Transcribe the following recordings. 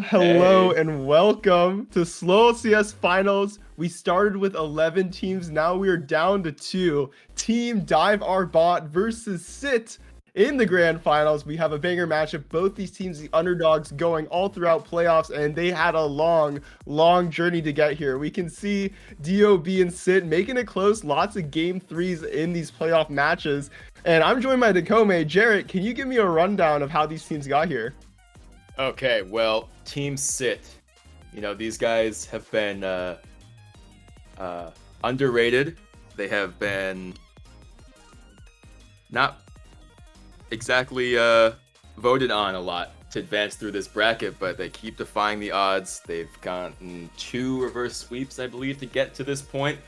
Hello, Hey. and welcome to SLOLCS Finals. We started with 11 teams. Now we are down to 2. Team Dive Our Bot versus Sit in the grand finals. We have a banger matchup. Both these teams, the underdogs, going all throughout playoffs, and they had a long journey to get here. We can see DOB and Sit making it close. Lots of game threes in these playoff matches. And I'm joined by Dakome. Jarrett, can you give me a rundown of how these teams got here? Okay, well, Team Sit. You know, these guys have been underrated. They have been not exactly voted on a lot to advance through this bracket, but they keep defying the odds. They've gotten 2 reverse sweeps, I believe, to get to this point,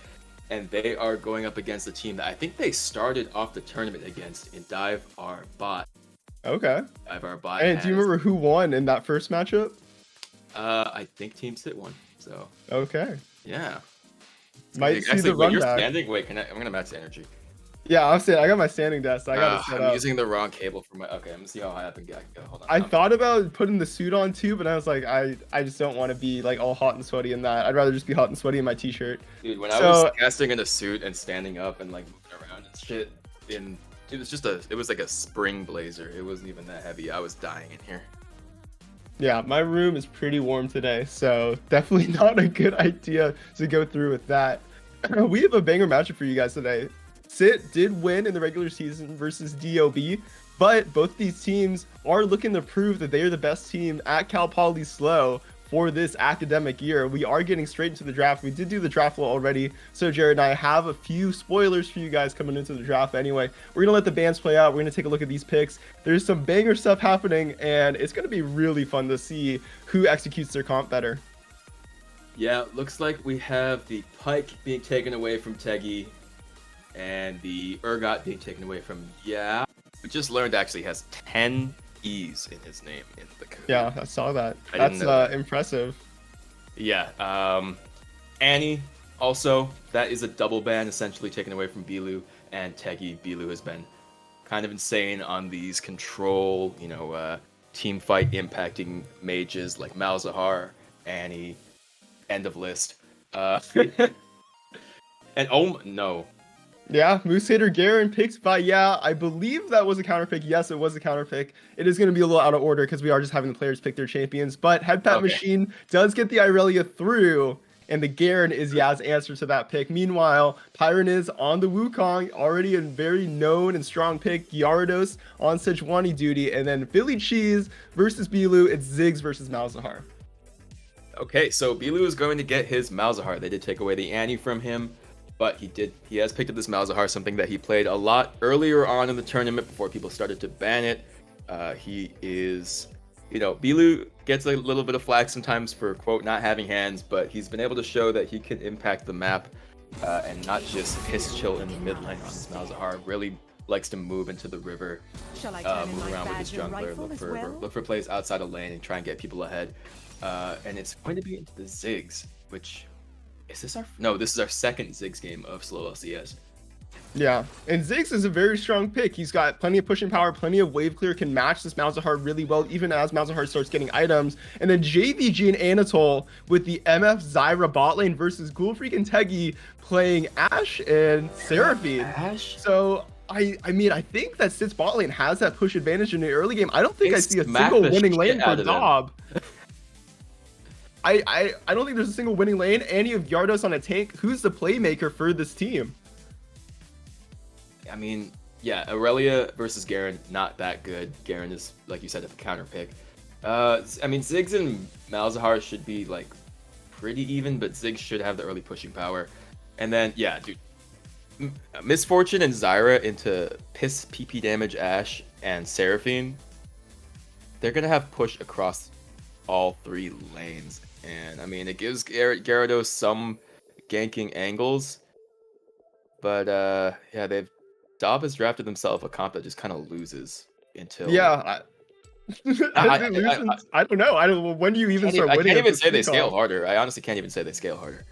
and they are going up against a team that I think they started off the tournament against in Dive Our Bot. Okay. Dive Our Bot. And do you remember who won in that first matchup? I think Team Sit won. So. Okay. Yeah. Might see actually, the wait, run you're back. standing? Wait, I'm gonna max energy. Yeah, I'm saying I got my standing desk. I got to set I'm up. using the wrong cable for my. Okay, I'm gonna see how high up I can go. Hold on. I thought about putting the suit on too, but I was like, I just don't want to be like all hot and sweaty in that. I'd rather just be hot and sweaty in my t-shirt. Dude, when I was casting in a suit and standing up and like moving around and shit, it was like a spring blazer. It wasn't even that heavy. I was dying in here. Yeah, my room is pretty warm today, so definitely not a good idea to go through with that. We have a banger matchup for you guys today. Sit did win in the regular season versus DOB, but both these teams are looking to prove that they are the best team at Cal Poly Slow for this academic year. We are getting straight into the draft. We did do the draft flow already, so Jared and I have a few spoilers for you guys coming into the draft. Anyway, we're gonna let the bands play out. We're gonna take a look at these picks. There's some banger stuff happening, and it's gonna be really fun to see who executes their comp better. Yeah, looks like we have the Pike being taken away from Teggy, and the Urgot being taken away from We just learned actually has 10 E's in his name in the code. Yeah, I saw that. That's impressive. Yeah. Annie also, that is a double ban essentially taken away from Bilu and Teggy. Bilu has been kind of insane on these control, team fight impacting mages like Malzahar, Annie, end of list. And oh no. Yeah, Moose Hater Garen picks by I believe that was a counter pick. Yes, it was a counter pick. It is going to be a little out of order because we are just having the players pick their champions. But Headpat Machine does get the Irelia through, and the Garen is Yaz's answer to that pick. Meanwhile, Pyron is on the Wukong, already a very known and strong pick. Gyarados on Sejuani duty, and then Philly Cheese versus Bilu. It's Ziggs versus Malzahar. Okay, so Bilu is going to get his Malzahar. They did take away the Annie from him, but he has picked up this Malzahar, something that he played a lot earlier on in the tournament before people started to ban it. He is, Bilu gets a little bit of flack sometimes for, quote, not having hands, but he's been able to show that he can impact the map and not just piss chill in the mid lane on his Malzahar. Really likes to move into the river, move around with his jungler, look for plays outside of lane and try and get people ahead. And it's going to be into the Ziggs, which... this is our second Ziggs game of SLOLCS. Yeah, and Ziggs is a very strong pick. He's got plenty of pushing power, plenty of wave clear, can match this Malzahar really well, even as Malzahar starts getting items. And then JVG and Anatole with the MF Zyra bot lane versus Ghoulfreak and Teggy playing Ashe and Seraphine. Ashe? So, I mean, I think that Sit's bot lane has that push advantage in the early game. I don't think I see a single winning lane for DOB. I don't think there's a single winning lane, and you have Gyarados on a tank. Who's the playmaker for this team? I mean, yeah, Aurelia versus Garen, not that good. Garen is, like you said, a counter pick. I mean, Ziggs and Malzahar should be, like, pretty even, but Ziggs should have the early pushing power. And then, yeah, dude, Misfortune and Zyra into piss PP damage Ashe and Seraphine, they're going to have push across all 3 lanes. And I mean, it gives Gyarados some ganking angles, but yeah, DOB has drafted themselves a comp that just kind of loses until I don't know. When do you even start winning? I can't even say they scale harder. I honestly can't even say they scale harder.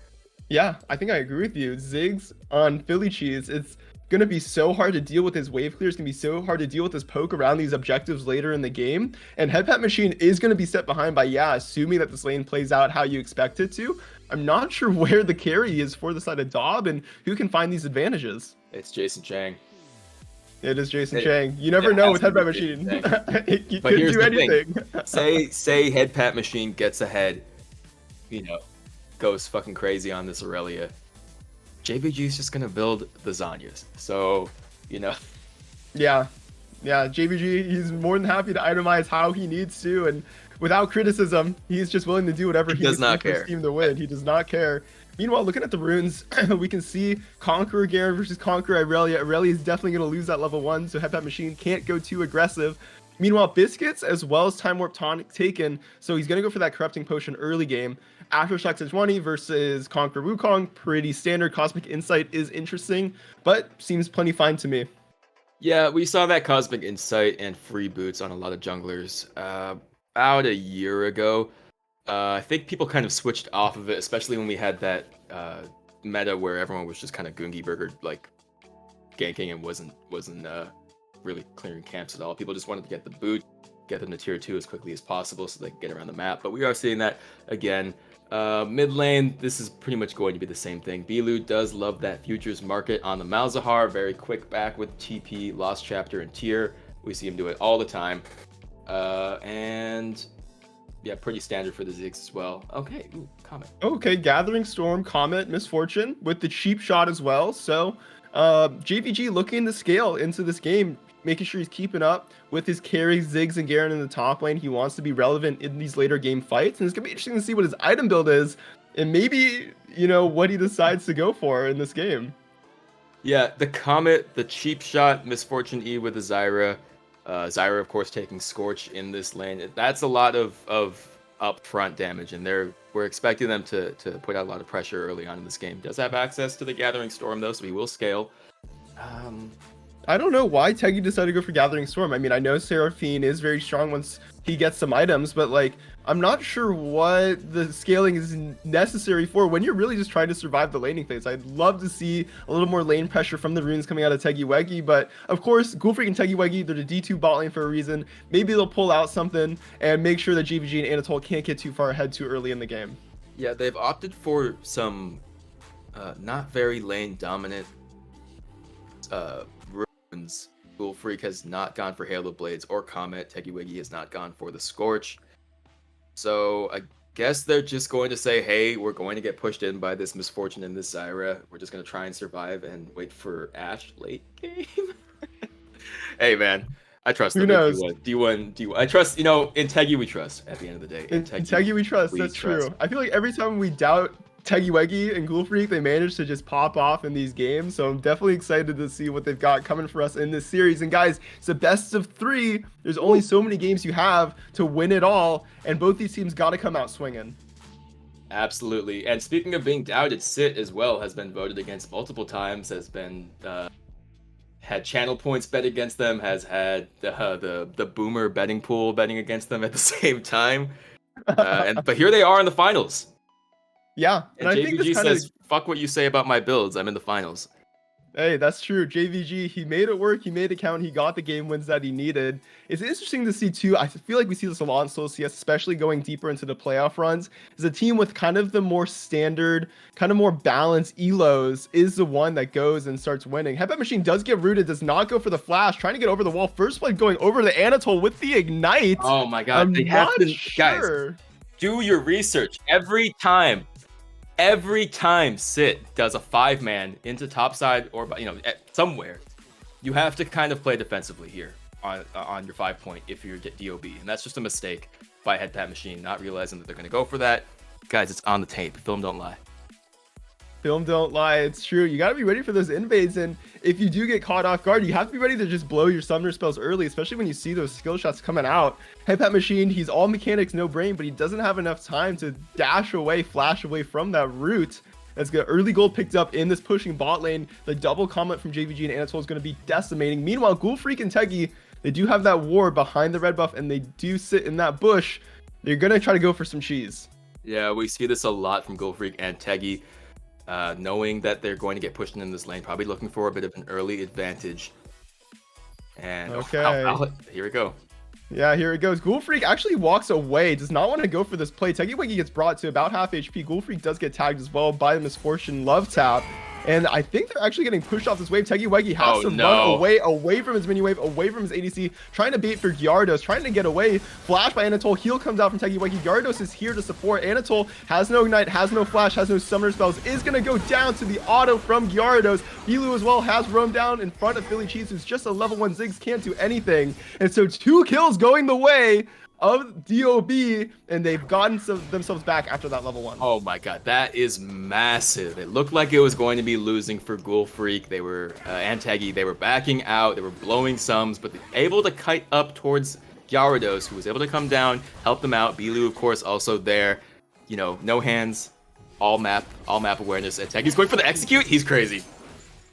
Yeah, I think I agree with you. Ziggs on Philly Cheese. It's going to be so hard to deal with his wave clear. It's going to be so hard to deal with his poke around these objectives later in the game. And Headpat Machine is going to be set behind by, yeah, assuming that this lane plays out how you expect it to. I'm not sure where the carry is for the side of DOB and who can find these advantages. It's Jason Chang. It is Jason Chang. You never know with Headpat Machine. He could do anything. Say Headpat Machine gets ahead, you know, goes fucking crazy on this Aurelia. JVG is just gonna build the Zanyas. So, you know. Yeah, JVG, he's more than happy to itemize how he needs to, and without criticism, he's just willing to do whatever he does not for his team to win. He does not care. Meanwhile, looking at the runes, we can see Conqueror Garen versus Conqueror Aurelia. Aurelia is definitely going to lose that level 1, so Headpat Machine can't go too aggressive. Meanwhile, Biscuits as well as Time Warp Tonic taken, so he's going to go for that Corrupting Potion early game. Aftershock to 20 versus Conqueror Wukong, pretty standard. Cosmic Insight is interesting, but seems plenty fine to me. Yeah, we saw that Cosmic Insight and free boots on a lot of junglers about a year ago. I think people kind of switched off of it, especially when we had that meta where everyone was just kind of Goongi Burger, like ganking and wasn't really clearing camps at all. People just wanted to get the boot, get them to tier 2 as quickly as possible so they can get around the map. But we are seeing that again. Mid lane, this is pretty much going to be the same thing. Bilu does love that futures market on the Malzahar. Very quick back with TP, Lost Chapter, and tier. We see him do it all the time. And yeah, pretty standard for the Ziggs as well. Okay, ooh, Comet. Okay, Gathering Storm, Comet, Misfortune with the cheap shot as well. So JVG looking to scale into this game, making sure he's keeping up with his carries, Ziggs, and Garen in the top lane. He wants to be relevant in these later game fights, and it's going to be interesting to see what his item build is, and maybe, you know, what he decides to go for in this game. Yeah, the Comet, the cheap shot, Misfortune E with the Zyra. Zyra, of course, taking Scorch in this lane. That's a lot of upfront damage, and we're expecting them to put out a lot of pressure early on in this game. Does have access to the Gathering Storm, though, so he will scale. I don't know why Teggy decided to go for Gathering Storm. I mean, I know Seraphine is very strong once he gets some items, but like, I'm not sure what the scaling is necessary for when you're really just trying to survive the laning phase. I'd love to see a little more lane pressure from the runes coming out of Teggy, but of course, Ghoulfreak and Teggy, they're the D2 bot lane for a reason. Maybe they'll pull out something and make sure that JVG and Anatole can't get too far ahead too early in the game. Yeah, they've opted for some not very lane dominant runes. Ghoulfreak has not gone for Halo Blades or Comet. Teggy has not gone for the Scorch. So I guess they're just going to say, hey, we're going to get pushed in by this Misfortune and this Zyra. We're just going to try and survive and wait for Ashe late game. Hey, man. I trust them. Who knows? D1. I trust, you know, in Teggy we trust at the end of the day. In Teggy we trust. That's true. I feel like every time we doubt Teggy and Ghoulfreak, they manage to just pop off in these games. So I'm definitely excited to see what they've got coming for us in this series. And guys, it's a best of 3. There's only so many games you have to win it all, and both these teams got to come out swinging. Absolutely. And speaking of being doubted, Sit as well has been voted against multiple times, has been had channel points bet against them, has had the boomer betting pool betting against them at the same time. But here they are in the finals. Yeah, and I think this says, fuck what you say about my builds, I'm in the finals. Hey, that's true. JVG, he made it work, he made it count, he got the game wins that he needed. It's interesting to see too, I feel like we see this a lot in SLOLCS, especially going deeper into the playoff runs, is a team with kind of the more standard, kind of more balanced elos is the one that goes and starts winning. Headpat Machine does get rooted, does not go for the flash, trying to get over the wall. First blood going over the Anatole with the ignite. Oh my god, they have to, guys, do your research. Every time Sit does a 5-man into topside or, you know, somewhere, you have to kind of play defensively here on your 5-point if you're DOB. And that's just a mistake by Headpat Machine, not realizing that they're going to go for that. Guys, it's on the tape. Film don't lie. Film don't lie. It's true. You got to be ready for those invades. And if you do get caught off guard, you have to be ready to just blow your summoner spells early, especially when you see those skill shots coming out. Headpat Machine, he's all mechanics, no brain, but he doesn't have enough time to dash away, flash away from that root. That's good. Early gold picked up in this pushing bot lane. The double comment from JVG and Anatole is going to be decimating. Meanwhile, Ghoulfreak and Teggy, they do have that ward behind the red buff, and they do sit in that bush. They're going to try to go for some cheese. Yeah, we see this a lot from Ghoulfreak and Teggy. knowing that they're going to get pushed in this lane, probably looking for a bit of an early advantage. And okay. Here we go. Yeah, here it goes. Ghoul Freak actually walks away, does not want to go for this play. Tegiwagi gets brought to about half HP. Ghoul Freak does get tagged as well by the Misfortune Love Tap. And I think they're actually getting pushed off this wave. Tegiwagi has to run away from his mini wave, away from his ADC, trying to bait for Gyarados, trying to get away. Flash by Anatole. Heal comes out from Tegiwagi. Gyarados is here to support. Anatole has no Ignite, has no Flash, has no Summoner spells, is going to go down to the auto from Gyarados. Bilu as well has roamed down in front of Philly Cheese, who's just a level 1 Ziggs, can't do anything. And so 2 kills going the way of DOB, and they've gotten themselves back after that level 1. Oh my god, that is massive. It looked like it was going to be losing for Ghoul Freak. They were, and Teggy, they were backing out, they were blowing sums, but able to kite up towards Gyarados, who was able to come down, help them out. Bilu, of course, also there. You know, no hands, all map awareness, and Teggy's going for the execute. He's crazy.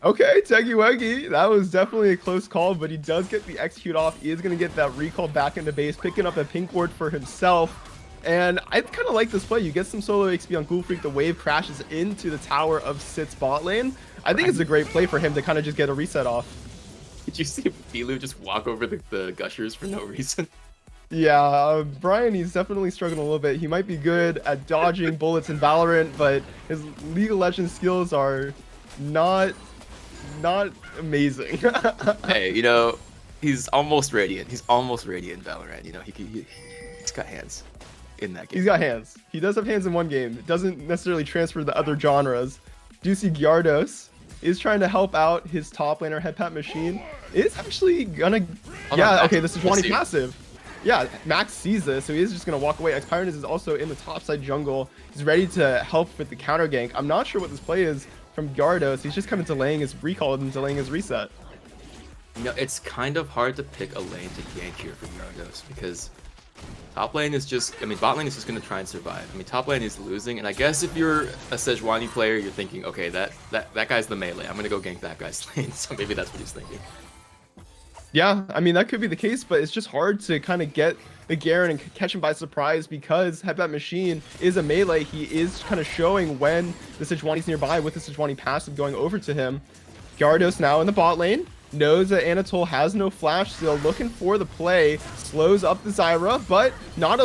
Okay, Tegiwagi, that was definitely a close call, but he does get the execute off. He is going to get that recall back into base, picking up a pink ward for himself. And I kind of like this play. You get some solo XP on Ghoul Freak. The wave crashes into the tower of Sit's bot lane. I think it's a great play for him to kind of just get a reset off. Did you see Bilu just walk over the gushers for no reason? Yeah, Brian, he's definitely struggling a little bit. He might be good at dodging bullets in Valorant, but his League of Legends skills are not amazing. Hey, you know, he's almost radiant. He's almost radiant in Valorant. You know, he's got hands in that game. He's got hands. He does have hands in one game. It doesn't necessarily transfer to the other genres. Do you see Gyarados is trying to help out his top laner. Headpat Machine is actually gonna... Okay, this is Sejuani passive. Yeah, Max sees this, so he is just going to walk away. Xpyronus is also in the top side jungle. He's ready to help with the counter gank. I'm not sure what this play is from Gyarados. He's just kind of delaying his recall and delaying his reset. You know, it's kind of hard to pick a lane to gank here for Gyarados because top lane is just, I mean, bot lane is just going to try and survive. I mean, top lane is losing, and I guess if you're a Sejuani player, you're thinking, okay, that guy's the melee. I'm going to go gank that guy's lane, so maybe that's what he's thinking. Yeah, I mean, that could be the case, but it's just hard to kind of get the Garen and catch him by surprise because Headbat Machine is a melee. He is kind of showing when the Sejuani's nearby with the Sejuani passive going over to him. Gyarados now in the bot lane. Knows that Anatole has no flash, still looking for the play. Slows up the Zyra, but not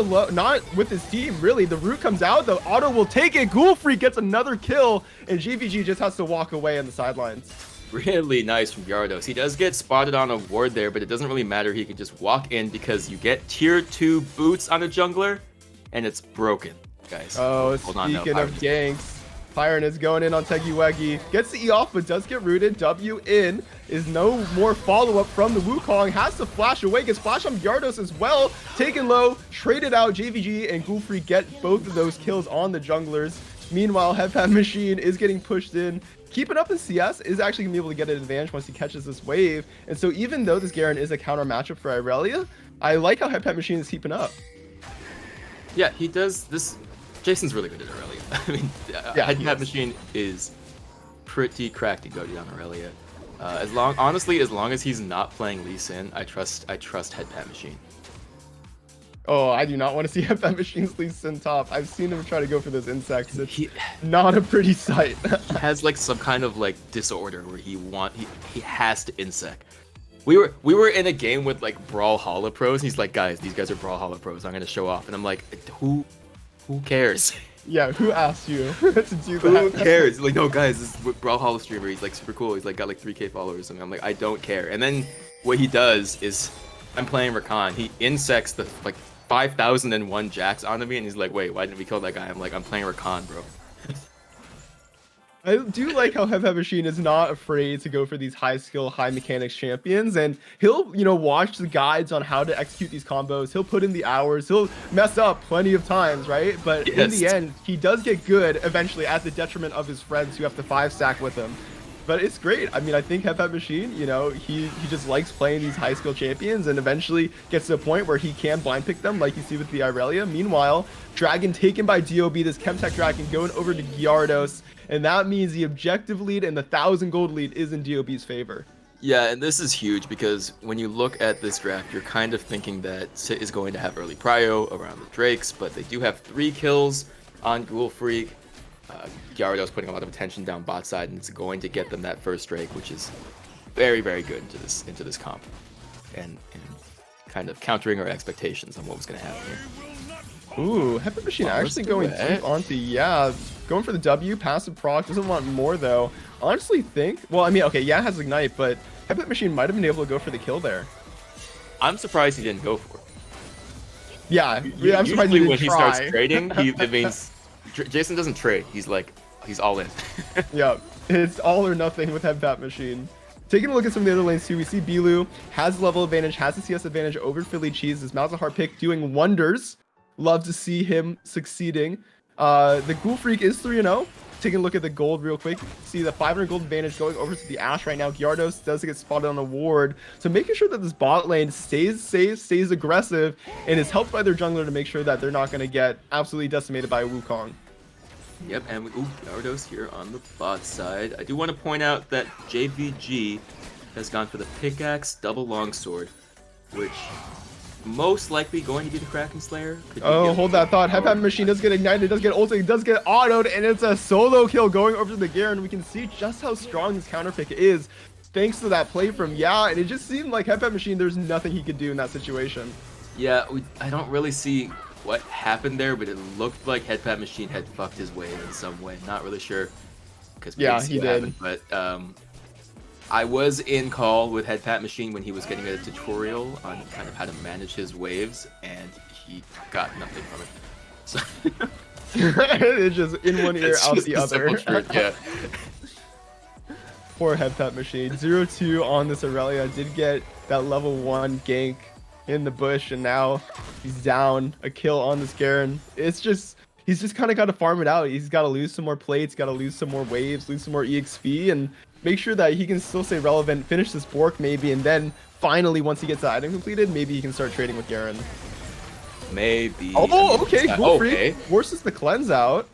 with his team, really. The root comes out, the auto will take it. Ghoul Freak gets another kill, and GVG just has to walk away on the sidelines. Really nice from Gyarados. He does get spotted on a ward there, but it doesn't really matter. He can just walk in because you get tier 2 boots on a jungler, and it's broken, guys. Oh, speaking of ganks, Pyron is going in on Tegiwagi. Gets the E off, but does get rooted. W in is no more follow-up from the Wukong. Has to flash away. Gets flash on Gyarados as well. Taken low, traded out. JVG and Ghoul Freak get both of those kills on the junglers. Meanwhile, Headpat Machine is getting pushed in. Keeping up in CS is actually going to be able to get an advantage once he catches this wave. And so even though this Garen is a counter matchup for Irelia, I like how Headpat Machine is keeping up. Yeah, he does this. Jason's really good at Irelia. I mean, yeah, Headpat Machine is pretty cracked to go down Irelia. Honestly, as long as he's not playing Lee Sin, I trust Headpat Machine. Oh, I do not want to see Headpat Machine's Lee Sin top. I've seen him try to go for those insects. It's not a pretty sight. He has like some kind of like disorder where he has to insect. We were in a game with like Brawl Holo Pros. He's like, guys, these guys are Brawl Holo Pros. I'm gonna show off, and I'm like, who cares? Yeah, who asked you to do that? Who cares? Like, no, guys, this is Brawl Holo streamer. He's like super cool. He's like got like 3K followers, and I'm like, I don't care. And then what he does is, I'm playing Rakan. He insects the like 5,001 jacks onto me, and he's like, wait, why didn't we kill that guy? I'm like, I'm playing Rakan, bro. I do like how Headpat Machine is not afraid to go for these high skill, high mechanics champions, and he'll, watch the guides on how to execute these combos. He'll put in the hours. He'll mess up plenty of times, right? But in the end, he does get good eventually at the detriment of his friends who have to 5-stack with him. But it's great. I mean, I think Headpat Machine, he just likes playing these high skill champions and eventually gets to a point where he can blind pick them like you see with the Irelia. Meanwhile, Dragon taken by DOB, this Chemtech Dragon going over to Gyarados, and that means the objective lead and the 1,000 gold lead is in DOB's favor. Yeah, and this is huge because when you look at this draft, you're kind of thinking that Sit is going to have early prio around the Drakes, but they do have 3 kills on Ghoul Freak. Gyarados putting a lot of attention down bot side, and it's going to get them that first Drake, which is very, very good into this comp, and kind of countering our expectations on what was going to happen here. Ooh, Headbutt Machine actually going deep onto, going for the W, passive proc, doesn't want more though. Honestly think, well, I mean, okay, yeah, it has Ignite, but Headbutt Machine might have been able to go for the kill there. I'm surprised he didn't go for it. Yeah, I'm surprised he didn't when try. He starts trading, it means Jason doesn't trade. He's all in. Yeah, it's all or nothing with Headbutt Machine. Taking a look at some of the other lanes too, we see Bilu has level advantage, has the CS advantage over Philly Cheese. His Malzahar pick doing wonders. Love to see him succeeding. The Ghoul Freak is 3-0. Taking a look at the gold real quick. See the 500 gold advantage going over to the Ashe right now. Gyarados does get spotted on a ward. So making sure that this bot lane stays safe, stays aggressive, and is helped by their jungler to make sure that they're not going to get absolutely decimated by Wukong. Yep, and Gyarados here on the bot side. I do want to point out that JVG has gone for the pickaxe double longsword, which most likely going to be the Kraken Slayer. Oh, hold that thought. Headbutt Machine does get ignited, does get ulted, does get autoed, and it's a solo kill going over to the Garen. We can see just how strong this counter pick is thanks to that play from and it just seemed like Headbutt Machine, there's nothing he could do in that situation. Yeah, I don't really see what happened there, but it looked like Headbutt Machine had fucked his way in some way. Not really sure, because he did. Happened, but I was in call with Headbutt Machine when he was getting a tutorial on kind of how to manage his waves, and he got nothing from it. So it's just in one ear, out the other. Yeah. Poor Headbutt Machine. 0-2 on this Aurelia. Did get that level 1 gank in the bush, and now he's down a kill on this Garen. It's just, he's just kind of got to farm it out. He's got to lose some more plates, got to lose some more waves, lose some more EXP, and make sure that he can still stay relevant, finish this Bork maybe, and then finally, once he gets the item completed, maybe he can start trading with Garen. Maybe. Oh, okay. Ghoul Freak forces the cleanse out.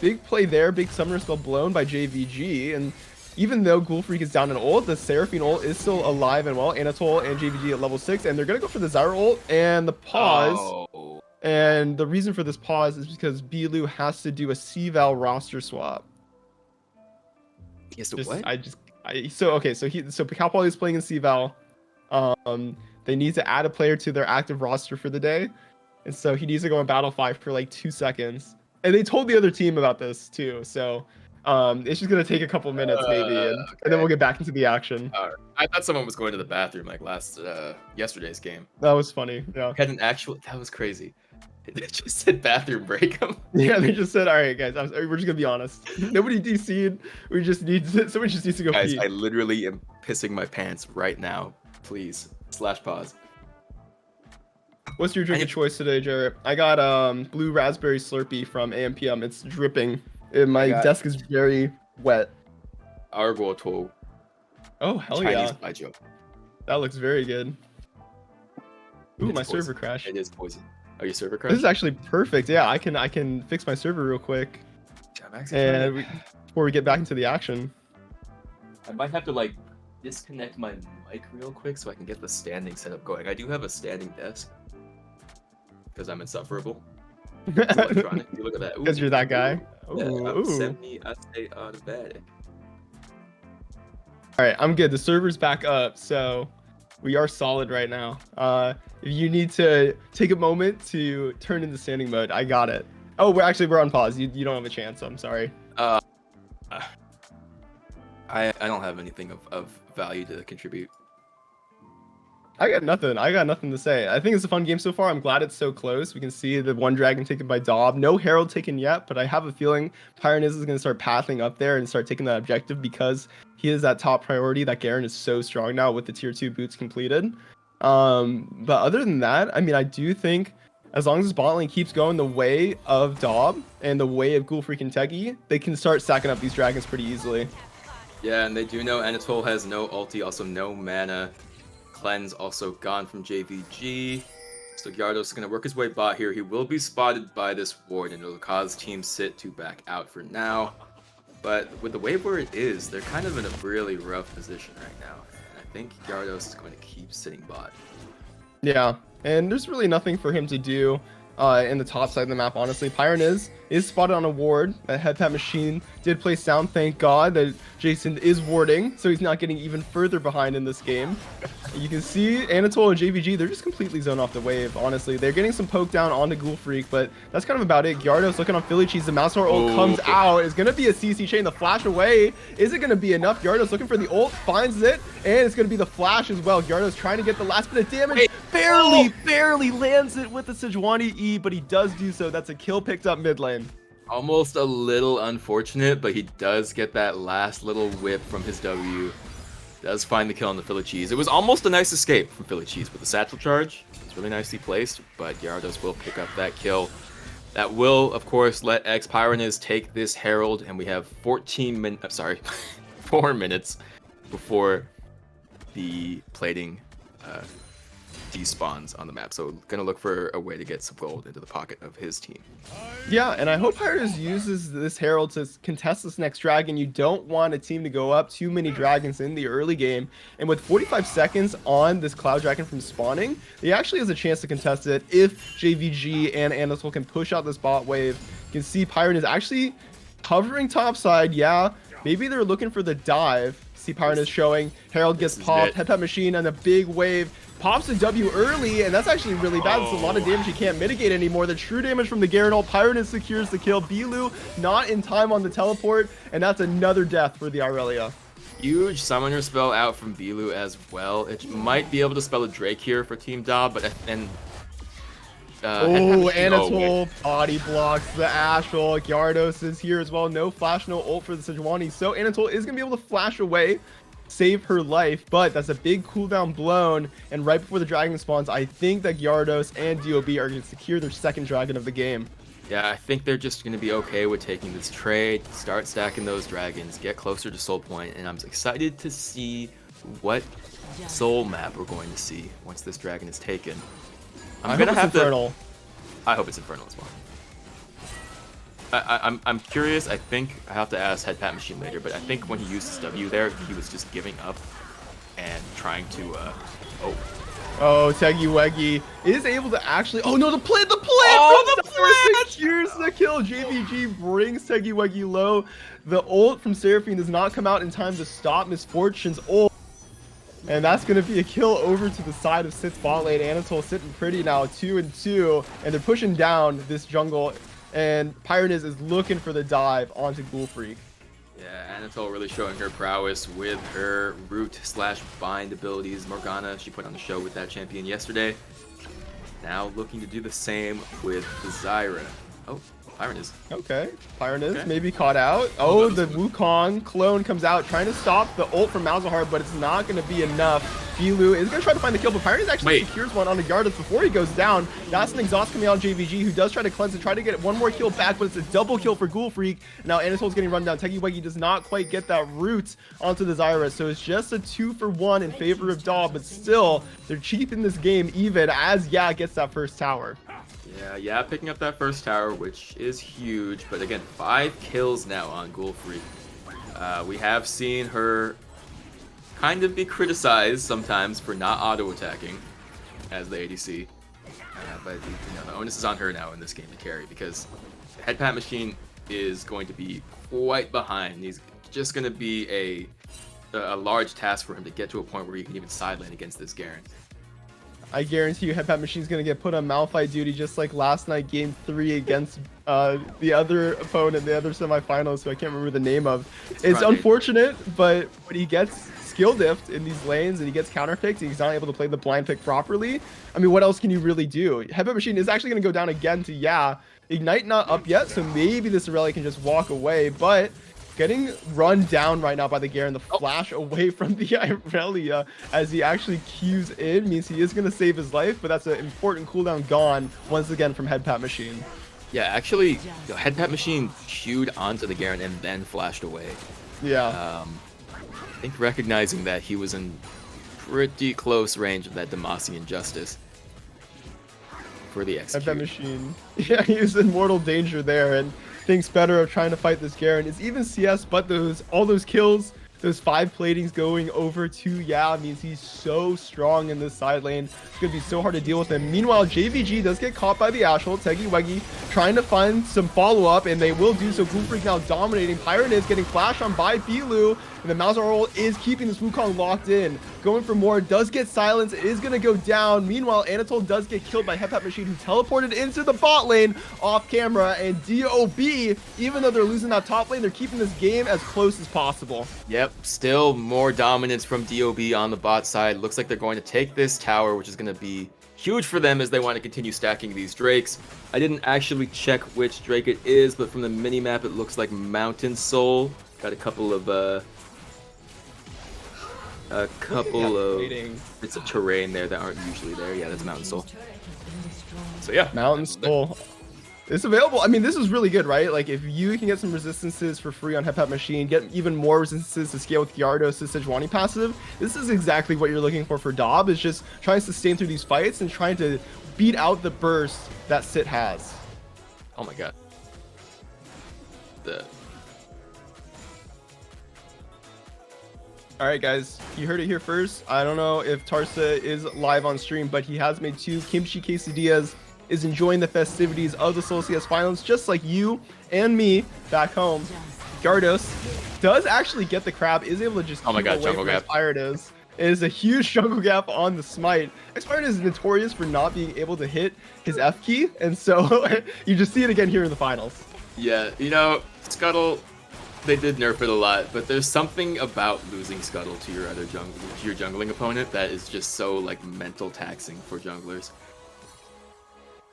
Big play there. Big summoner spell blown by JVG. And even though Ghoul Freak is down in ult, the Seraphine ult is still alive and well. Anatole and JVG at level 6. And they're going to go for the Zyra ult and the pause. Oh. And the reason for this pause is because Bilu has to do a C-Val roster swap. Yes, what? So Cal Poly is playing in C-Val. They need to add a player to their active roster for the day, and so he needs to go in Battle 5 for like 2 seconds. And they told the other team about this too, so it's just gonna take a couple minutes maybe, and then we'll get back into the action. I thought someone was going to the bathroom like yesterday's game. That was funny. Yeah. Had an actual. That was crazy. It just said bathroom break. Yeah, they just said, all right, guys, we're just gonna be honest. Nobody DC'd. We just need someone just needs to go guys, pee. I literally am pissing my pants right now. Please /pause. What's your drink of choice today, Jarrett? I got blue raspberry Slurpee from AMPM. It's dripping. And my desk is very wet. Arguoto. Oh, hell Chinese yeah. Baijiu. That looks very good. Ooh, my poison. server crashed. It is poison. Oh, your server crashed? This is actually perfect. Yeah, I can fix my server real quick. And before we get back into the action. I might have to like disconnect my mic real quick so I can get the standing setup going. I do have a standing desk because I'm insufferable. It's electronic. You look at that. Because you're that guy. Ooh. Semi-automatic. All right, I'm good. The server's back up, so we are solid right now. If you need to take a moment to turn into standing mode, I got it. Oh, we're on pause. You don't have a chance. I'm sorry. I don't have anything of value to contribute. I got nothing to say. I think it's a fun game so far. I'm glad it's so close. We can see the one dragon taken by DOB. No Herald taken yet, but I have a feeling Pyronys is going to start pathing up there and start taking that objective because he is that top priority. That Garen is so strong now with the tier 2 boots completed. But other than that, I mean, I do think as long as this bot lane keeps going the way of DOB and the way of Ghoul Freak and Teggy, they can start stacking up these dragons pretty easily. Yeah, and they do know Anatole has no ulti, also no mana. Cleanse also gone from JVG. So Gyarados is going to work his way bot here. He will be spotted by this ward, and it'll cause Team Sit to back out for now. But with the wave where it is, they're kind of in a really rough position right now. And I think Gyarados is going to keep sitting bot. Yeah, and there's really nothing for him to do. in the top side of the map, honestly. Pyron is spotted on a ward. That Headpat Machine did play sound, thank God that Jason is warding, so he's not getting even further behind in this game. You can see Anatol and JVG, they're just completely zoned off the wave, honestly. They're getting some poke down onto Ghoul Freak, but that's kind of about it. Gyarados looking on Philly Cheese. The Mouse ult comes out. It's going to be a CC chain. The flash away. Is it going to be enough? Gyarados looking for the ult, finds it, and it's going to be the flash as well. Gyarados trying to get the last bit of damage. Barely lands it with the Sejuani E, but he does do so. That's a kill picked up mid lane. Almost a little unfortunate, but he does get that last little whip from his W. Does find the kill on the Philly Cheese. It was almost a nice escape from Philly Cheese with the satchel charge. It's really nicely placed, but Gyarados will pick up that kill. That will, of course, let Pyronez take this Herald, and we have 4 minutes before the plating despawns on the map. So gonna look for a way to get some gold into the pocket of his team. Yeah, and I hope Pyronez uses this Herald to contest this next dragon. You don't want a team to go up too many dragons in the early game. And with 45 seconds on this Cloud Dragon from spawning, he actually has a chance to contest it if JVG and Anatol can push out this bot wave. You can see Pyronez actually covering topside. Yeah, maybe they're looking for the dive. See Pyronez showing. Herald gets popped. Headpat Machine on a big wave. Pops a W early, and that's actually really bad. It's a lot of damage he can't mitigate anymore. The true damage from the Garen ult. Pyronez secures the kill. Bilu not in time on the teleport, and that's another death for the Irelia. Huge summoner spell out from Bilu as well. It might be able to spell a Drake here for Team DOB, but Anatol body blocks the Ashel. Gyarados is here as well. No flash, no ult for the Sejuani. So Anatol is going to be able to flash away, save her life, but that's a big cooldown blown, and right before the dragon spawns, I think that Gyarados and DOB are going to secure their second dragon of the game. Yeah, I think they're just going to be okay with taking this trade, start stacking those dragons, get closer to Soul Point, and I'm excited to see what Soul map we're going to see once this dragon is taken. I hope it's Infernal. I hope it's Infernal as well. I'm curious. I think I have to ask Headpat Machine later, but I think when he used his W there, he was just giving up and trying to. Teggy Weggy is able to actually. Oh no, the plant! Secures the kill. JVG brings Teggy Weggy low. The ult from Seraphine does not come out in time to stop Misfortune's ult. And that's going to be a kill over to the side of Sith's bot lane. Anatol sitting pretty now, 2-2, and they're pushing down this jungle. And Pyronez is looking for the dive onto Ghoul Freak. Yeah, Anatol really showing her prowess with her root/bind abilities. Morgana, she put on the show with that champion yesterday. Now looking to do the same with the Zyra. Oh, Pyronez. Okay, Pyronez maybe caught out. Oh, the Wukong clone comes out trying to stop the ult from Malzahar, but it's not going to be enough. Bilu is going to try to find the kill, but Pyronez actually secures one on the Gyarados before he goes down. That's an exhaust coming out on JVG, who does try to cleanse and try to get one more kill back, but it's a double kill for Ghoul Freak. Now Anatol's getting run down. Teggy Weggy does not quite get that root onto the Zyra, so it's just a 2-for-1 in favor of DOB, but still, they're keeping this game even as Ya gets that first tower. Yeah, picking up that first tower, which is huge. But again, 5 kills now on Ghoul Freak. We have seen her kind of be criticized sometimes for not auto-attacking as the ADC. But the onus is on her now in this game to carry, because Headpat Machine is going to be quite behind. He's just going to be a large task for him to get to a point where he can even side lane against this Garen. I guarantee you Headpat Machine's going to get put on Malphite duty just like last night, game 3 against the other opponent, the other semifinals, who I can't remember the name of. It's unfortunate, but when he gets skill diffed in these lanes and he gets counterpicked and he's not able to play the blind pick properly, I mean, what else can you really do? Headpat Machine is actually going to go down again to Ya. Ignite not up yet, so maybe this Irelia can just walk away, but getting run down right now by the Garen. The flash away from the Irelia as he actually queues in means he is going to save his life, but that's an important cooldown gone once again from Headpat Machine. Yeah, actually, Headpat Machine queued onto the Garen and then flashed away. Yeah. I think recognizing that he was in pretty close range of that Demacian Justice for the execute. Headpat Machine. Yeah, he was in mortal danger there, and thinks better of trying to fight this Garen. It's even CS, but all those kills Those 5 platings going over to means he's so strong in this side lane. It's going to be so hard to deal with him. Meanwhile, JVG does get caught by the Ashhold. Teggy trying to find some follow-up, and they will do so. Ghoul Freak now dominating. Pyron is getting flashed on by Bilu, and the Malzahar is keeping this Wukong locked in. Going for more, does get silenced. It is going to go down. Meanwhile, Anatole does get killed by Hepat Machine, who teleported into the bot lane off camera, and DOB, even though they're losing that top lane, they're keeping this game as close as possible. Yep, still more dominance from DOB on the bot side. Looks like they're going to take this tower, which is going to be huge for them as they want to continue stacking these Drakes. I didn't actually check which Drake it is, but from the mini-map, it looks like Mountain Soul. Got a couple of bits of terrain there that aren't usually there. Yeah, that's Mountain Soul. So yeah, Mountain Soul. It's available. I mean, this is really good, right? Like, if you can get some resistances for free on Hepat Machine, get even more resistances to scale with Gyarados, to Sejuani passive, this is exactly what you're looking for DOB, is just trying to sustain through these fights and trying to beat out the burst that Sit has. Oh my god. All right, guys, you heard it here first. I don't know if Tarsa is live on stream, but he has made 2 kimchi quesadillas, is enjoying the festivities of the SLOLCS finals, just like you and me back home. Gyarados does actually get the crab, is able to just oh my god, jungle gap. It is a huge jungle gap on the smite. Xpyritus is notorious for not being able to hit his F key, and so you just see it again here in the finals. Yeah, you know, Scuttle, they did nerf it a lot, but there's something about losing Scuttle to your other jungling opponent that is just so like mental taxing for junglers.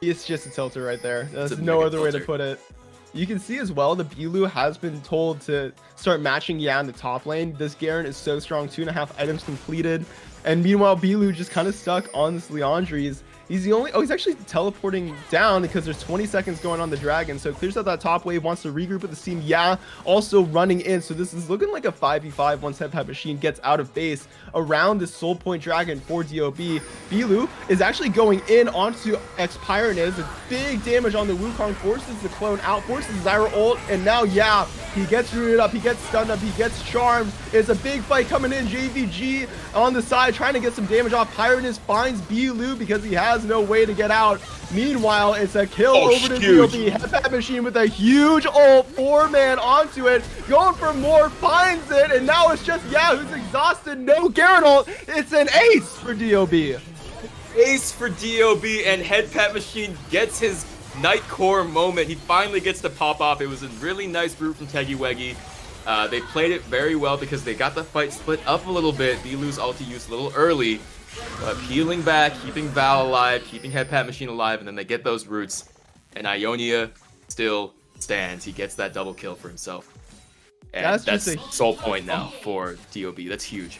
It's just a tilter right there. There's no other way to put it. You can see as well, the Bilu has been told to start matching in the top lane. This Garen is so strong, 2.5 items completed. And meanwhile, Bilu just kind of stuck on this Leandri's. He's the only... Oh, he's actually teleporting down because there's 20 seconds going on the dragon. So clears out that top wave, wants to regroup with the team. Also running in. So this is looking like a 5v5 once Hepat Machine gets out of base around the soul point dragon for DOB. Bilu is actually going in onto Xpyritus. A big damage on the Wukong, forces the clone out, forces Zyra ult, and now he gets rooted up, he gets stunned up, he gets charmed. It's a big fight coming in. JVG on the side trying to get some damage off. Pyronus finds Bilu because he has no way to get out. Meanwhile, it's a kill over to DOB. Hepat Machine with a huge ult, 4-man onto it, going for more, finds it, and now it's just who's exhausted, no Garen ult. It's an ace for DOB. Ace for DOB, and Hepat Machine gets his Night Core moment. He finally gets to pop off. It was a really nice route from Teggy. They played it very well because they got the fight split up a little bit. Bilu's ulti used a little early, but peeling back, keeping Val alive, keeping Hepat Machine alive, and then they get those roots. And Ionia still stands. He gets that double kill for himself. And that's soul point now for DOB. That's huge.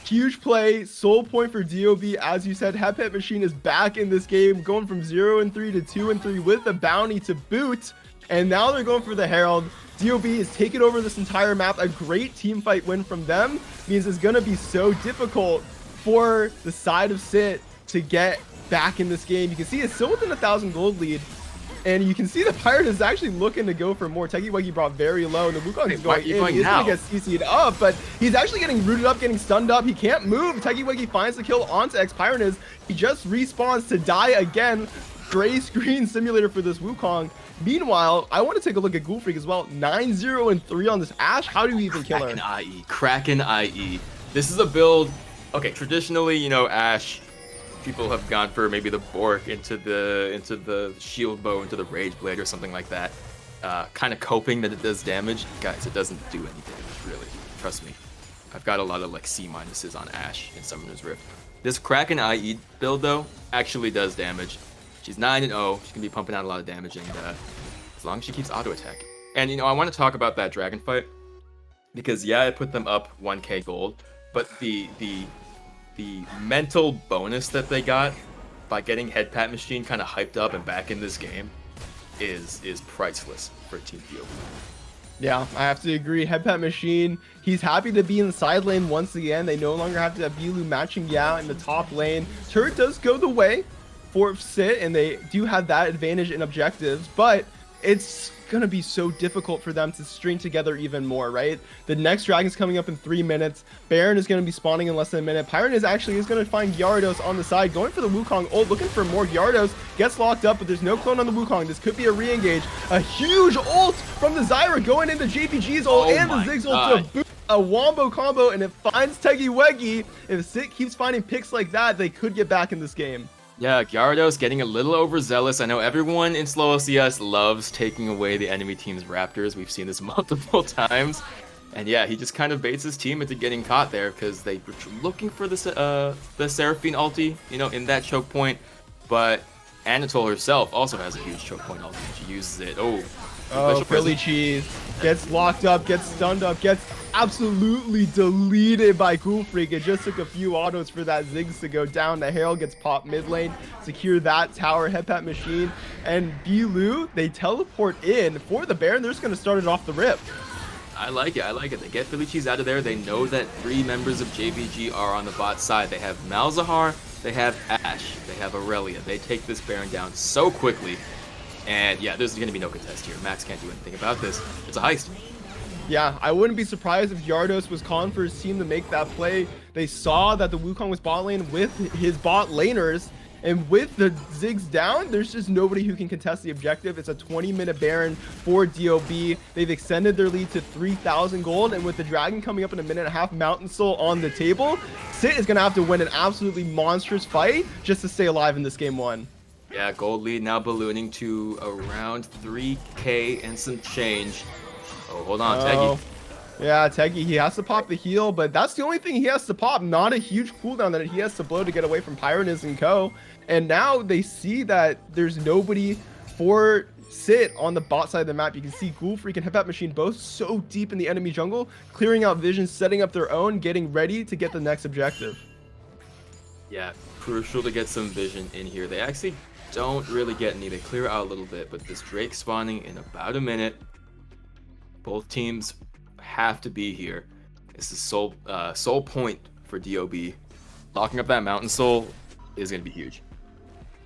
Huge play, soul point for DOB. As you said, Hepat Machine is back in this game, going from 0-3 to 2-3 with the bounty to boot. And now they're going for the Herald. DOB is taking over this entire map. A great team fight win from them means it's going to be so difficult for the side of Sit to get back in this game. You can see it's still within 1,000 gold lead. And you can see the Pirate is actually looking to go for more. Teggy brought very low, and the Wukong is going in. He's going to get CC'd up, but he's actually getting rooted up, getting stunned up. He can't move. Teggy finds the kill onto Xpyritus. He just respawns to die again. Gray screen simulator for this Wukong. Meanwhile, I want to take a look at Ghoul Freak as well. 9-0-3 on this Ashe. How do you even kill her? Kraken IE. This is a build. Okay, traditionally, you know, Ashe, people have gone for maybe the Bork into the Shield Bow, into the Rage Blade or something like that. Kind of coping that it does damage. Guys, it doesn't do any damage, really. Trust me. I've got a lot of like C- on Ashe in Summoner's Rift. This Kraken IE build, though, actually does damage. She's 9-0. She's going to be pumping out a lot of damage, and as long as she keeps auto attack. And, you know, I want to talk about that dragon fight because, yeah, I put them up 1k gold, but the mental bonus that they got by getting Hepat Machine kind of hyped up and back in this game is priceless for Team DOB. Yeah, I have to agree. Hepat Machine, he's happy to be in the side lane once again. They no longer have to have Bilu matching in the top lane. Turret does go the way for Sit, and they do have that advantage in objectives, but it's gonna be so difficult for them to string together even more, right? The next dragon's coming up in 3 minutes. Baron is gonna be spawning in less than a minute. Pyron is gonna find Gyarados on the side, going for the Wukong ult, looking for more. Gyarados gets locked up, but there's no clone on the Wukong. This could be a re-engage. A huge ult from the Zyra going into JPG's ult and the Ziggs ult to boot a wombo combo, and it finds Teggy Weggy. If Sit keeps finding picks like that, they could get back in this game. Yeah, Gyarados getting a little overzealous. I know everyone in SLOLCS loves taking away the enemy team's Raptors. We've seen this multiple times. And yeah, he just kind of baits his team into getting caught there because they were looking for the Seraphine ulti, you know, in that choke point. But Anatole herself also has a huge choke point ulti. She uses it. Oh, Philly Cheese gets locked up, gets stunned up, gets absolutely deleted by Ghoul Freak. It just took a few autos for that Ziggs to go down. The Herald gets popped mid lane, secure that tower, Headpat Machine, and Bilu, they teleport in for the Baron. They're just going to start it off the rip. I like it. I like it. They get Philly Cheese out of there. They know that 3 members of JVG are on the bot side. They have Malzahar, they have Ashe, they have Aurelia. They take this Baron down so quickly. And yeah, there's going to be no contest here. Max can't do anything about this. It's a heist. Yeah, I wouldn't be surprised if Gyarados was calling for his team to make that play. They saw that the Wukong was bot lane with his bot laners, and with the Ziggs down, there's just nobody who can contest the objective. It's a 20-minute Baron for DOB. They've extended their lead to 3,000 gold, and with the Dragon coming up in a minute and a half, Mountain Soul on the table, Sit is going to have to win an absolutely monstrous fight just to stay alive in this game 1. Yeah, gold lead now ballooning to around 3k and some change. Oh, hold on, Teggy. Yeah, Teggy, he has to pop the heal, but that's the only thing he has to pop. Not a huge cooldown that he has to blow to get away from Pyronis and co. And now they see that there's nobody for Sit on the bot side of the map. You can see Ghoul Freak and Headpat Machine both so deep in the enemy jungle, clearing out vision, setting up their own, getting ready to get the next objective. Yeah, crucial to get some vision in here. They actually don't really get any. They clear out a little bit, but this Drake spawning in about a minute. Both teams have to be here. It's the sole point for DOB. Locking up that Mountain Soul is going to be huge.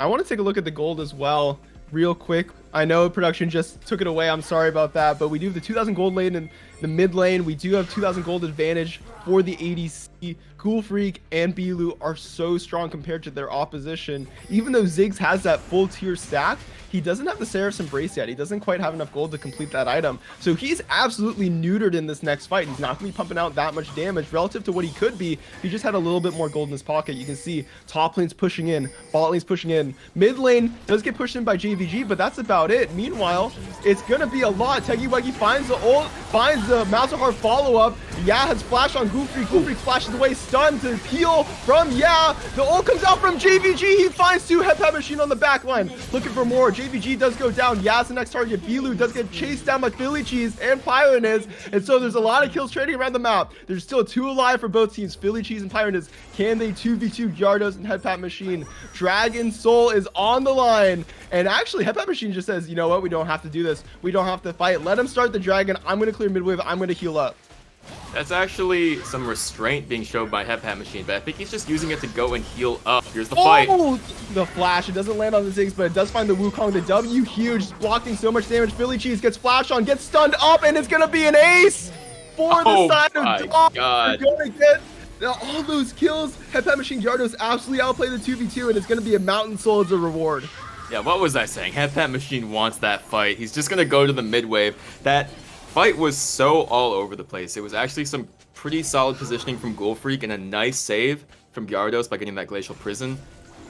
I want to take a look at the gold as well real quick. I know production just took it away. I'm sorry about that, but we do have the 2,000 gold lane in the mid lane. We do have 2,000 gold advantage for the ADC. Ghoul Freak and Bilu are so strong compared to their opposition. Even though Ziggs has that full tier stack, he doesn't have the Seraph's Embrace yet. He doesn't quite have enough gold to complete that item. So he's absolutely neutered in this next fight. He's not going to be pumping out that much damage relative to what he could be if he just had a little bit more gold in his pocket. You can see top lane's pushing in, bot lane's pushing in. Mid lane does get pushed in by JVG, but that's about it. Meanwhile, it's going to be a lot. Teggy Weggy finds the ult, finds the Malzahar follow-up. Yeah has flash on Ghoul Freak. Ghoul Freak flashes away, stunned to heal from Yeah. The ult comes out from JVG. He finds 2 Headpat Machine on the back line. Looking for more. JVG does go down. Yaz the next target. Bilu does get chased down by Philly Cheese and Pyronis. And so there's a lot of kills trading around the map. There's still 2 alive for both teams. Philly Cheese and Pyronis. Can they 2v2 Gyarados and Headpat Machine? Dragon Soul is on the line. And actually, Headpat Machine just says, you know what? We don't have to do this. We don't have to fight. Let him start the Dragon. I'm going to clear midwave. I'm going to heal up. That's actually some restraint being shown by Headpat Machine, but I think he's just using it to go and heal up. Here's the fight. Oh, the flash. It doesn't land on the Ziggs, but it does find the Wukong. The W huge, blocking so much damage. Philly Cheese gets flash on, gets stunned up, and it's going to be an ace for the side of DOB. They're going to get all those kills. Headpat Machine Gyarados absolutely outplay the 2v2, and it's going to be a Mountain Soul as a reward. Yeah, what was I saying? Headpat Machine wants that fight. He's just going to go to the mid wave. That fight was so all over the place. It was actually some pretty solid positioning from Ghoul Freak and a nice save from Gyarados by getting that Glacial Prison.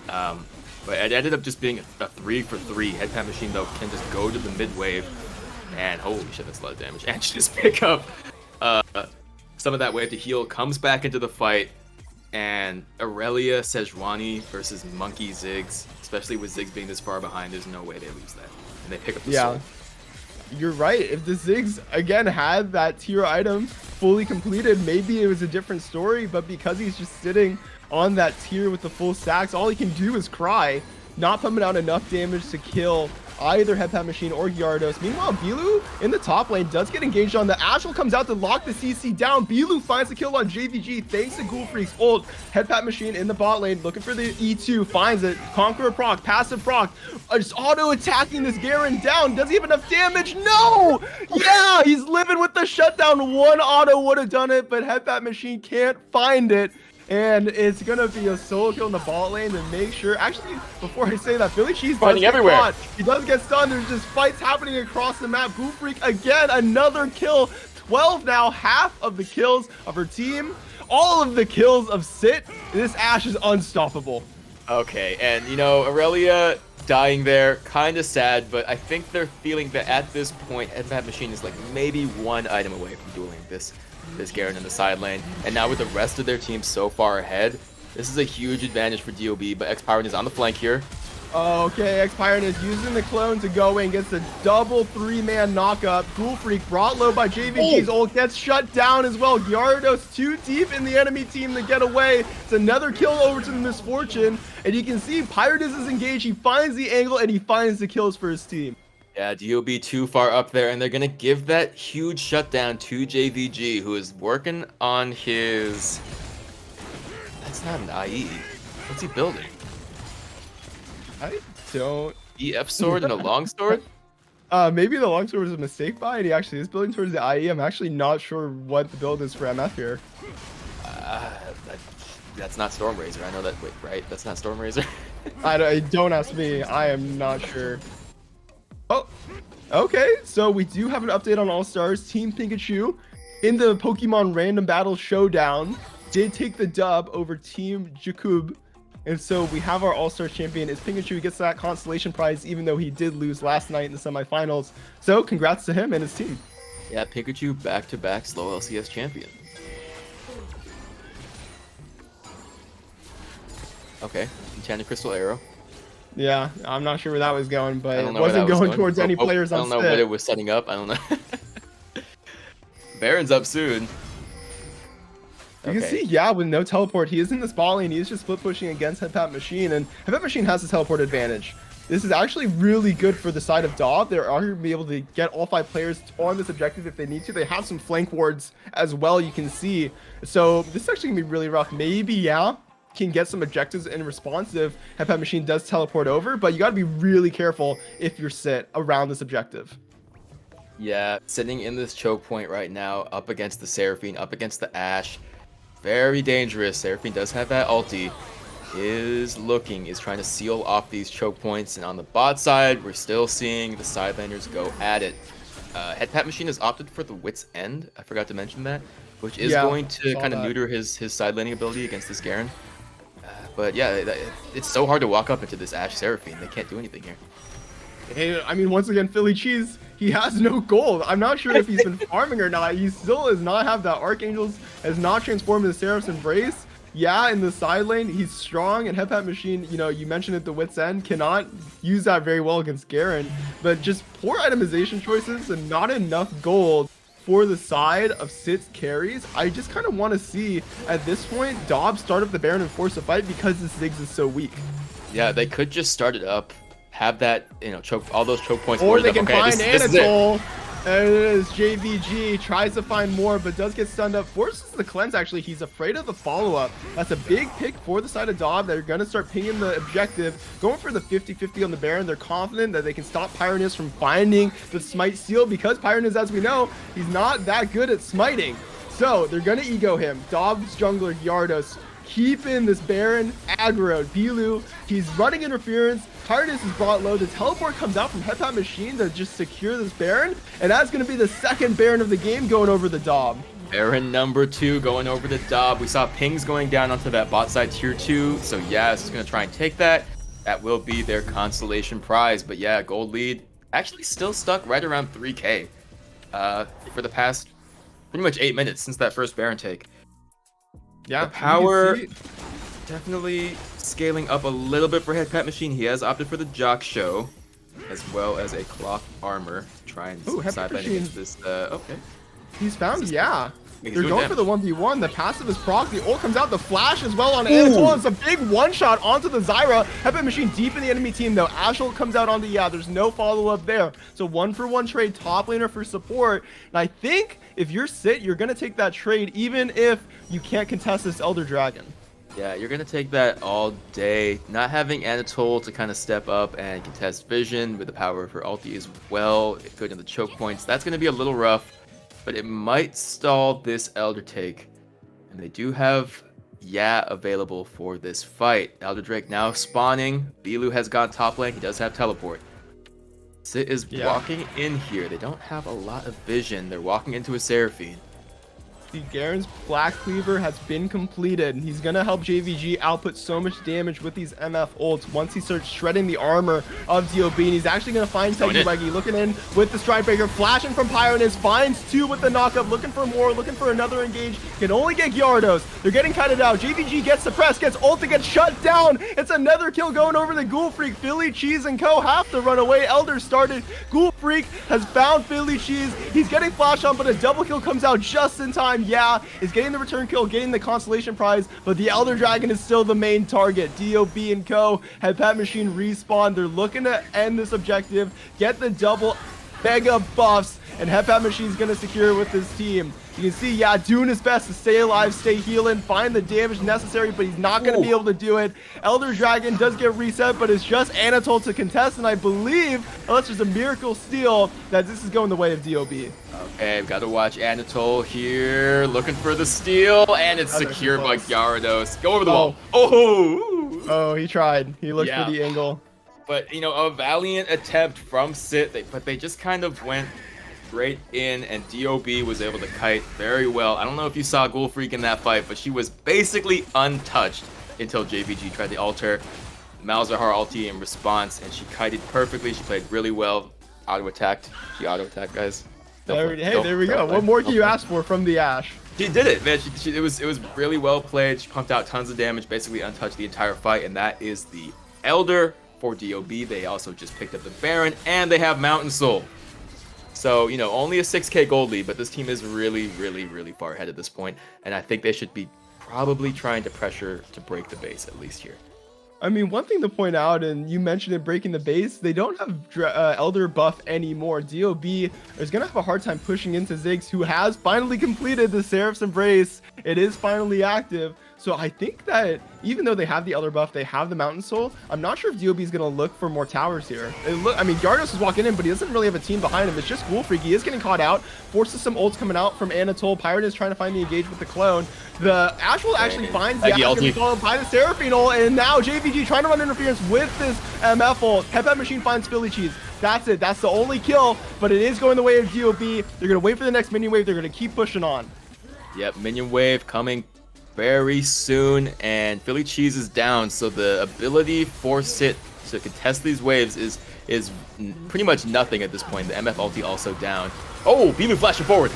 But it ended up just being a 3 for 3. Headpat Machine, though, can just go to the mid wave. And holy shit, that's a lot of damage. And just pick up some of that wave to heal. Comes back into the fight. And Aurelia Sejuani versus Monkey Ziggs. Especially with Ziggs being this far behind, there's no way they lose that. And they pick up the soul. You're right. If the Ziggs again had that tier item fully completed, maybe it was a different story, but because he's just sitting on that tier with the full stacks, all he can do is cry, not pumping out enough damage to kill either Headpat Machine or Gyarados. Meanwhile, Bilu in the top lane does get engaged on. The Ashel comes out to lock the CC down. Bilu finds the kill on JVG thanks to Ghoul Freak's ult. Headpat Machine in the bot lane looking for the E2, finds it. Conqueror proc, passive proc, just auto attacking this Garen down. Does he have enough damage? No! Yeah, he's living with the shutdown. One auto would have done it, but Headpat Machine can't find it. And it's gonna be a solo kill in the bot lane to make sure. Actually, before I say that, Philly Cheese fighting everywhere. Caught. He does get stunned. There's just fights happening across the map. Ghoul Freak again, another kill. 12 now, half of the kills of her team. All of the kills of Sit. This Ashe is unstoppable. Okay, and you know, Aurelia dying there, kind of sad, but I think they're feeling that at this point, Headpat Machine is like maybe one item away from dueling this Garen in the side lane. And now with the rest of their team so far ahead, this is a huge advantage for DOB, but X-Pyron is on the flank here. Okay, X-Pyron is using the clone to go in, gets a double 3-man knockup. Ghoul Freak brought low by JVG's ult, gets shut down as well. Gyarados too deep in the enemy team to get away. It's another kill over to the Misfortune, and you can see Pyrodis is engaged. He finds the angle, and he finds the kills for his team. Yeah, DOB too far up there, and they're going to give that huge shutdown to JVG, who is working on his... That's not an IE. What's he building? I don't... EF sword and a longsword? Maybe the longsword was a mistake by it. He actually is building towards the IE. I'm actually not sure what the build is for MF here. That's not Storm Razor. I know that, wait, right? That's not Storm Razor? Don't ask me. I am not sure. Oh, okay. So we do have an update on All-Stars. Team Pikachu in the Pokemon Random Battle Showdown did take the dub over Team Jakub. And so we have our All-Stars champion is Pikachu. He gets that consolation prize, even though he did lose last night in the semifinals. So congrats to him and his team. Yeah, Pikachu back-to-back slow LCS champion. Okay, Enchanted Crystal Arrow. Yeah, I'm not sure where that was going, but it wasn't going towards any players on I don't know what it was setting up. I don't know. Baron's up soon. You can see, yeah, with no teleport, he is in this ball lane. He is just split pushing against Headpat Machine, and Headpat Machine has the teleport advantage. This is actually really good for the side of DOB. They're going to be able to get all 5 players on this objective if they need to. They have some flank wards as well, you can see. So this is actually going to be really rough. Maybe, yeah, can get some objectives in response if Headpat Machine does teleport over, but you got to be really careful if you're Sit around this objective. Yeah, sitting in this choke point right now, up against the Seraphine, up against the Ashe. Very dangerous. Seraphine does have that ulti. Is trying to seal off these choke points, and on the bot side, we're still seeing the side laners go at it. Headpat Machine has opted for the Wit's End. I forgot to mention that, which is going to kind of neuter his side laning ability against this Garen. But yeah, it's so hard to walk up into this Ashe Seraphine. They can't do anything here. Hey, I mean, once again, Philly Cheese, he has no gold. I'm not sure if he's been farming or not. He still does not have that. Archangels has not transformed into Seraph's Embrace. Yeah, in the side lane, he's strong, and Headpat Machine, you know, you mentioned it, the Wit's End, cannot use that very well against Garen, but just poor itemization choices and not enough gold for the side of Sit's carries. I just kind of want to see, at this point, DOB start up the Baron and force a fight because the Ziggs is so weak. Yeah, they could just start it up, have that, you know, choke all those choke points. Or they can find Anatole. There it is. JVG tries to find more, but does get stunned up. Forces the cleanse, actually. He's afraid of the follow-up. That's a big pick for the side of DOB. They're going to start pinging the objective. Going for the 50-50 on the Baron. They're confident that they can stop Pyronus from finding the smite steal, because Pyronus, as we know, he's not that good at smiting. So they're going to ego him. DOB's jungler, Gyarados, keeping this Baron aggroed. Bilu, he's running interference. Pyronus is brought low. The teleport comes out from Headpat Machine to just secure this Baron, and that's going to be the second Baron of the game going over the DOB. Baron number 2 going over the DOB. We saw pings going down onto that bot side tier 2, so Yaz is going to try and take that. That will be their consolation prize, but yeah, gold lead actually still stuck right around 3k for the past pretty much 8 minutes since that first Baron take. Yeah, the power definitely scaling up a little bit for Headpat Machine. He has opted for the Jock Show, as well as a cloth armor to try and side against this. Okay. He's found, yeah. They're going for the 1v1. The passive is proc. The ult comes out. The flash as well on Anatol. It's a big one-shot onto the Zyra. Headbutt Machine deep in the enemy team, though. Ashel comes out onto, there's no follow-up there. So 1-for-1 trade, top laner for support. And I think if you're Sit, you're going to take that trade even if you can't contest this Elder Dragon. Yeah, you're going to take that all day. Not having Anatol to kind of step up and contest Vision with the power of her ulti as well, good in the choke points. That's going to be a little rough, but it might stall this Elder take. And they do have available for this fight. Elder Drake now spawning. Bilu has gone top lane. He does have teleport. Sit is walking in here. They don't have a lot of vision. They're walking into a Seraphine. See, Garen's Black Cleaver has been completed. He's going to help JVG output so much damage with these MF ults once he starts shredding the armor of DOB. And he's actually going to find Tegiwagi looking in with the Stridebreaker, flashing from Pyronus, finds 2 with the knockup, looking for more, looking for another engage. Can only get Gyarados. They're getting kited out. JVG gets suppressed, gets ult to get shut down. It's another kill going over the Ghoul Freak. Philly Cheese and Co. have to run away. Elder started. Ghoul Freak has found Philly Cheese. He's getting flash on, but a double kill comes out just in time. Is getting the return kill, getting the consolation prize, but the Elder Dragon is still the main target. DOB and Co. Headbutt Machine respawn. They're looking to end this objective, get the double mega buffs, and Headbutt Machine's going to secure it with his team. You can see, doing his best to stay alive, stay healing, find the damage necessary, but he's not going to be able to do it. Elder Dragon does get reset, but it's just Anatol to contest, and I believe, unless there's a miracle steal, that this is going the way of DOB. Okay, we've got to watch Anatol here, looking for the steal, and it's secured by Gyarados. Go over the wall. Oh, he tried. He looked for the angle. But, a valiant attempt from Sit, but they just kind of went straight in, and DOB was able to kite very well. I don't know if you saw Ghoul Freak in that fight, but she was basically untouched until JVG tried to alter Malzahar ulti in response, and she kited perfectly. She played really well. Auto-attacked. She auto-attacked, guys. There we go. What more can you ask for from the Ashe? She did it, man. It was really well played. She pumped out tons of damage, basically untouched the entire fight, and that is the Elder for DOB. They also just picked up the Baron, and they have Mountain Soul. So, only a 6k gold lead, but this team is really, really, really far ahead at this point, and I think they should be probably trying to pressure to break the base at least here. I mean, one thing to point out, and you mentioned it, breaking the base, they don't have Elder buff anymore. DOB is going to have a hard time pushing into Ziggs, who has finally completed the Seraph's Embrace. It is finally active. So I think that even though they have the Elder buff, they have the Mountain Soul, I'm not sure if DOB is going to look for more towers here. I mean, Gyarados is walking in, but he doesn't really have a team behind him. It's just Ghoul Freak. He is getting caught out, forces some ults coming out from Anatol. Pyron is trying to find the engage with the clone. The Ashwell actually finds the Ashwell followed by the Seraphine ult, and now JVG trying to run interference with this MF ult. Headbutt Machine finds Philly Cheese. That's it. That's the only kill, but it is going the way of DOB. They're going to wait for the next minion wave. They're going to keep pushing on. Yep, minion wave coming very soon, and Philly Cheese is down, so the ability for Sit to contest these waves is pretty much nothing at this point. The MF ulti also down. Oh, Bilu flashing forward.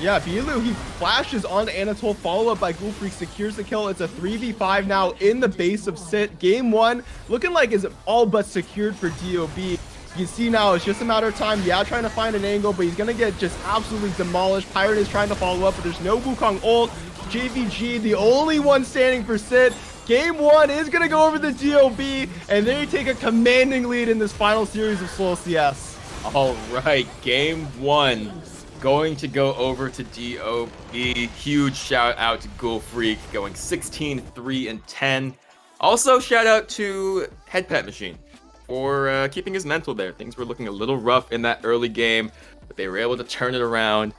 Yeah, Bilu, he flashes on Anatol, follow up by Ghoul Freak, secures the kill. It's a 3v5 now in the base of Sit. Game 1 looking like is all but secured for DOB. You can see now it's just a matter of time. Trying to find an angle, but he's going to get just absolutely demolished. Pirate is trying to follow up, but there's no Wukong ult. JVG, the only one standing for Sit. Game 1 is going to go over the DOB, and they take a commanding lead in this final series of SLOLCS. All right, Game 1 going to go over to DOB. Huge shout out to Ghoul Freak, going 16, 3, and 10. Also, shout out to Headbutt Machine for keeping his mental there. Things were looking a little rough in that early game, but they were able to turn it around.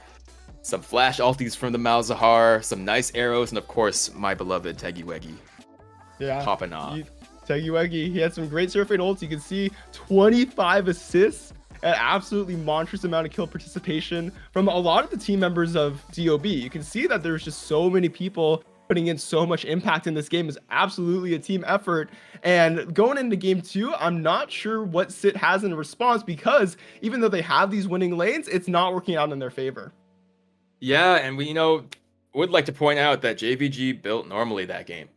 Some flash ultis from the Malzahar, some nice arrows, and of course, my beloved Tegiwagi. Yeah. Popping off. Tegiwagi, he had some great Seraphine ults. You can see 25 assists, an absolutely monstrous amount of kill participation from a lot of the team members of DOB. You can see that there's just so many people putting in so much impact in this game. Is absolutely a team effort. And going into game 2, I'm not sure what Sit has in response, because even though they have these winning lanes, it's not working out in their favor. Yeah, and we, would like to point out that JVG built normally that game,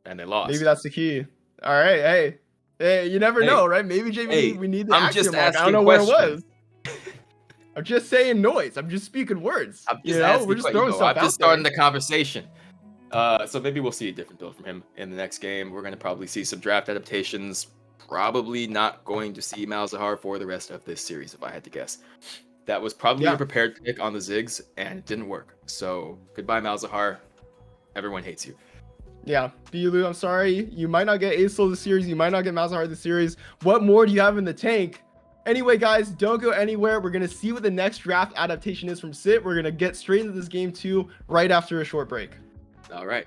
and they lost. Maybe that's the key. All right, hey, you never know, right? Maybe JVG, we need the I'm just asking I don't know questions. where it was. I'm just saying noise. I'm just speaking words. I'm You just know, we're asking, just throwing stuff I'm just out there. starting the conversation. So maybe we'll see a different build from him in the next game. We're going to probably see some draft adaptations. Probably not going to see Malzahar for the rest of this series, if I had to guess. That was probably a prepared pick on the Ziggs, and it didn't work. So goodbye, Malzahar. Everyone hates you. Yeah, Bilu, I'm sorry. You might not get Acel this series. You might not get Malzahar this series. What more do you have in the tank? Anyway, guys, don't go anywhere. We're going to see what the next draft adaptation is from Sit. We're going to get straight into this game too right after a short break. All right.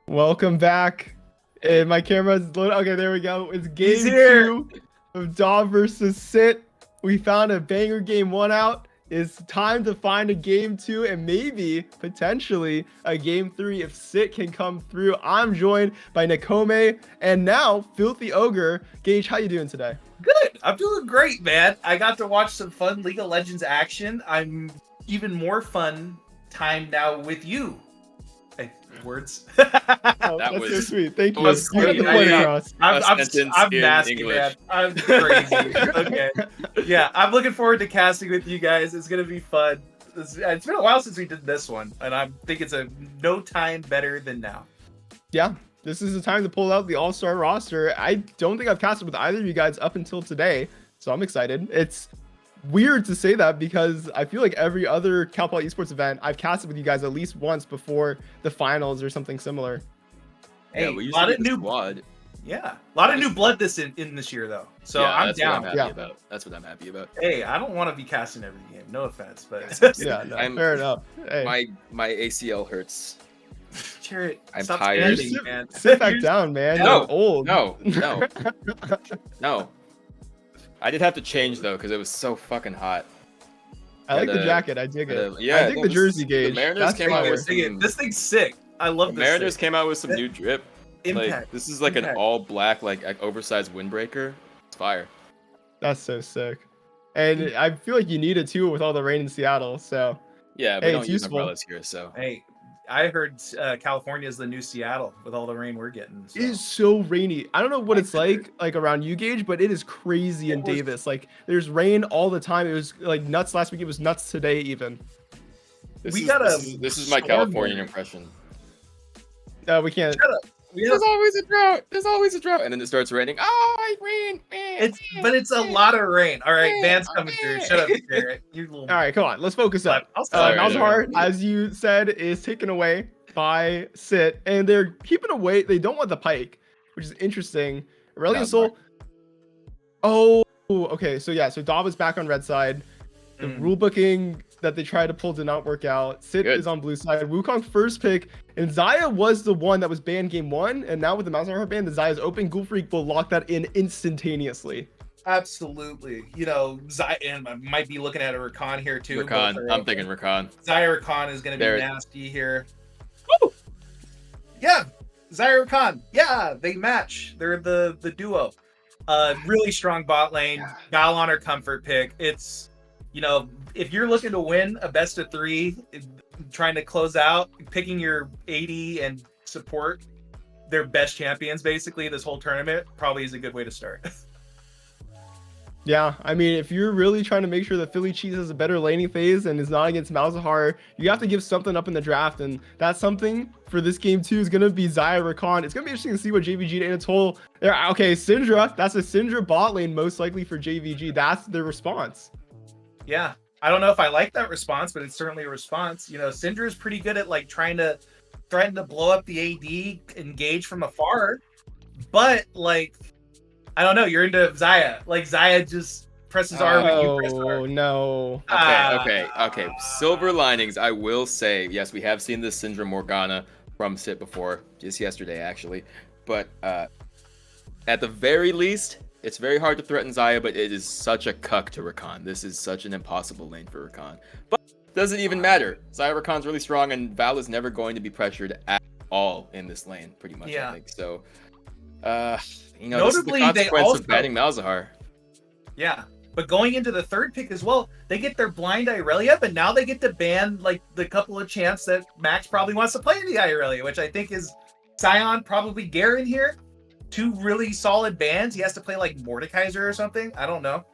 Welcome back. And my camera's loaded. Okay, there we go. It's game He's here. 2 of DOB versus Sit. We found a banger game 1 out. It's time to find a game 2 and maybe potentially a game 3 if Sit can come through. I'm joined by Nakome and now Filthy Ogre. Gage, how you doing today? Good. I'm doing great, man. I got to watch some fun League of Legends action. I'm even more fun time now with you. Hey, words. Oh, That that's was- so sweet. Thank you. was You got the sweet. point Yeah. across. I'm sentence in nasty, English. man. I'm crazy. Okay. Yeah, I'm looking forward to casting with you guys. It's gonna be fun. It's been a while since we did this one, and I think it's a no time better than now. Yeah, this is the time to pull out the all-star roster. I don't think I've casted with either of you guys up until today, so I'm excited. It's weird to say that because I feel like every other Cal Poly Esports event I've casted with you guys at least once before the finals or something similar. Hey, Yeah, we a used lot to of get the new, squad. yeah, a lot of new blood in this year though. So Yeah, I'm that's down. What I'm happy Yeah. about. That's what I'm happy about. Hey, I don't want to be casting every game. No offense, but Yeah, no, I'm- fair enough. Hey, My ACL hurts. Jarrett, I'm stop tired. standing, sit, man. sit back You're- down, man. No, You're old. No, no. I did have to change though because it was so fucking hot. I like the Gotta- jacket. I dig it. Yeah, I dig no, the this- jersey, the Gage. Mariners That's came out fire. with some- This thing's sick. I love The this. Mariners thing. came out with some new drip. Impact. Like this is like an Impact. all black like oversized windbreaker. It's fire. That's so sick. And I feel like you need it too with all the rain in Seattle. So Yeah, we Hey, don't it's use useful. umbrellas here, so Hey, I heard California is the new Seattle with all the rain we're getting. So. it is so rainy. I don't know what it's like around you, Gage, but it is crazy in It was- Davis. Like there's rain all the time. It was like nuts last week. It was nuts today even. this We is, got this is my storm Californian warning. impression. We can't. Shut up. We There's have- always a drought. There's always a drought, and then it starts raining. Oh, I rain. it's a lot of rain. All right, Van's coming through. Shut up, Jarrett. You little. All right, come on. Let's focus up. I'll stop. All right, Malzahar, as you said, is taken away by Sit, and they're keeping away. They don't want the Pike, which is interesting. Aurelian Soul. Oh, okay. So yeah, so Dav is back on red side. The rule booking that they tried to pull did not work out. Sit Good. is on blue side. Wukong first pick, and Zaya was the one that was banned game 1, and now with the Malzahar ban, the Zaya's open. Ghoul Freak will lock that in instantaneously. Absolutely. You know, and I might be looking at a Rakan here too. Rakan. but- I'm thinking Rakan. Zaya Rakan is going to There be it- nasty here. Woo! Yeah, Zaya Rakan. Yeah, they match. They're the duo. Really strong bot lane. Gal on her comfort pick. It's, you know, if you're looking to win a best of 3, trying to close out, picking your AD and support their best champions basically this whole tournament probably is a good way to start. Yeah, I mean, if you're really trying to make sure that Philly Cheese has a better laning phase and is not against Malzahar, you have to give something up in the draft, and that's something for this game too is gonna be Zaya Rakan. It's gonna be interesting to see what JVG and Anatole. Okay, Syndra. That's a Syndra bot lane most likely for JVG. That's the response. Yeah. I don't know if I like that response, but it's certainly a response. You know, Syndra is pretty good at like trying to blow up the AD, engage from afar. But like, I don't know, you're into Zaya. Like Zaya just presses R when you press R. Oh no. Okay. Silver linings. I will say, yes, we have seen this Syndrome Morgana from Sit before, just yesterday actually. But at the very least, it's very hard to threaten Xayah, but it is such a cuck to Rakan. This is such an impossible lane for Rakan. But it doesn't even matter. Xayah Rakan's really strong, and Val is never going to be pressured at all in this lane, pretty much, I think. So, you know, Notably, this is the consequence also, of banning Malzahar. Yeah. But going into the third pick as well, they get their blind Irelia, but now they get to ban like the couple of champs that Max probably wants to play in the Irelia, which I think is Sion, probably Garen here. Two really solid bans. He has to play like Mordekaiser or something. I don't know.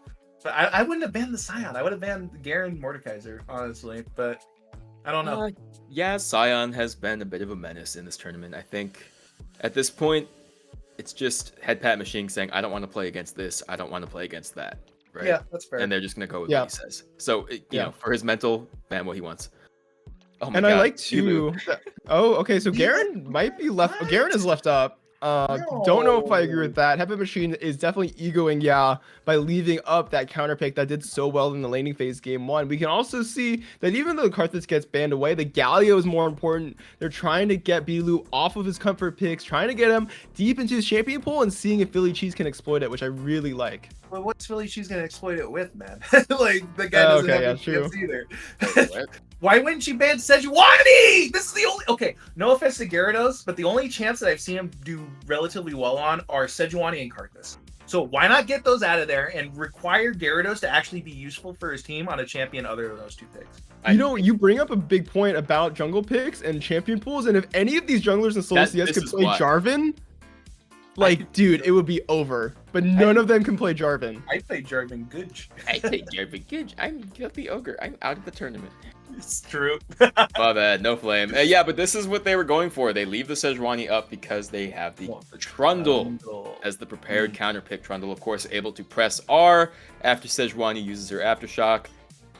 But I wouldn't have banned the Sion. I would have banned Garen Mordekaiser, honestly. But I don't know. Yeah, Sion has been a bit of a menace in this tournament. I think at this point, it's just head pat machine saying, I don't want to play against this. I don't want to play against that. Right? Yeah, that's fair. And they're just going to go with what he says. So, you know, for his mental, ban what he wants. Oh my God. I like to... Oh, okay. So Garen might be left... Oh, Garen is left up. Don't know if I agree with that. Headbutt Machine is definitely egoing by leaving up that counter pick that did so well in the laning phase game 1. We can also see that even though Karthus gets banned away, the Galio is more important. They're trying to get Bilu off of his comfort picks, trying to get him deep into his champion pool and seeing if Philly Cheese can exploit it, which I really like. Well, what's Philly Cheese gonna exploit it with, man? Like the guy doesn't have any chance either. Why wouldn't you ban Sejuani? This is the only... Okay, no offense to Gyarados, but the only chance that I've seen him do relatively well on are Sejuani and Karthus. So why not get those out of there and require Gyarados to actually be useful for his team on a champion other than those two picks? You know, you bring up a big point about jungle picks and champion pools, and if any of these junglers in Solo CS could play Jarvan, like, dude, it would be over. But none of them can play Jarvan. I play Jarvan good. I play Jarvan good. I'm Guilty Ogre. I'm out of the tournament. It's true. My bad, no flame. Yeah, but this is what they were going for. They leave the Sejuani up because they have the Trundle as the prepared counter pick. Trundle, of course, able to press R after Sejuani uses her Aftershock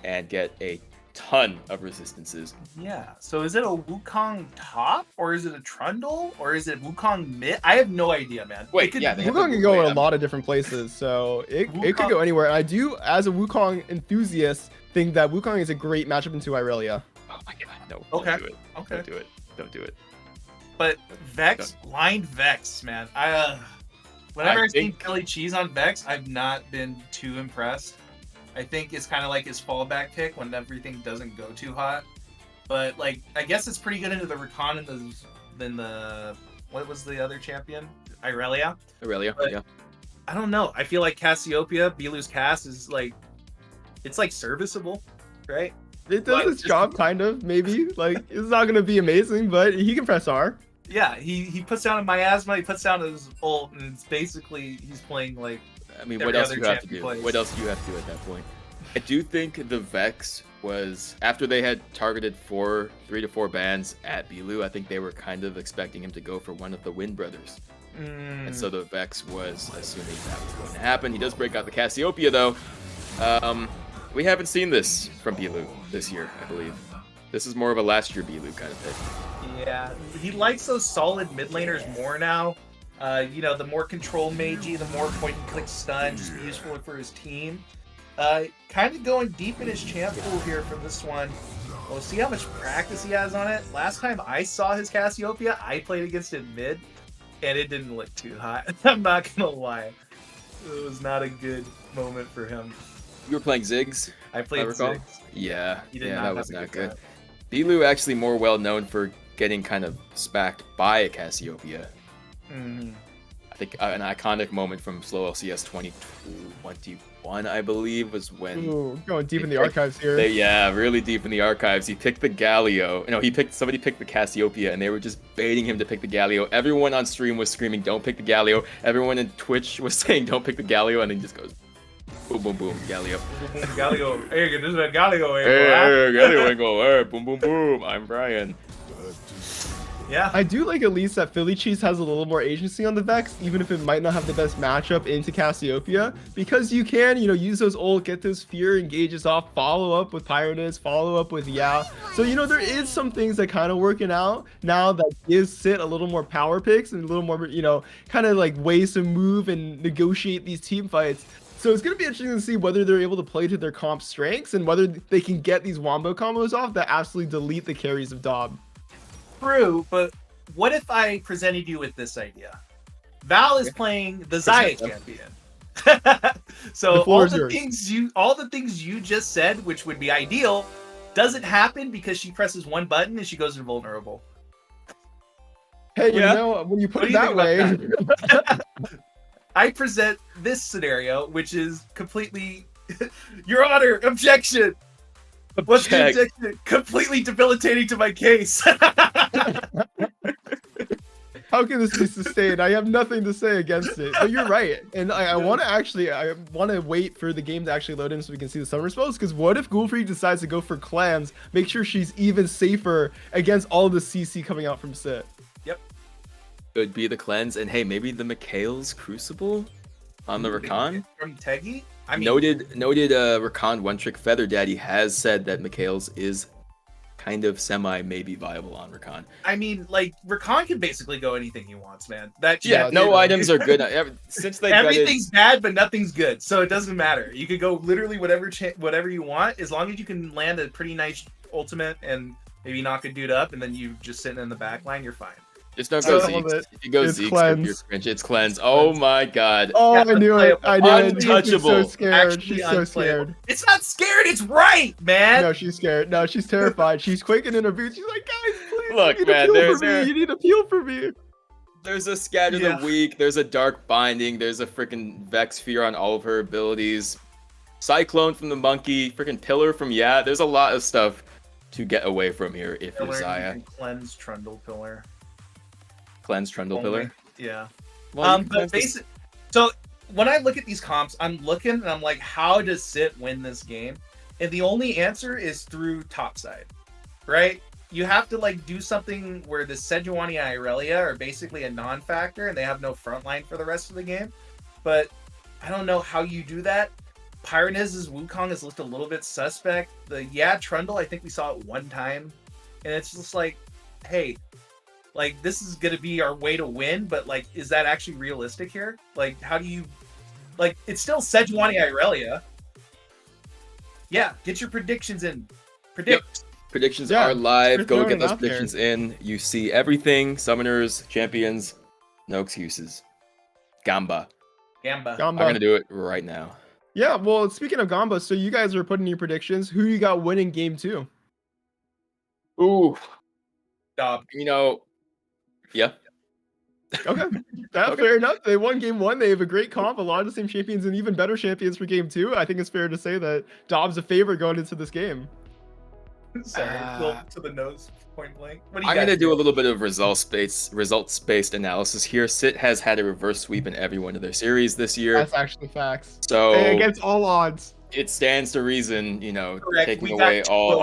and get a ton of resistances. Yeah, so is it a Wukong top, or is it a Trundle, or is it Wukong mid? I have no idea, man. Wait, Wukong can go in a lot of different places, so it could go anywhere. And I do, as a Wukong enthusiast, think that Wukong is a great matchup into Irelia. Oh my god, no. Okay. Don't do it. Okay. Don't do it. Don't do it. But Vex, blind Vex, man. Whenever I've seen Philly Cheese on Vex, I've not been too impressed. I think it's kind of like his fallback pick when everything doesn't go too hot. But like, I guess it's pretty good into the Rakan and then the what was the other champion? Irelia. But yeah. I don't know. I feel like Cassiopeia, Bilu's Cass is like, it's like serviceable, right? It does its job, kind of, maybe. Like, it's not gonna be amazing, but he can press R. Yeah, he puts down a miasma, he puts down his ult, and it's basically he's playing like. I mean, what else do you have to do? What else do you have to do at that point? I do think the Vex was, after they had targeted 3 to 4 bans at Bilu, I think they were kind of expecting him to go for one of the Wind Brothers. And so the Vex was assuming that was going to happen. He does break out the Cassiopeia, though. We haven't seen this from Bilu this year, I believe. This is more of a last year Bilu kind of pick. Yeah, he likes those solid mid laners more now. You know, the more control magey, the more point and click stun, just useful for his team. Kind of going deep in his champ pool here for this one. We'll see how much practice he has on it. Last time I saw his Cassiopeia, I played against it mid, and it didn't look too hot. I'm not gonna lie. It was not a good moment for him. You were playing Ziggs? I played Ziggs. Yeah, that was not good. Bilu actually more well known for getting kind of spacked by a Cassiopeia. I think an iconic moment from SLOLCS 2021, I believe, was when... Ooh, going deep in the archives here. Yeah, really deep in the archives. He picked the Galio. No, somebody picked the Cassiopeia, and they were just baiting him to pick the Galio. Everyone on stream was screaming, don't pick the Galio. Everyone in Twitch was saying, don't pick the Galio, and then he just goes... Boom, boom, boom, Galio. Boom, boom, Galio. Hey, this is a Galio. Hey, Galio angle. Hey, boom, boom, boom. I'm Brian. Yeah. I do like at least that Philly Cheese has a little more agency on the Vex, even if it might not have the best matchup into Cassiopeia, because you can, you know, use those ult, get those fear engages off, follow up with Pyronus, follow up with So, you know, there is some things that kind of working out now that gives Sit a little more power picks and a little more, you know, kind of like ways to move and negotiate these team fights. So it's going to be interesting to see whether they're able to play to their comp strengths and whether they can get these wombo combos off that absolutely delete the carries of DOB. True, but what if I presented you with this idea? Val is playing the Xayah champion. So all the things you just said, which would be ideal, doesn't happen because she presses one button and she goes invulnerable. Hey, you know, when you put it that way, I present this scenario, which is completely, Your Honor, objection. What's the objection? Completely debilitating to my case. How can this be sustained? I have nothing to say against it. But you're right. And I want to wait for the game to actually load in so we can see the summoner spells. Because what if Ghoul Freak decides to go for clans, make sure she's even safer against all the CC coming out from Sit? Yep. It would be the cleanse, and hey, maybe the Mikhail's Crucible on the Rakan? From Teggy? I mean, noted Rakan One Trick Feather Daddy has said that Mikhail's is kind of maybe viable on Rakan. I mean, like, Rakan can basically go anything he wants, man. No items are good. Since they everything's bad, but nothing's good, so it doesn't matter. You could go literally whatever you want, as long as you can land a pretty nice ultimate and maybe knock a dude up, and then you just sitting in the back line, you're fine. Just don't go Zeke. If you go Zeke, it's cleanse. Oh my god. Oh, I knew it. Untouchable. She's so scared. She's so scared. It's not scared. It's right, man. No, she's scared. No, she's terrified. She's quaking in her boots. She's like, guys, please. Look, man, you need to peel for me. There's a Scatter the Weak. There's a Dark Binding. There's a freaking Vex Fear on all of her abilities. Cyclone from the Monkey. Freaking Pillar from There's a lot of stuff to get away from here if you're Xayah. Cleanse Trundle Pillar. Cleanse Trundle Pillar. Yeah. Well, but basically, so when I look at these comps, I'm looking and I'm like, how does Sit win this game? And the only answer is through topside, right? You have to like do something where the Sejuani and Irelia are basically a non-factor and they have no frontline for the rest of the game. But I don't know how you do that. Pyroniz's Wukong has looked a little bit suspect. Trundle, I think we saw it one time. And it's just like, hey, like, this is going to be our way to win, but, like, is that actually realistic here? Like, how do you... Like, it's still Sejuani Irelia. Yeah, get your predictions in. Predict. Yep. Predictions are live. Go get those predictions in. You see everything. Summoners, champions, no excuses. Gamba. I'm going to do it right now. Yeah, well, speaking of Gamba, so you guys are putting your predictions. Who you got winning game 2? Ooh. DOB. Yeah. Okay. That's fair enough. They won game 1. They have a great comp, a lot of the same champions, and even better champions for game 2. I think it's fair to say that DOB's a favorite going into this game. Sorry, to the nose, point blank. I'm going to do a little bit of results-based analysis here. Sit has had a reverse sweep in every one of their series this year. That's actually facts. So against all odds. It stands to reason, taking away all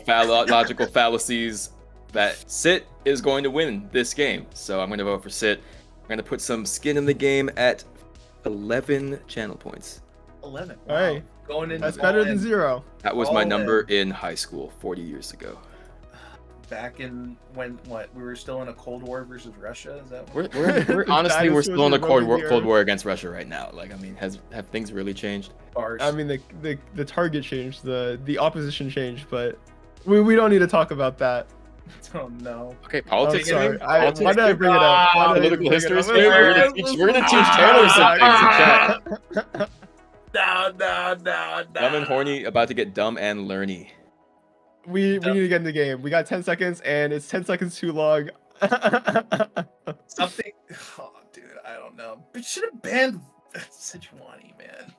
logical fallacies, that Sit is going to win this game. So I'm going to vote for Sit. I'm going to put some skin in the game at 11 channel points. 11. Wow. Hey, going in. That's better than 0. That was my number in high school 40 years ago. Back in when we were still in a Cold War versus Russia. Is that we're honestly we're still in a Cold War against Russia right now. Like, I mean, have things really changed? I mean, the target changed, the opposition changed, but we don't need to talk about that. Oh no. Okay, politics. Why did I bring it up? Political history. We're gonna teach Taylor something. No. Dumb and horny, about to get dumb and learny. We need to get in the game. We got 10 seconds, and it's 10 seconds too long. Something. Oh, dude, I don't know. But should have banned Sejuani, man.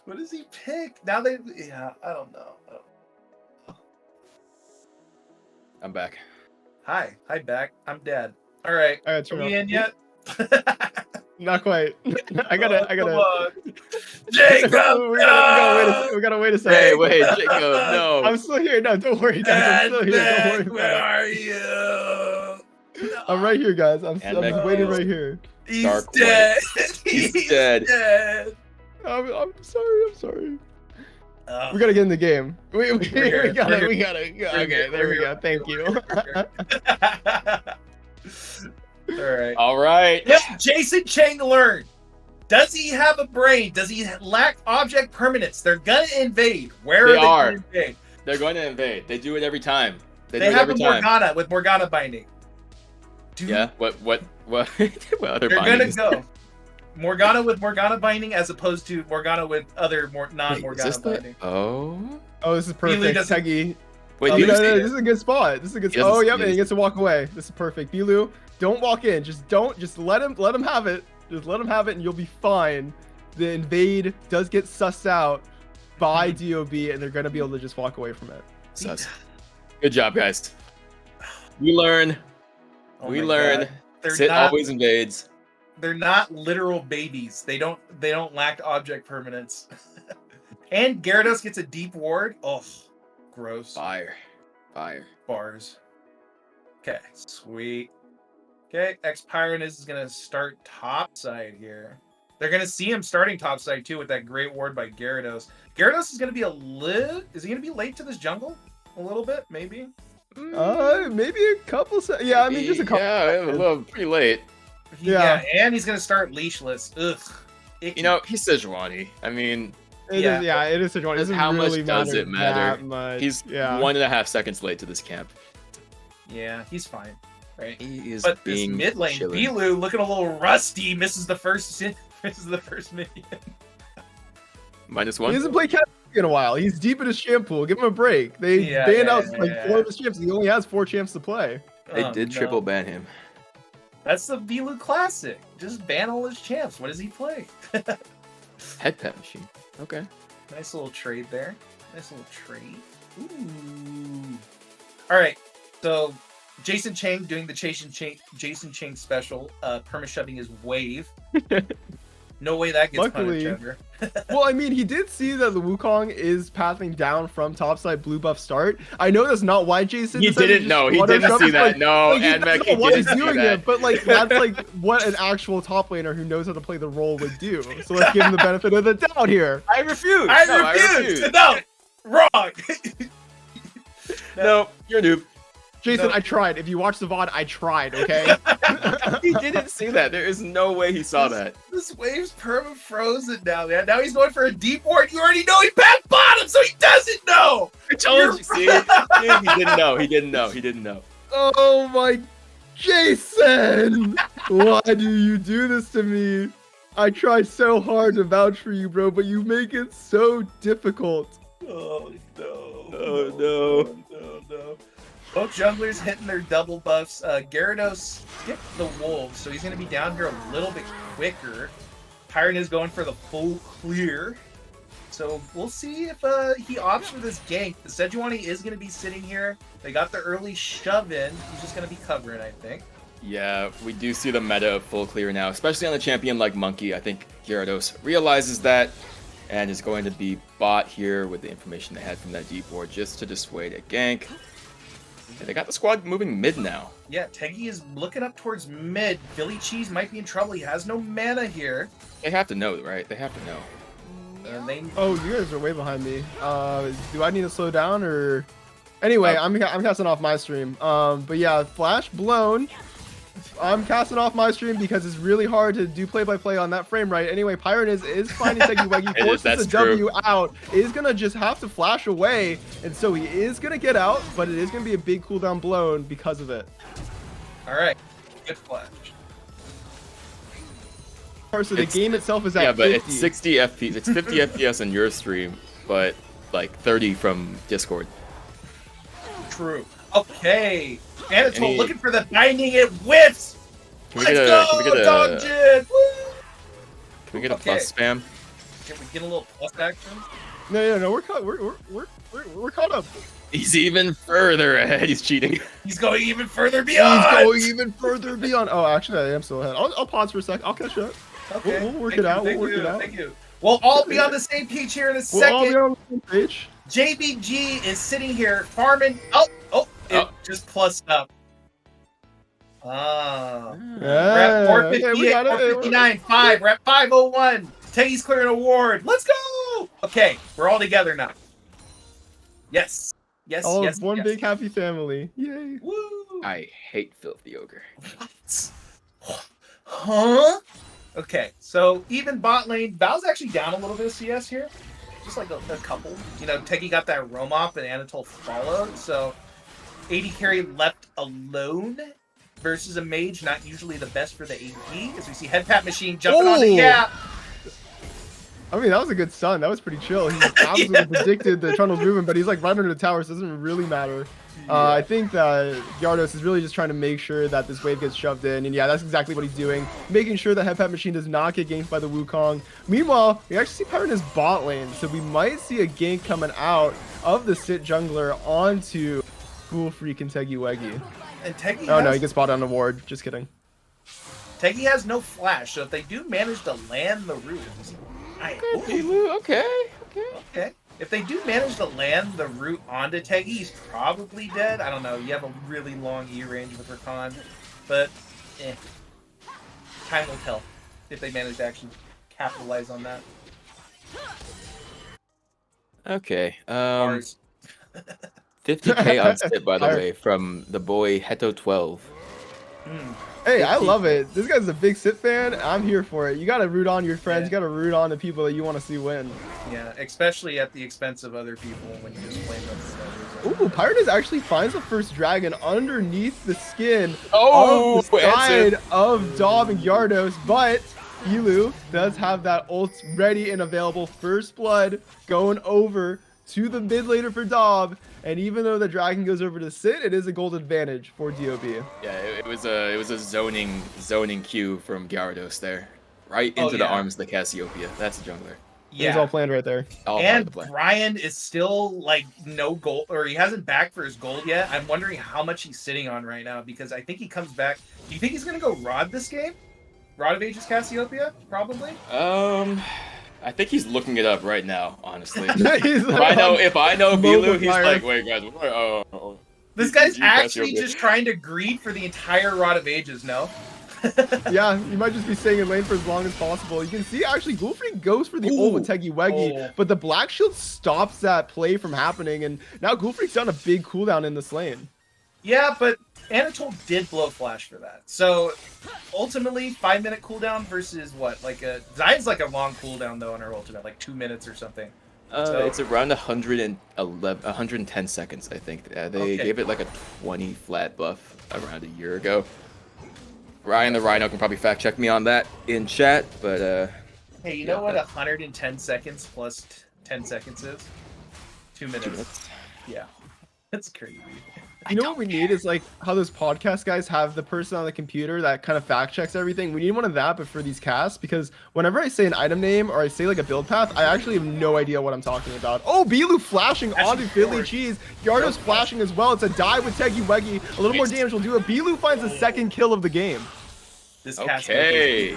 What does he pick? Now I don't know. I'm back. Hi, back. I'm dead. All right. Are we in yet? Not quite. I gotta. Jacob, we gotta wait a second. Hey, wait, Jacob, no. I'm still here. No, don't worry, guys. I'm still here. Don't worry. Where are you? No. I'm right here, guys. I'm waiting right here. He's dead. He's dead. I'm sorry. We gotta get in the game. We gotta. Okay, there we go. Thank you. All right. All right. Yep, Jason Chang learned. Does he have a brain? Does he lack object permanence? They're gonna invade. Where They are they are. gonna invade? They're going to invade. They do it every time. They do They it have every a time. Morgana with Morgana binding. Yeah. What? what other They're bindings? gonna go Morgana with Morgana binding as opposed to Morgana with other Wait, non-Morgana is this the- binding. Oh. Oh, this is Really perfect. doesn't- Teggy. Wait, Oh, do you no, No, see no, it? this is a good spot. This is a good He spot. doesn't Oh, see yep, and it. he gets to walk away. This is perfect. Bilu, don't walk in. Just let him have it. Just let him have it and you'll be fine. The invade does get sussed out by DOB and they're going to be able to just walk away from it. Sus. Good job, guys. We learn. Oh we my learn. God. They're Sit not always invades. they're not literal babies. They don't lack object permanence. And Gyarados gets a deep ward. Oh, gross. Fire. Fire. Bars. Okay, sweet. Okay, X-Pyronus is gonna start topside here. They're gonna see him starting topside too with that great ward by Gyarados. Gyarados is gonna be is he gonna be late to this jungle? A little bit, maybe. Maybe a couple yeah, I mean just a couple. Yeah, a little pretty late. Yeah. And he's gonna start leashless. Ugh. Icky. You know, he's Sejuani. I mean, It is such one. It doesn't how much really does it matter? that much. he's yeah. 1.5 seconds late to this camp. Yeah, he's fine, right? He is But this being mid lane, chillin'. Bilu looking a little rusty. Misses the first minion. -1. He hasn't played Cat in a while. He's deep in his champ pool. Give him a break. They banned out like 4 of his champs. He only has 4 champs to play. They Oh, did no. triple ban him. That's the Bilu classic. Just ban all his champs. What does he play? Head pet machine. Okay. Nice little trade there. Nice little trade. Ooh. All right. So Jason Chang doing the Jason Chang special, perma shoving his wave. No way that gets Luckily- punished ever. Well, I mean, he did see that the Wukong is pathing down from topside blue buff start. I know that's not why Jason. He decided to didn't just know. He auto didn't shove see it, that. No, like, and that's Mac, not he why didn't he's see doing that. it, but like that's like what an actual top laner who knows how to play the role would do. So let's give him the benefit of the doubt here. I refuse. I refuse. No, wrong. No, you're a noob. Jason, No. I tried. If you watch the VOD, I tried, okay? He didn't see that. There is no way he saw that. This wave's perma frozen now, man. Now he's going for a deep ward. You already know he back bottom, so he doesn't know. I told you. See, he didn't know. He didn't know. He didn't know. Oh my Jason! Why do you do this to me? I try so hard to vouch for you, bro, but you make it so difficult. Oh no. Oh, no. No. Both junglers hitting their double buffs. Gyarados skipped the wolves, so he's going to be down here a little bit quicker. Pyron is going for the full clear. So we'll see if he opts for this gank. The Sejuani is going to be sitting here. They got the early shove in. He's just going to be covering, I think. Yeah, we do see the meta of full clear now, especially on a champion like Monkey. I think Gyarados realizes that and is going to be bot here with the information they had from that deep ward just to dissuade a gank. And they got the squad moving mid now. Yeah, Teggy is looking up towards mid. Billy Cheese might be in trouble. He has no mana here. They have to know, right? They have to know. And they Oh, you guys are way behind me. Do I need to slow down or? Anyway, I'm casting off my stream. But yeah, flash blown. I'm casting off my stream because it's really hard to do play-by-play on that frame rate. Anyway, Pyron is finding Teggy Weggy, It is, forces that's the W out, is gonna just have to flash away, and so he is gonna get out, but it is gonna be a big cooldown blown because of it. all right. Good flash. So the It's- game itself is at Yeah, but 50. it's 60 FPS. It's 50 FPS on your stream, but like 30 from Discord. True. Okay. Anatole Any- looking for the binding. It whiffs. Can we Let's get go, a, can we get a, Dungeon. Woo! can we get a Okay. plus spam? Can we get a little plus action? No, we're caught up. He's even further ahead. He's cheating. He's going even further He's beyond. going even further beyond. Oh, actually, I am still ahead. I'll pause for a sec. I'll catch up. Okay. We'll work Thank it out. you, We'll work thank it you, out. Thank you. We'll all be on the same page here in a We'll all be second. on the same page. JBG is sitting here farming. It just plussed up. Ah. We're at Yeah, 458, okay, we got it. 459, 5. We're at 501. Teggy's clearing a ward. Let's go. Okay, we're all together now. Yes. Yes, All yes, of one yes. big happy family. Yay. Woo. I hate Filthy Ogre. What? Huh? Okay, so even bot lane, Val's actually down a little bit of CS here. Just like a couple. You know, Teki got that roam off and Anatole followed, so AD carry left alone versus a mage, not usually the best for the AD, as we see Head Pat Machine jumping on the gap. I mean, that was a good stun. That was pretty chill. He absolutely predicted the Trundle's movement, but he's like right under the tower, so it doesn't really matter. I think that Gyarados is really just trying to make sure that this wave gets shoved in, and yeah, that's exactly what he's doing, making sure that Head Pat Machine does not get ganked by the Wukong. Meanwhile, we actually see Pyre in his bot lane, so we might see a gank coming out of the Sit jungler onto Cool Freak and Teggy Weggy. And Teki no, he gets bought on the ward. Just kidding. Teki has no flash, so if they do manage to land the root, okay. If they do manage to land the root onto Tegi, he's probably dead. I don't know. You have a really long E range with Rakan, but time will tell if they manage to actually capitalize on that. Okay. 50k on Sit, by the way, from the boy Heto12. Hey, I love it. This guy's a big Sit fan. I'm here for it. You gotta root on your friends. You gotta root on the people that you want to see win. Yeah, especially at the expense of other people when you just blame them. Ooh, Pyronus actually finds the first dragon underneath the skin of the side of DOB and Gyarados, but Bilu does have that ult ready and available. First blood going over to the mid laner for DOB, and even though the dragon goes over to Sit, it is a gold advantage for DOB. Yeah, it was a zoning Q from Gyarados there, right into the arms of the Cassiopeia. That's the jungler. Yeah, it's all planned right there. And Brian is still like no gold, or he hasn't backed for his gold yet. I'm wondering how much he's sitting on right now, because I think he comes back. Do you think he's gonna go Rod this game? Rod of Ages Cassiopeia, probably. I think he's looking it up right now, honestly. if I know Bilu, he's like, wait, guys, this guy's actually just trying to greed for the entire Rod of Ages, no? Yeah, you might just be staying in lane for as long as possible. You can see actually Gulfree goes for the ult with Teggy Weggy, but the Black Shield stops that play from happening, and now Gulfree's done a big cooldown in this lane. Yeah, but Anatole did blow flash for that. So ultimately, 5-minute cooldown versus what? Like Zion's like a long cooldown though on her ultimate, like 2 minutes or something. It's around 110 seconds, I think. They gave it like a 20 flat buff around a year ago. Ryan the Rhino can probably fact check me on that in chat, but hey, you know what 110 seconds plus 10 seconds is? 2 minutes. 2 minutes. Yeah. That's crazy. You know what we need is like how those podcast guys have the person on the computer that kind of fact checks everything. We need one of that, but for these casts, because whenever I say an item name or I say like a build path, I actually have no idea what I'm talking about. Oh, Bilu flashing onto Philly Cheese. Gyarados flashing as well. It's a dive with Teggy Weggy. A little more damage will do it. Bilu finds the second kill of the game. This Bilu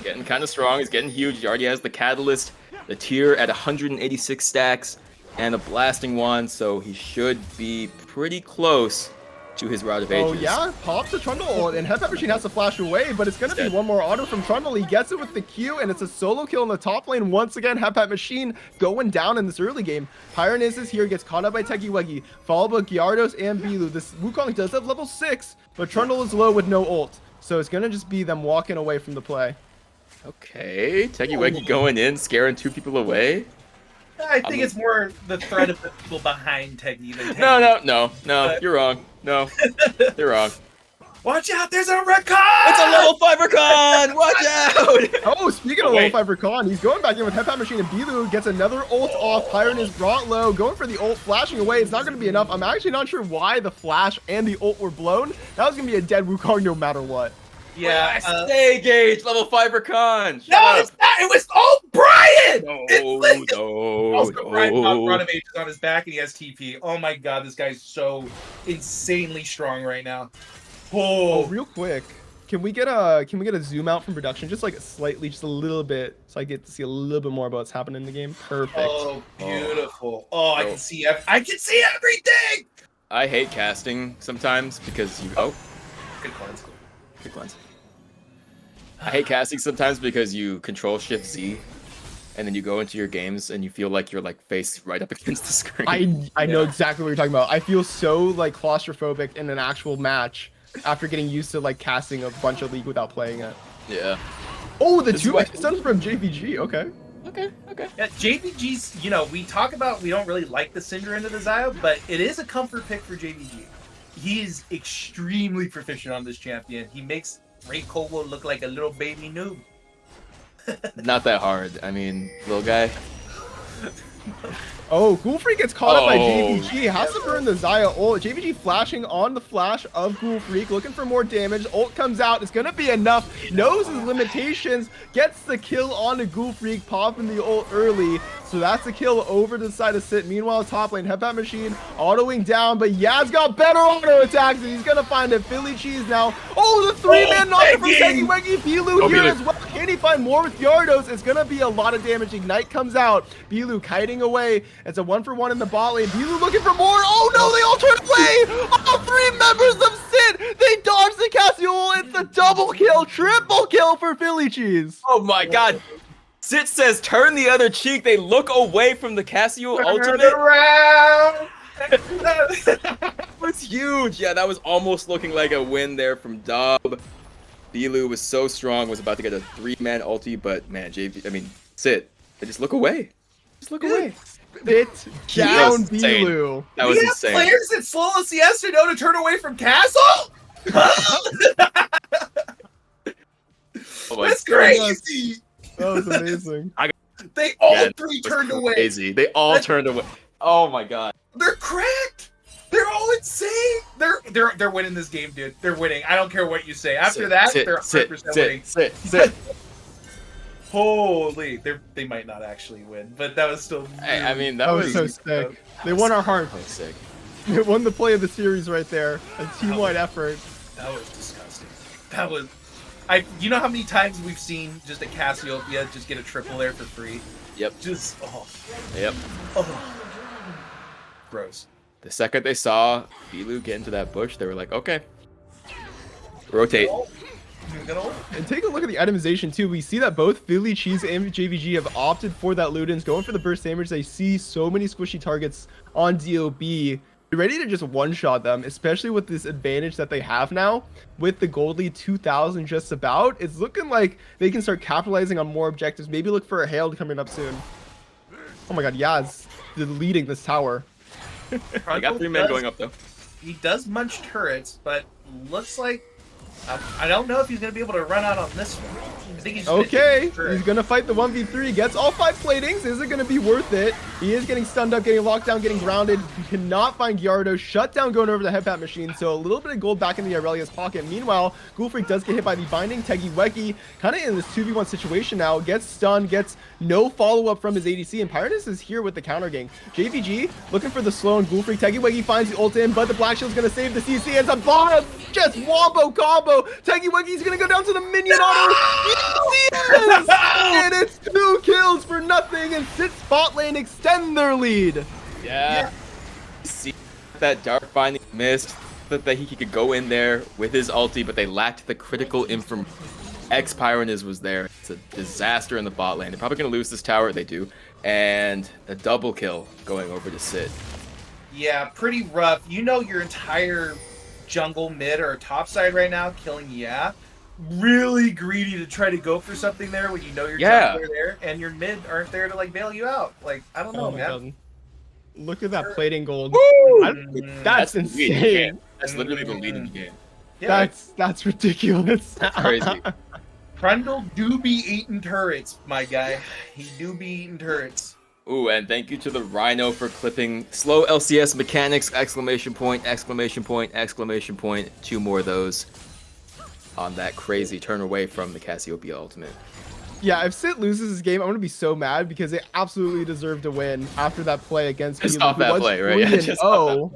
getting kind of strong. He's getting huge. He already has the catalyst, the tier at 186 stacks. And a blasting wand, so he should be pretty close to his Rod of Ages. Oh yeah, pops the Trundle, and Head Pat Machine has to flash away, but it's going to be one more auto from Trundle. He gets it with the Q, and it's a solo kill in the top lane. Once again, Head Pat Machine going down in this early game. Pyronus is here, gets caught up by Teggy Weggy, followed by Gyarados and Bilu. This Wukong does have level 6, but Trundle is low with no ult, so it's going to just be them walking away from the play. Okay, Teggy Weggy going in, scaring 2 people away. I think it's more the threat of the people behind Teggy than Teggy. No, you're wrong. No, you're wrong. Watch out, there's a Rakan! It's a level 5 Rakan! Watch out! Oh, speaking of level 5 Rakan, he's going back in with Head Pat Machine, and Bilu gets another ult off. Pyron is brought low, going for the ult, flashing away. It's not going to be enough. I'm actually not sure why the flash and the ult were blown. That was going to be a dead Wukong no matter what. Yeah, stay gauge, level 5 Rakan. No, it's not. It was all Brian. No. Brian popped Rod of Ages on his back, and he has TP. Oh my God, this guy's so insanely strong right now. Oh, real quick, can we get a zoom out from production, just like slightly, just a little bit, so I get to see a little bit more about what's happening in the game? Perfect. Oh, beautiful. I can see everything. I hate casting sometimes because you. Oh, good cleanse. Good cleanse. I hate casting sometimes because you control Shift Z, and then you go into your games and you feel like you're like face right up against the screen. I know exactly what you're talking about. I feel so like claustrophobic in an actual match after getting used to like casting a bunch of League without playing it. Yeah. Oh, the This is two what- stuns from JVG. Okay. Okay. Yeah, JVG's, we talk about we don't really like the Syndra into the Zio, but it is a comfort pick for JVG. He's extremely proficient on this champion. He makes Ray Kobo look like a little baby noob. Not that hard. I mean, little guy. Oh, Ghoul Freak gets caught up by Oh. JVG. Has to burn the Zaya ult. JVG flashing on the flash of Ghoul Freak, looking for more damage. Ult comes out. It's going to be enough. Knows his limitations. Gets the kill on the Ghoul Freak, popping the ult early. So that's the kill over to the side of Sit. Meanwhile, top lane, Headbat Machine autoing down, but Yaz got better auto attacks, and he's going to find a Philly Cheese now. Oh, the three-man knock from Teggy Weggy. Bilu here as well. Can he find more with Gyarados? It's going to be a lot of damage. Ignite comes out. Bilu kiting away. It's a 1-for-1 in the bot lane. Bilu looking for more. Oh no, they all turn away. All three members of Sit. They dodge the Cassio. It's a double kill, triple kill for Philly Cheese. Oh my god. Sit says turn the other cheek. They look away from the Casio ultimate. Around. That was huge. Yeah, that was almost looking like a win there from DOB. Bilu was so strong, was about to get a 3-man ulti, but man, Sit, they just look away. Just look away. Sit down, was insane. Bilu. That was we insane. have players at SLOLCS to know to turn away from Castle? Oh my That's God. crazy. That was amazing. They all Yeah, three It was turned away. Crazy. They all turned away. Oh my god. They're cracked. They're all insane. They're winning this game, dude. They're winning. I don't care what you say. After that, they're 100% winning. Sit. Holy, they might not actually win, but that was still. I mean, That was so sick. They won our hearts. That was sick. They won the play of the series right there. A team-wide effort. That was disgusting. That was. You know how many times we've seen just a Cassiopeia just get a triple there for free? Yep. Just Yep. Gross. The second they saw Bilu get into that bush, they were like, okay. Rotate. And take a look at the itemization too. We see that both Philly Cheese and JVG have opted for that Ludens, going for the burst damage. They see so many squishy targets on DOB. They're ready to just one-shot them, especially with this advantage that they have now. With the gold lead 2,000 just about, it's looking like they can start capitalizing on more objectives. Maybe look for a hail coming up soon. Oh my god, Yaz leading this tower. I got 3 men going up though. He does munch turrets, but looks like I don't know if he's gonna be able to run out on this one. I think he's Okay, he's gonna fight the 1v3, gets all 5 platings. Is it gonna be worth it? He is getting stunned up, getting locked down, getting grounded. He cannot find Gyarados. Shut down going over the Headbat Machine, so a little bit of gold back in the Aurelia's pocket. Meanwhile, Ghoul Freak does get hit by the binding. Teggy Weki kind of in this 2v1 situation now, gets stunned, gets no follow-up from his ADC, and Pyronus is here with the counter gank. JVG looking for the slow and Ghoul Freak. Teggy Weki finds the ult in, but the Black Shield's gonna save the CC, and it's a bomb! Just wombo combo! Teggy Weki's gonna go down to the minion auto! Yes! And it's 2 kills for nothing, and Sit bot lane extend their lead. Yeah. See that dark binding missed. That he could go in there with his ulti, but they lacked the critical information. Pyronus was there. It's a disaster in the bot lane. They're probably gonna lose this tower. They do, and a double kill going over to Sit. Yeah, pretty rough. You know your entire jungle mid or top side right now killing really greedy to try to go for something there when you know your jungler there and your mid aren't there to like bail you out. Like, I don't know, man. God. Look at that plating gold. That's That's the lead in the insane. game. That's literally the lead in the game. Yeah, That's ridiculous. Crazy. Trundle do be eating turrets, my guy. He do be eating turrets. Ooh, and thank you to the Rhino for clipping slow LCS mechanics, exclamation point, exclamation point, exclamation point. 2 more of those on that crazy turn away from the Cassiopeia ultimate. Yeah, if Sit loses this game, I'm gonna be so mad because they absolutely deserve to win after that play against Just Bilu, off who that was play, right? Yeah, 3-0. just off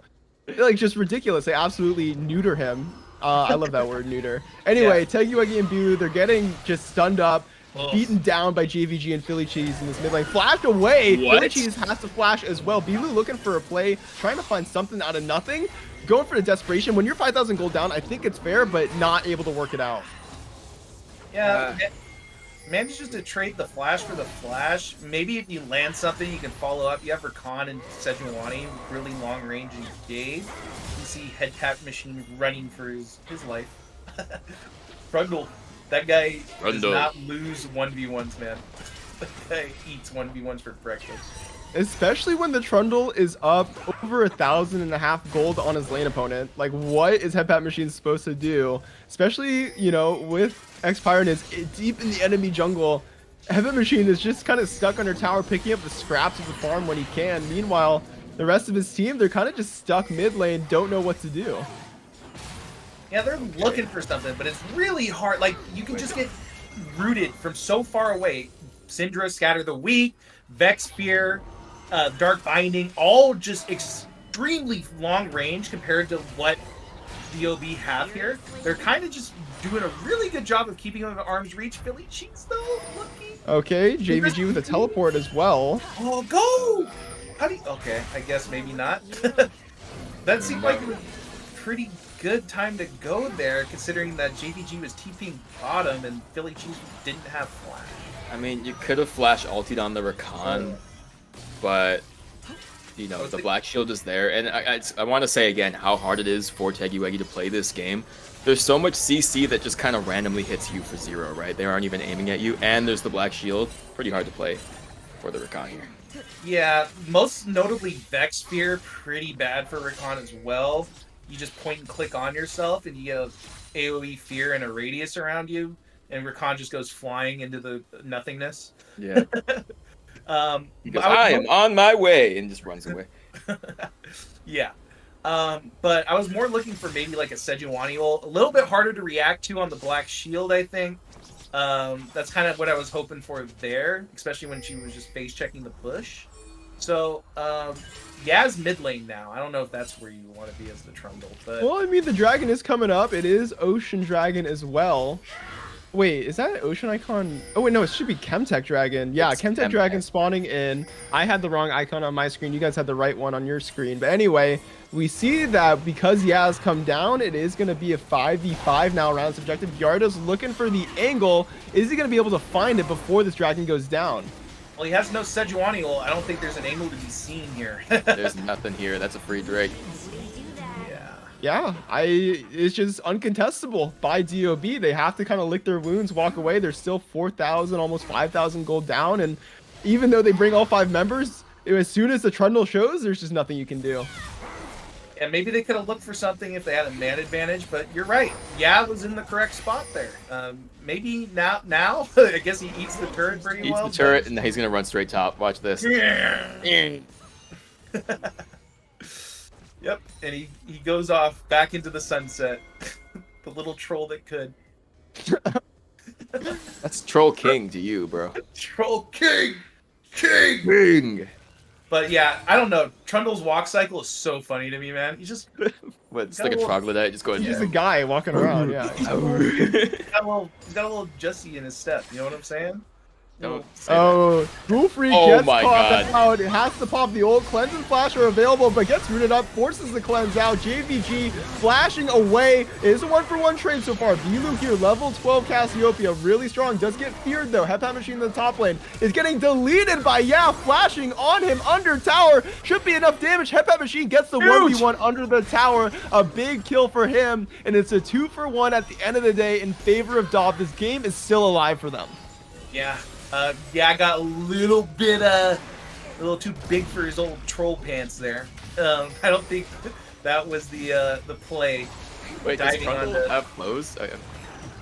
Like, just ridiculous. They absolutely neuter him. I love that word, neuter. Anyway, Teggy Weki and Bilu, they're getting just stunned up, beaten down by JVG and Philly Cheese in this mid lane. Flashed away. What? Philly Cheese has to flash as well. Bilu looking for a play, trying to find something out of nothing. Going for the desperation. When you're 5,000 gold down, I think it's fair, but not able to work it out. Yeah, manages to trade the flash for the flash. Maybe if you land something, you can follow up. You have Rakan and Sejuani, really long range engage. You see Headcat Machine running for his life. Fruggle That guy does Rondo. not lose 1v1s, man. That guy eats 1v1s for breakfast. Especially when the Trundle is up over 1,500 gold on his lane opponent. Like, what is Headpat Machine supposed to do? Especially, you know, with X-Pyron is deep in the enemy jungle. Headpat Machine is just kind of stuck under tower, picking up the scraps of the farm when he can. Meanwhile, the rest of his team, they're kind of just stuck mid lane, don't know what to do. Yeah, they're looking for something, but it's really hard. Like, you can just get rooted from so far away. Syndra, Scatter the Weak, Vex Fear, Dark Binding, all just extremely long range compared to what DOB have here. They're kind of just doing a really good job of keeping them at arm's reach. Philly Cheeks, though, looking. Okay, JVG with a teleport as well. Oh, go! How do you... Okay, I guess maybe not. That seemed like a pretty good time to go there, considering that JVG was TPing bottom and Philly Cheese didn't have flash. I mean, you could have flash ultied on the Rakan, but you know the Black Shield is there, and I want to say again how hard it is for Teggy to play this game. There's so much CC that just kind of randomly hits you for 0, right? They aren't even aiming at you, and there's the Black Shield. Pretty hard to play for the Rakan here. Yeah, most notably Vex Fear, pretty bad for Rakan as well. You just point and click on yourself, and you have AoE Fear and a radius around you, and Rakan just goes flying into the nothingness. Yeah. He goes, I am on my way, and just runs away. Yeah. But I was more looking for maybe like a Sejuani ult. A little bit harder to react to on the Black Shield, I think. That's kind of what I was hoping for there, especially when she was just face checking the bush. So, Yaz mid lane now. I don't know if that's where you want to be as the Trundle, but... Well, I mean, the dragon is coming up. It is Ocean Dragon as well. Wait, is that Ocean Icon? Oh, wait, no, it should be Chemtech Dragon. Yeah, It's Chemtech Dragon spawning in. I had the wrong icon on my screen. You guys had the right one on your screen. But anyway, we see that because Yaz come down, it is going to be a 5v5 now around this objective. Yardo's looking for the angle. Is he going to be able to find it before this dragon goes down? Well, he has no Sejuani ult. I don't think there's an angle to be seen here. There's nothing here. That's a free Drake. Yeah. Yeah, it's just uncontestable by DOB. They have to kind of lick their wounds, walk away. They're still 4,000, almost 5,000 gold down. And even though they bring all 5 members, as soon as the Trundle shows, there's just nothing you can do. And maybe they could have looked for something if they had a man advantage, but you're right. Yeah, was in the correct spot there. Maybe now, I guess he eats the turret pretty well. Eats the turret, and he's going to run straight top. Watch this. Yep, and he goes off back into the sunset. The little troll that could. That's Troll King to you, bro. Troll King! King! But yeah, I don't know. Trundle's walk cycle is so funny to me, man. He's just... What, it's like a troglodyte just going... He's just a guy walking around, yeah. He's got a little Jussie in his step, you know what I'm saying? Don't Oh, Rule Free Oh gets my popped God. out. It has to pop. The old cleanse and flash are available, but gets rooted up, forces the cleanse out. JVG flashing away. It is a 1-for-1 trade so far. Bilu here, level 12 Cassiopeia, really strong. Does get feared though. Headpat Machine in the top lane is getting deleted by flashing on him under tower. Should be enough damage. Headpat Machine gets the 1v1 under the tower. A big kill for him, and it's a 2-for-1 at the end of the day in favor of DOB. This game is still alive for them. Yeah. I got a little bit, a little too big for his old troll pants there. I don't think that was the play. Wait, does Trundle have clothes?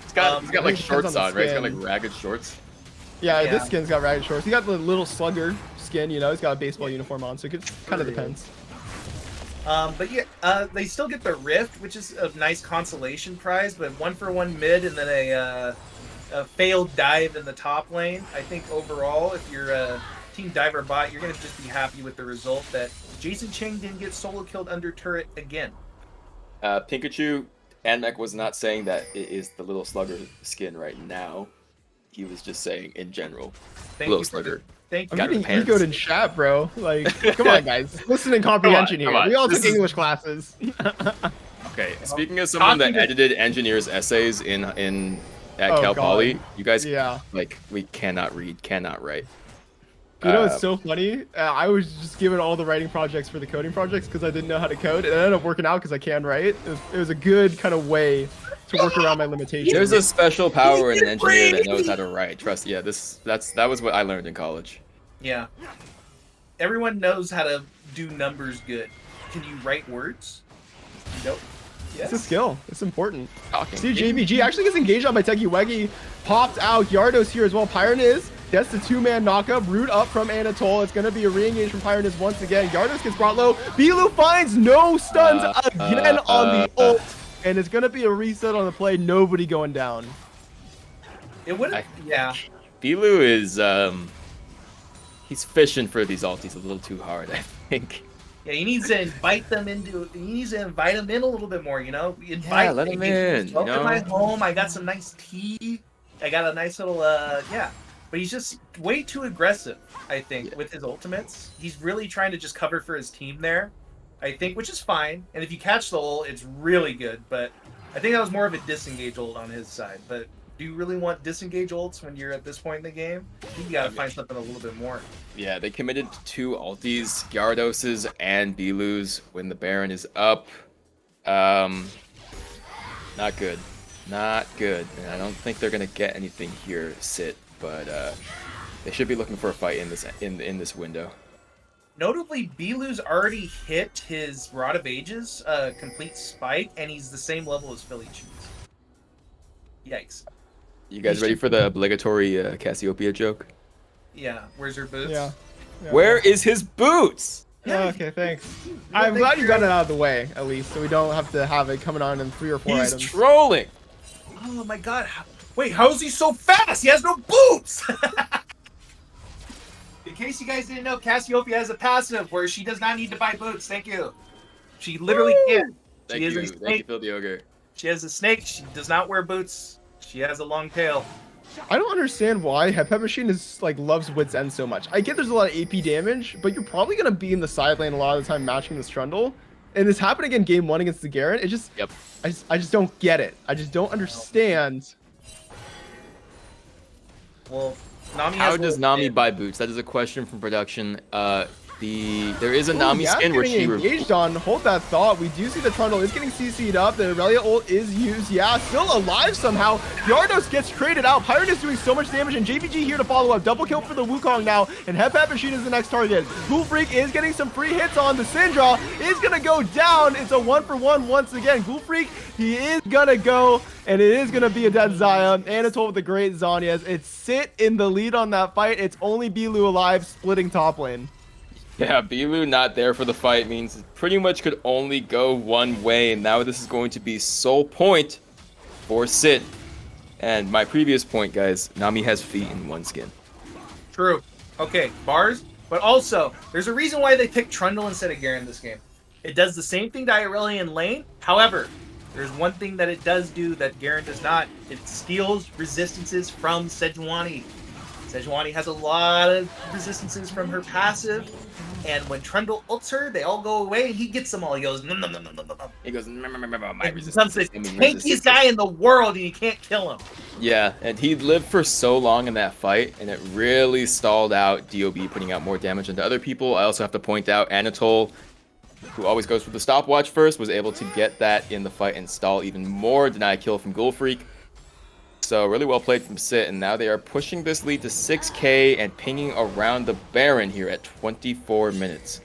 He's got like shorts on, right? He's got like ragged shorts. Yeah, this skin's got ragged shorts. He got the little slugger skin, you know. He's got a baseball uniform on, so it kind of depends. But yeah, they still get the Rift, which is a nice consolation prize, but 1-for-1 mid and then a failed dive in the top lane. I think overall, if you're a team diver bot, you're going to just be happy with the result that Jason Chang didn't get solo killed under turret again. Pikachu Anmek was not saying that it is the little slugger skin right now. He was just saying in general. Little slugger. Thank I'm you. getting egoed in chat, bro. Like, come on, guys. Listening comprehension here. We all took English classes. Okay, speaking of someone that edited engineers' essays at Cal Poly, you guys, like, we cannot read, cannot write. You know what's so funny? I was just given all the writing projects for the coding projects because I didn't know how to code. It ended up working out because I can write. It was a good kind of way to work around my limitations. There's a special power in an engineer that knows how to write. Trust, yeah, that was what I learned in college. Yeah. Everyone knows how to do numbers good. Can you write words? Nope. It's a skill. It's important. Talking. See, JVG actually gets engaged on by Tekiwegi. Popped out. Yardos here as well. Pyroniz gets the two-man knockup. Root up from Anatole. It's going to be a re-engage from Pyroniz once again. Yardos gets brought low. Bilu finds no stuns again on the ult. And it's going to be a reset on the play. Nobody going down. It wouldn't. Yeah. Bilu is, he's fishing for these ulties a little too hard, I think. Yeah, he needs to invite them into. He needs to invite them in a little bit more. You know, let him in. Welcome to my home. I got some nice tea. I got a nice little yeah. But he's just way too aggressive. I think with his ultimates, he's really trying to just cover for his team there. I think, which is fine. And if you catch the ult, it's really good. But I think that was more of a disengage ult on his side. But do you really want disengage ults when you're at this point in the game? You gotta find something a little bit more. Yeah, they committed to 2 ultis, Gyardos's and Bilu's, when the Baron is up. Not good. Not good. And I don't think they're gonna get anything here, Sit, but they should be looking for a fight in this window. Notably, Bilu's already hit his Rod of Ages complete spike, and he's the same level as Philly Cheese. Yikes. You guys ready for the obligatory Cassiopeia joke? Yeah, where's her boots? Yeah. Where is his boots? Yeah, okay, thanks. I'm glad you got it out of the way, at least, so we don't have to have it coming on in 3 or 4 He's items. trolling. Oh my god. Wait, how is he so fast? He has no boots! In case you guys didn't know, Cassiopeia has a passive where she does not need to buy boots. Thank you. She literally can't. Thank you, Phil the Ogre. She has a snake. She does not wear boots. She has a long tail. I don't understand why Hep Machine is like loves Wit's End so much. I get there's a lot of AP damage, but you're probably gonna be in the side lane a lot of the time matching this Trundle. And this happened again game 1 against the Garen. It just I just don't get it. I just don't understand. Well, Nami How does Nami buy boots? That is a question from production. There is a Nami skin where she engaged on. Hold that thought. We do see the Trundle is getting CC'd up. The Aurelia ult is used. Yeah, still alive somehow. Yardos gets traded out. Pirate is doing so much damage, and JVG here to follow up. Double kill for the Wukong now, and Hep Machine is the next target. Ghoul Freak is getting some free hits on. The Syndra is gonna go down. It's a 1-for-1 once again. Ghoul Freak, he is gonna go, and it is gonna be a dead Xayah. Anatole with the great Zanyas. It's Sit in the lead on that fight. It's only Bilu alive, splitting top lane. Yeah, Bilu not there for the fight means it pretty much could only go one way, and now this is going to be sole point for Sit. And my previous point, guys, Nami has feet in 1 skin. True. Okay, bars. But also, there's a reason why they picked Trundle instead of Garen in this game. It does the same thing to Irelia in lane. However, there's one thing that it does do that Garen does not. It steals resistances from Sejuani. Sejuani has a lot of resistances from her passive, and when Trundle ults her, they all go away, and he gets them all. He goes, nom, nom, nom, nom, nom, nom. He goes, my resistance. Becomes the tankiest guy in the world, and you can't kill him. Yeah, and he lived for so long in that fight, and it really stalled out DOB, putting out more damage into other people. I also have to point out Anatole, who always goes for the stopwatch first, was able to get that in the fight and stall even more deny kill from Ghoul Freak. So really well played from Sit, and now they are pushing this lead to 6k and pinging around the Baron here at 24 minutes.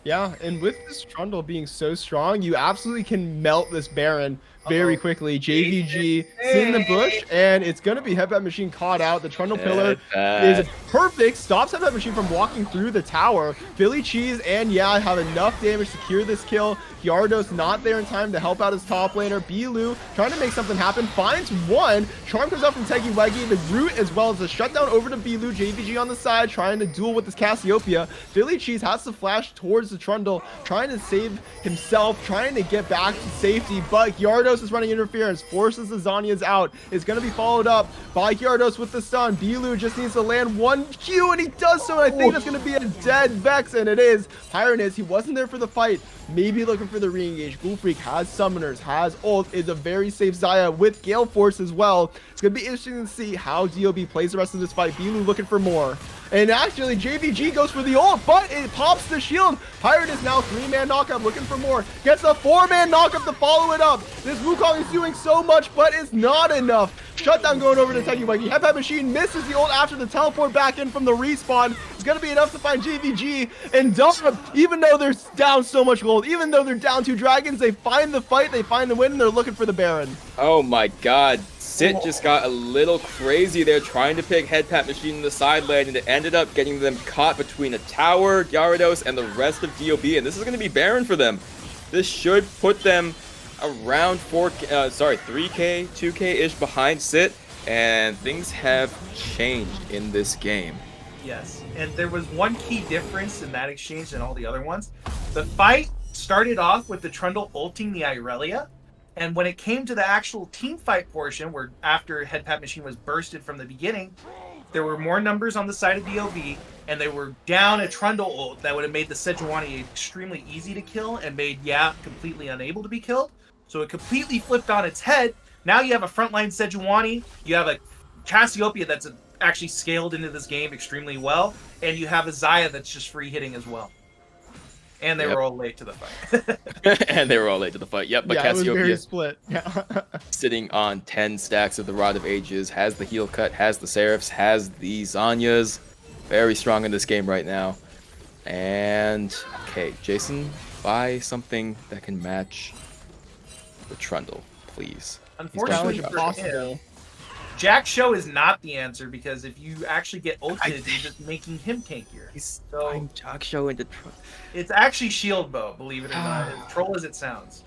Yeah, and with this Trundle being so strong, you absolutely can melt this Baron very quickly. JVG in the bush, and it's going to be Hep Machine caught out. The Trundle pillar is perfect. Stops Hep Machine from walking through the tower. Philly Cheese and yeah have enough damage to secure this kill. Yardos not there in time to help out his top laner. Bilu trying to make something happen. Finds one. Charm comes out from Tekiwegi. The root as well as the shutdown over to Bilu. JVG on the side trying to duel with this Cassiopeia. Philly Cheese has to flash towards the Trundle, trying to save himself, trying to get back to safety, but Gyarados is running interference, forces the Zanyas out. It's going to be followed up by Gyarados with the stun. Bilu just needs to land 1 Q, and he does so, and I think that's going to be a dead Vex, and it is. Pyroniz, he wasn't there for the fight, maybe looking for the re-engage. Ghoul Freak has summoners, has ult, is a very safe Xayah with Gale Force as well. It's going to be interesting to see how DOB plays the rest of this fight. Bilu looking for more. And actually, JVG goes for the ult, but it pops the shield. Pirate is now 3-man knockup, looking for more. Gets a 4-man knockup to follow it up. This Wukong is doing so much, but it's not enough. Shutdown going over to Tekiwagi. Headpat Machine misses the ult after the teleport back in from the respawn. It's going to be enough to find JVG. And DOB, even though they're down so much gold, even though they're down 2 dragons, they find the fight, they find the win, and they're looking for the Baron. Oh my god. Sit just got a little crazy there trying to pick Headpat Machine in the side lane, and it ended up getting them caught between a tower, Gyarados, and the rest of DOB, and this is going to be Baron for them. This should put them around 3k, 2k-ish behind Sit, and things have changed in this game. Yes, and there was one key difference in that exchange than all the other ones. The fight started off with the Trundle ulting the Irelia, and when it came to the actual team fight portion, where after Headpat Machine was bursted from the beginning, there were more numbers on the side of DOB, and they were down a Trundle ult that would have made the Sejuani extremely easy to kill and made Yap completely unable to be killed. So it completely flipped on its head. Now you have a frontline Sejuani, you have a Cassiopeia that's actually scaled into this game extremely well, and you have a Xayah that's just free hitting as well. And they were all late to the fight. And they were all late to the fight. Yep, but Yeah, it was Cassiopeia very split. Yeah. sitting on 10 stacks of the Rod of Ages, has the heal cut, has the Seraphs, has the Zanyas. Very strong in this game right now. And, okay, Jason, buy something that can match the Trundle, please. Unfortunately for him, Jack Show is not the answer, because if you actually get ulted, you're just making him tankier. So Jack Show into Trundle. It's actually shield bow, believe it or not. As troll as it sounds.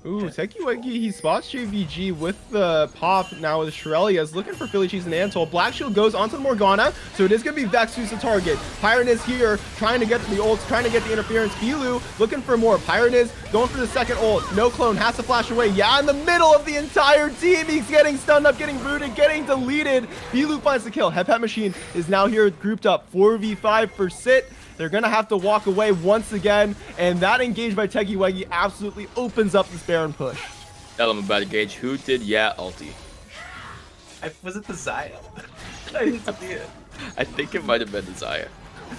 Ooh, Tekiwagi, he spots JVG with the pop now with Shrelia, is looking for Philly Cheese and Antol. Black Shield goes onto the Morgana, so it is going to be Vex who's the target. Pyron is here, trying to get the ults, trying to get the interference. Bilu looking for more. Pyron is going for the second ult. No clone, has to flash away. Yeah, in the middle of the entire team, he's getting stunned up, getting rooted, getting deleted. Bilu finds the kill. Headpat Machine is now here grouped up. 4v5 for Sit. They're going to have to walk away once again, and that engage by Tekiwagi absolutely opens up this Baron push. Tell him about it, Gage. Who did ulti? Was it the Xayah? I didn't see it. I think it might have been the Xayah.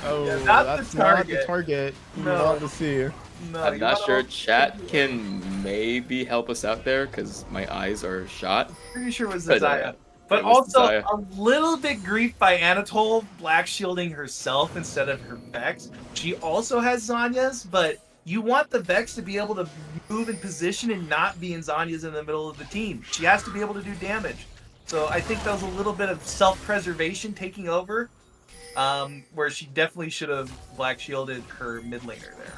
Oh, Yeah, that's the not the target you No. want to see. No, I'm you not wanna sure. ult- Chat can maybe help us out there because my eyes are shot. Pretty sure it was the But, Xayah. But it was the also Xayah. a little bit grief by Anatole black shielding herself instead of her Vex. She also has Zanyas, but you want the Vex to be able to move in position and not be in Zanyas in the middle of the team. She has to be able to do damage. So I think that was a little bit of self-preservation taking over, where she definitely should have black shielded her mid laner there.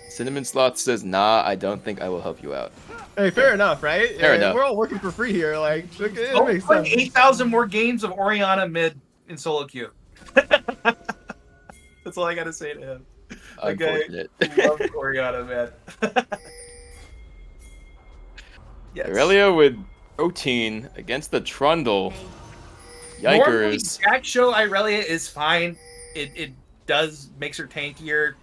Cinnamon Sloth says, nah, I don't think I will help you out. Hey, fair enough, right? Fair enough. We're all working for free here. Like, it Don't makes play sense. 8,000 more games of Orianna mid in solo queue. That's all I gotta say to him. Okay. Unfortunate. Love Orianna, man. Yes. Aurelia with protein against the Trundle. Normally, Yikers. Jack Show Irelia is fine. It makes her tankier.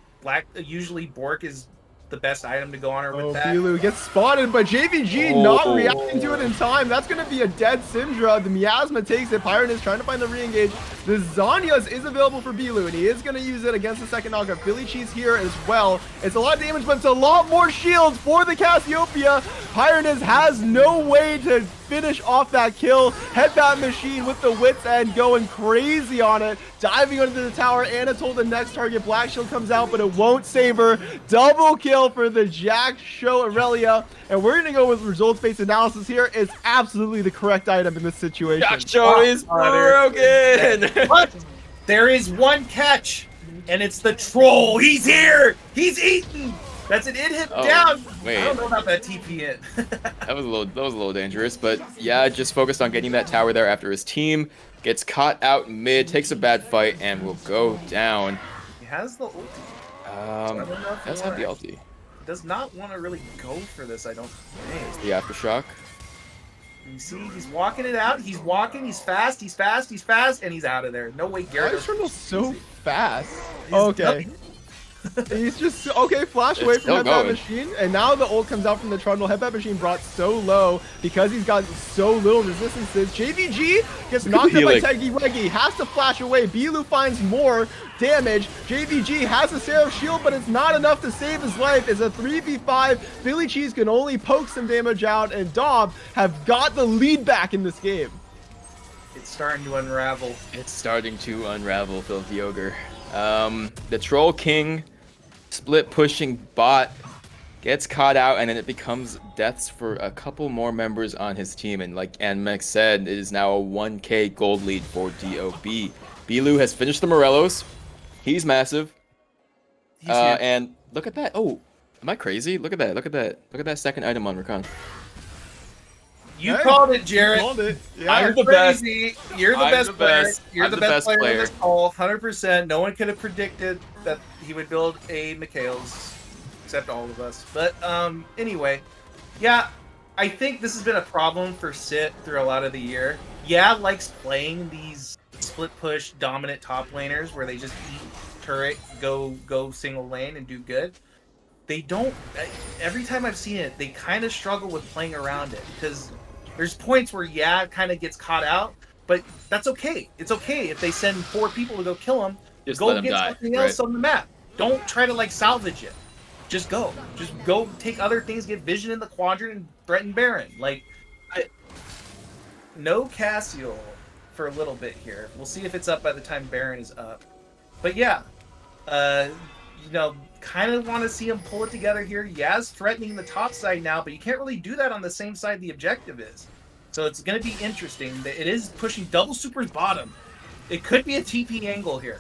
Usually Bork is the best item to go on her with Oh, that. Bilu gets spotted, but JVG not reacting to it in time. That's going to be a dead Syndra. The Miasma takes it. Pyron is trying to find the re-engage. The Zanyas is available for Bilu, and he is going to use it against the second knockup. Philly Cheese here as well. It's a lot of damage, but it's a lot more shields for the Cassiopeia. Pyron has no way to finish off that kill. Headbat Machine with the wits end going crazy on it. Diving under the tower. Anatole, the next target. Black Shield comes out, but it won't save her. Double kill for the Jack Show Aurelia. And we're going to go with results-based analysis here. It's absolutely the correct item in this situation. Jack Show is broken. But there is one catch, and it's the troll. He's here. He's eaten. That's an hit down. Wait. I don't know about that TP in. That was a little dangerous, but yeah, just focused on getting that tower there after his team gets caught out mid, takes a bad fight, and will go down. He has the ulti. That's not the ulti. He does not want to really go for this, I don't think. The aftershock. You see, he's walking it out. He's walking. He's fast. He's fast. He's fast, and he's out of there. No way, Why Garrett. is Trundle so fast? Okay. He's just okay. Flash away from Headbat Machine, and now the ult comes out from the Trundle. Headbat Machine brought so low because he's got so little resistances. JVG gets knocked out by Teggy Weggy. Has to flash away. Bilu finds more damage. JVG has a Seraph Shield, but it's not enough to save his life. It's a 3v5. Philly Cheese can only poke some damage out, and DOB have got the lead back in this game. It's starting to unravel. It's starting to unravel, Phil the Ogre. The Troll King split pushing bot gets caught out, and then it becomes deaths for a couple more members on his team. And like Anmex said, it is now a 1k gold lead for DOB. Bilu has finished the Morellos. He's massive. And look at that. Oh, am I crazy? Look at that. Look at that. Look at that second item on Rakan. You called it, Jarrett. Called it. Yeah. I'm the crazy. Best. You're the best player. You're the best player in this call. 100%. No one could have predicted that he would build a Mikhail's, except all of us. But anyway, yeah, I think this has been a problem for Sit through a lot of the year. Yeah, likes playing these split push dominant top laners where they just eat turret, go single lane and do good. They don't. Every time I've seen it, they kind of struggle with playing around it because there's points where, yeah, it kind of gets caught out, but that's okay. It's okay if they send 4 people to go kill him. Just go get something else on the map. Don't try to, like, salvage it. Just go. Just go take other things, get vision in the quadrant, and threaten Baron. Like, no Cassiel for a little bit here. We'll see if it's up by the time Baron is up. But, yeah, you know, kind of want to see him pull it together here. Yaz threatening the top side now, but you can't really do that on the same side the objective is. So it's going to be interesting. It is pushing double supers bottom. It could be a TP angle here.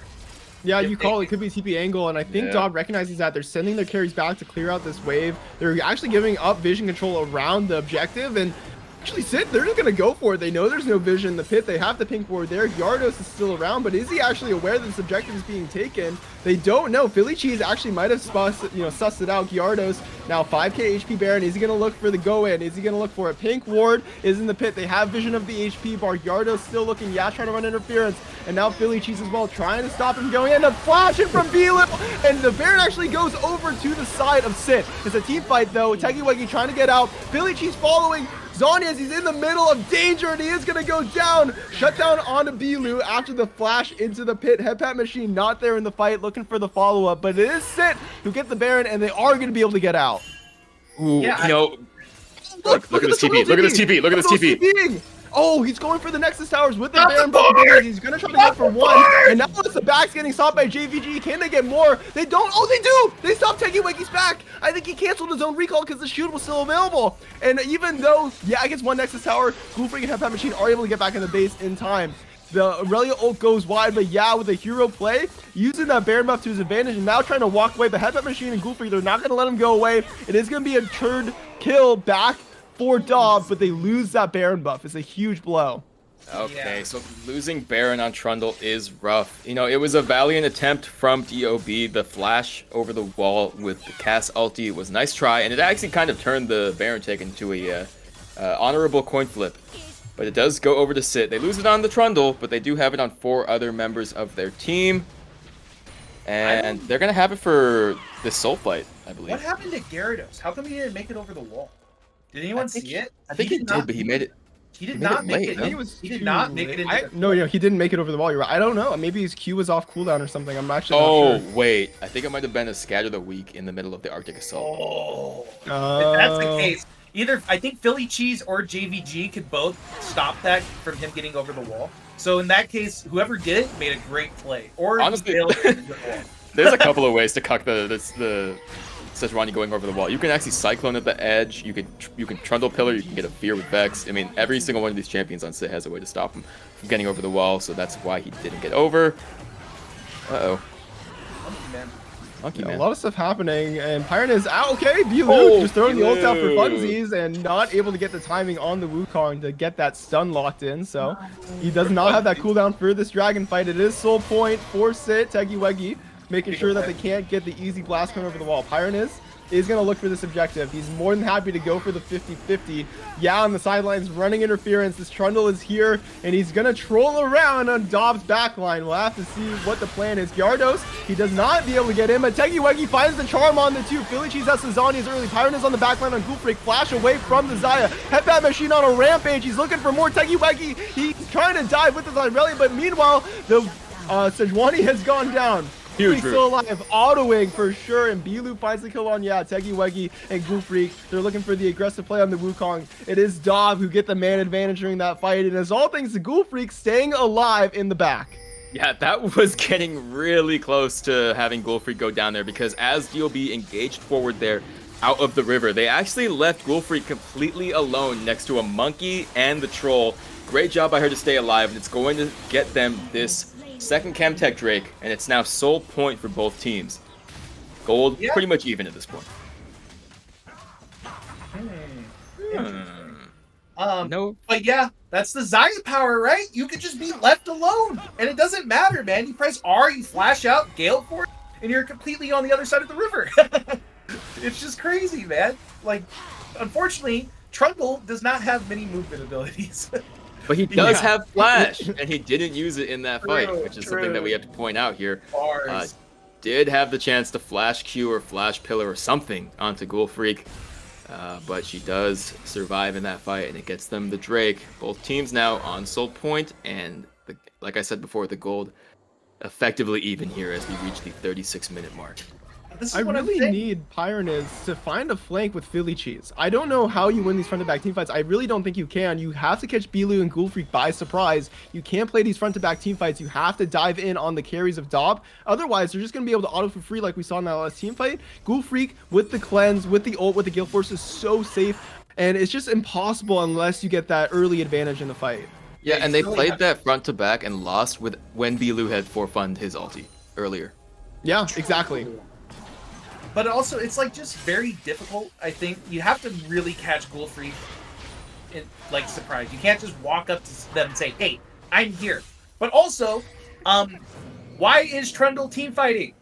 Yeah, you call it. It could be a TP angle, and I think DOB recognizes that. They're sending their carries back to clear out this wave. They're actually giving up vision control around the objective, and actually Sid, they're just going to go for it. They know there's no vision in the pit. They have the pink ward there. Gyarados is still around, but is he actually aware that this objective is being taken? They don't know. Philly Cheese actually might have sussed it out. Gyarados now 5k HP Baron. Is he going to look for the go-in? Is he going to look for a pink ward? Is in the pit. They have vision of the HP bar. Gyarados still looking. Yeah, trying to run interference. And now Philly Cheese as well, trying to stop him going in. A flash in from Bilu. And the Baron actually goes over to the side of Sit. It's a team fight though. Teggy Weggy trying to get out. Philly Cheese following. Zhonya's, he's in the middle of danger and he is going to go down. Shut down onto Bilu after the flash into the pit. Headpat Machine not there in the fight, looking for the follow-up, but it is Sit who get the Baron and they are going to be able to get out. Ooh, yeah, you know, look at this TP. Look at this TP. Look at this TP. Oh, he's going for the Nexus Towers with the Baron Bubble. He's going to try to go for 1. And now it's the back's getting stopped by JVG. Can they get more? They don't. Oh, they do. They stopped Teggy Weggy's back. I think he canceled his own recall because the shield was still available. And even though, yeah, I guess 1 Nexus Tower, Ghoulfreak and Headpat Machine are able to get back in the base in time. The Aurelia ult goes wide, but yeah, with a hero play, using that Baron buff to his advantage and now trying to walk away. But Headpat Machine and Ghoulfreak, they're not going to let him go away. It is going to be a turd kill back for DOB, but they lose that Baron buff. It's a huge blow. Okay, so losing Baron on Trundle is rough. You know, it was a valiant attempt from DOB. The flash over the wall with the cast ulti was a nice try, and it actually kind of turned the Baron take into a honorable coin flip. But it does go over to Sit. They lose it on the Trundle, but they do have it on 4 other members of their team. And they're going to have it for this soul fight, I believe. What happened to Gyarados? How come he didn't make it over the wall? Did anyone see it? I think he did, but he made it. He did not make it. He did not make it. No, he didn't make it over the wall. You're right. I don't know. Maybe his Q was off cooldown or something. I'm actually not sure. Wait. I think it might have been a Scatter the Weak in the middle of the Arctic Assault. Oh. If that's the case, either I think Philly Cheese or JVG could both stop that from him getting over the wall. So in that case, whoever did it made a great play. Or honestly, there's a couple of ways to cuck the Sejuani going over the wall. You can actually Cyclone at the edge. You can Trundle Pillar. You can get a Fear with Vex. I mean, every single one of these champions on Sit has a way to stop him from getting over the wall. So that's why he didn't get over. Monkey man. A lot of stuff happening, and Pyron is out. Okay, Bilu just throwing the ult out for funsies and not able to get the timing on the Wukong to get that stun locked in. So he does not have that cooldown for this dragon fight. It is soul point for Sit, Teggy Weggy, making sure that they can't get the easy blast coming over the wall. Pyron is is going to look for this objective. He's more than happy to go for the 50-50. Yeah, on the sidelines, running interference. This Trundle is here, and he's going to troll around on Dob's backline. We'll have to see what the plan is. Gyarados, he does not be able to get in, but Tegiwegi finds the charm on the 2. Philly Cheese has Sazania's early. Pyron is on the backline on Goofreak. Flash away from the Zaya. Headbat Machine on a rampage. He's looking for more. Tegiwegi, he's trying to dive with the Zyrelli, but meanwhile, the Sejuani has gone down. Huge Still alive, autoing for sure, and Bilu finds the kill on Tegiwegi and Goofreak. They're looking for the aggressive play on the Wukong. It is Dob who get the man advantage during that fight, and it's all thanks to Goofreak staying alive in the back. Yeah, that was getting really close to having Goldfreak go down there, because as DOB engaged forward there out of the river, they actually left Goldfreak completely alone next to a monkey and the troll. Great job by her to stay alive, and it's going to get them this second Chemtech Drake, and it's now sole point for both teams. Gold pretty much even at this point. No. But yeah, that's the Zaya power, right? You could just be left alone, and it doesn't matter, man. You press R, you flash out, Gale Force, and you're completely on the other side of the river. It's just crazy, man. Like, unfortunately, Trundle does not have many movement abilities. But he does have Flash, and he didn't use it in that fight, which is something that we have to point out here. Did have the chance to Flash Q or Flash Pillar or something onto Goldfreak, but she does survive in that fight, and it gets them the Drake. Both teams now on sole point, and like I said before, the gold effectively even here as we reach the 36-minute mark. I really need Pyronez to find a flank with Philly Cheese. I don't know how you win these front-to-back team fights. I really don't think you can. You have to catch Bilu and Goofreak by surprise. You can't play these front-to-back team fights. You have to dive in on the carries of Dob. Otherwise, they're just going to be able to auto for free like we saw in that last team fight. Goofreak with the cleanse, with the ult, with the Gale Force is so safe. And it's just impossible unless you get that early advantage in the fight. Yeah, and they played that front-to-back and lost with when Bilu had forefund his ulti earlier. Yeah, exactly. But also, it's like just very difficult. I think you have to really catch Goldfreak in like surprise. You can't just walk up to them and say, "Hey, I'm here." But also, why is Trundle team fighting?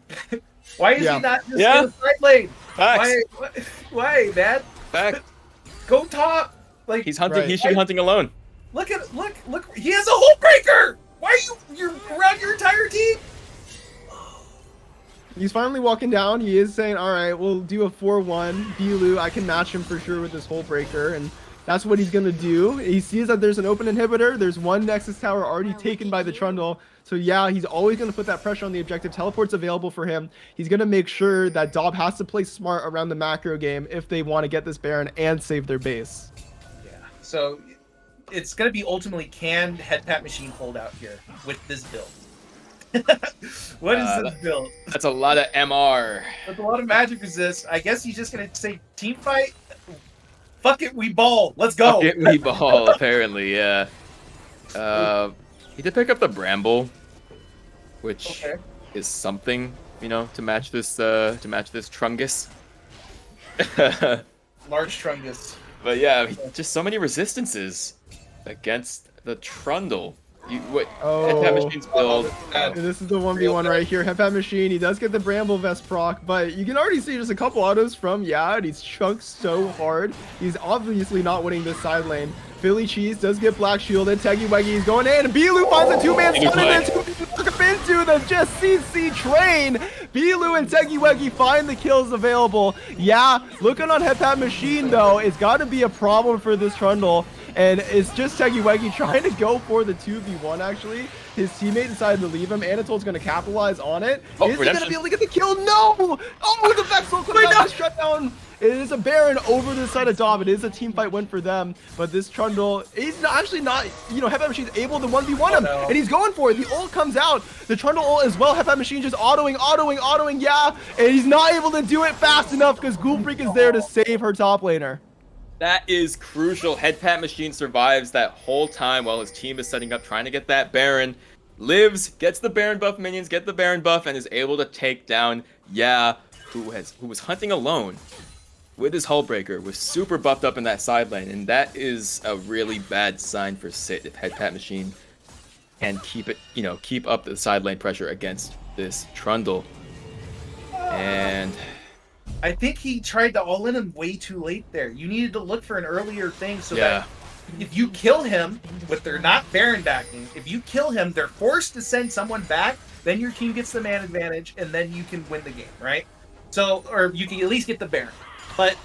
Why is he not just in the side lane? Why, man? Back. Go top. Like he's hunting. He should be hunting alone. Look! He has a hole breaker. Why are you're around your entire team? He's finally walking down. He is saying, all right, we'll do a 4-1. Bilu, I can match him for sure with this hole breaker. And that's what he's going to do. He sees that there's an open inhibitor. There's one Nexus Tower already taken by the Trundle. So yeah, he's always going to put that pressure on the objective. Teleport's available for him. He's going to make sure that Dob has to play smart around the macro game if they want to get this Baron and save their base. Yeah. So it's going to be ultimately, can Headpat Machine hold out here with this build? What is this build? That's a lot of MR. That's a lot of magic resist. I guess he's just gonna say team fight. Fuck it, we ball. Let's go. Fuck it, we ball. Apparently, yeah. He did pick up the Bramble, which is something, you know, to match this Trungus. Large Trungus. But yeah, just so many resistances against the Trundle. Headpat Machine's build. This is the 1v1 right here. Headpat Machine, he does get the Bramble Vest proc, but you can already see just a couple autos from and he's chunked so hard. He's obviously not winning this side lane. Philly Cheese does get black shielded. Tegiwegi is going in, and Bilu finds a two-man stun, and then into the just CC train. Bilu and Tegiwegi find the kills available. Yeah, looking on Headpat Machine though, it's got to be a problem for this Trundle. And it's just Tegiwegi trying to go for the 2v1, actually. His teammate decided to leave him. Anatol's going to capitalize on it. Is he going to be able to get the kill? No! Oh, the Vexel comes out to shut down. It is a Baron over the side of Dob. It is a team fight win for them. But this Trundle, he's actually not, Headpat Machine's able to 1v1 him. And he's going for it. The ult comes out. The Trundle ult as well. Headpat Machine just autoing, yeah. And he's not able to do it fast enough because Goofreak is there to save her top laner. That is crucial. Headpat Machine survives that whole time while his team is setting up, trying to get that Baron. Lives, gets the Baron buff minions, get the Baron buff, and is able to take down who was hunting alone with his Hullbreaker, was super buffed up in that side lane, and that is a really bad sign for Sit if Headpat Machine can keep up the side lane pressure against this Trundle. And I think he tried to all in him way too late there. You needed to look for an earlier thing so that if you kill him with their not Baron backing, if you kill him, they're forced to send someone back, then your team gets the man advantage, and then you can win the game, right? So, or you can at least get the Baron. But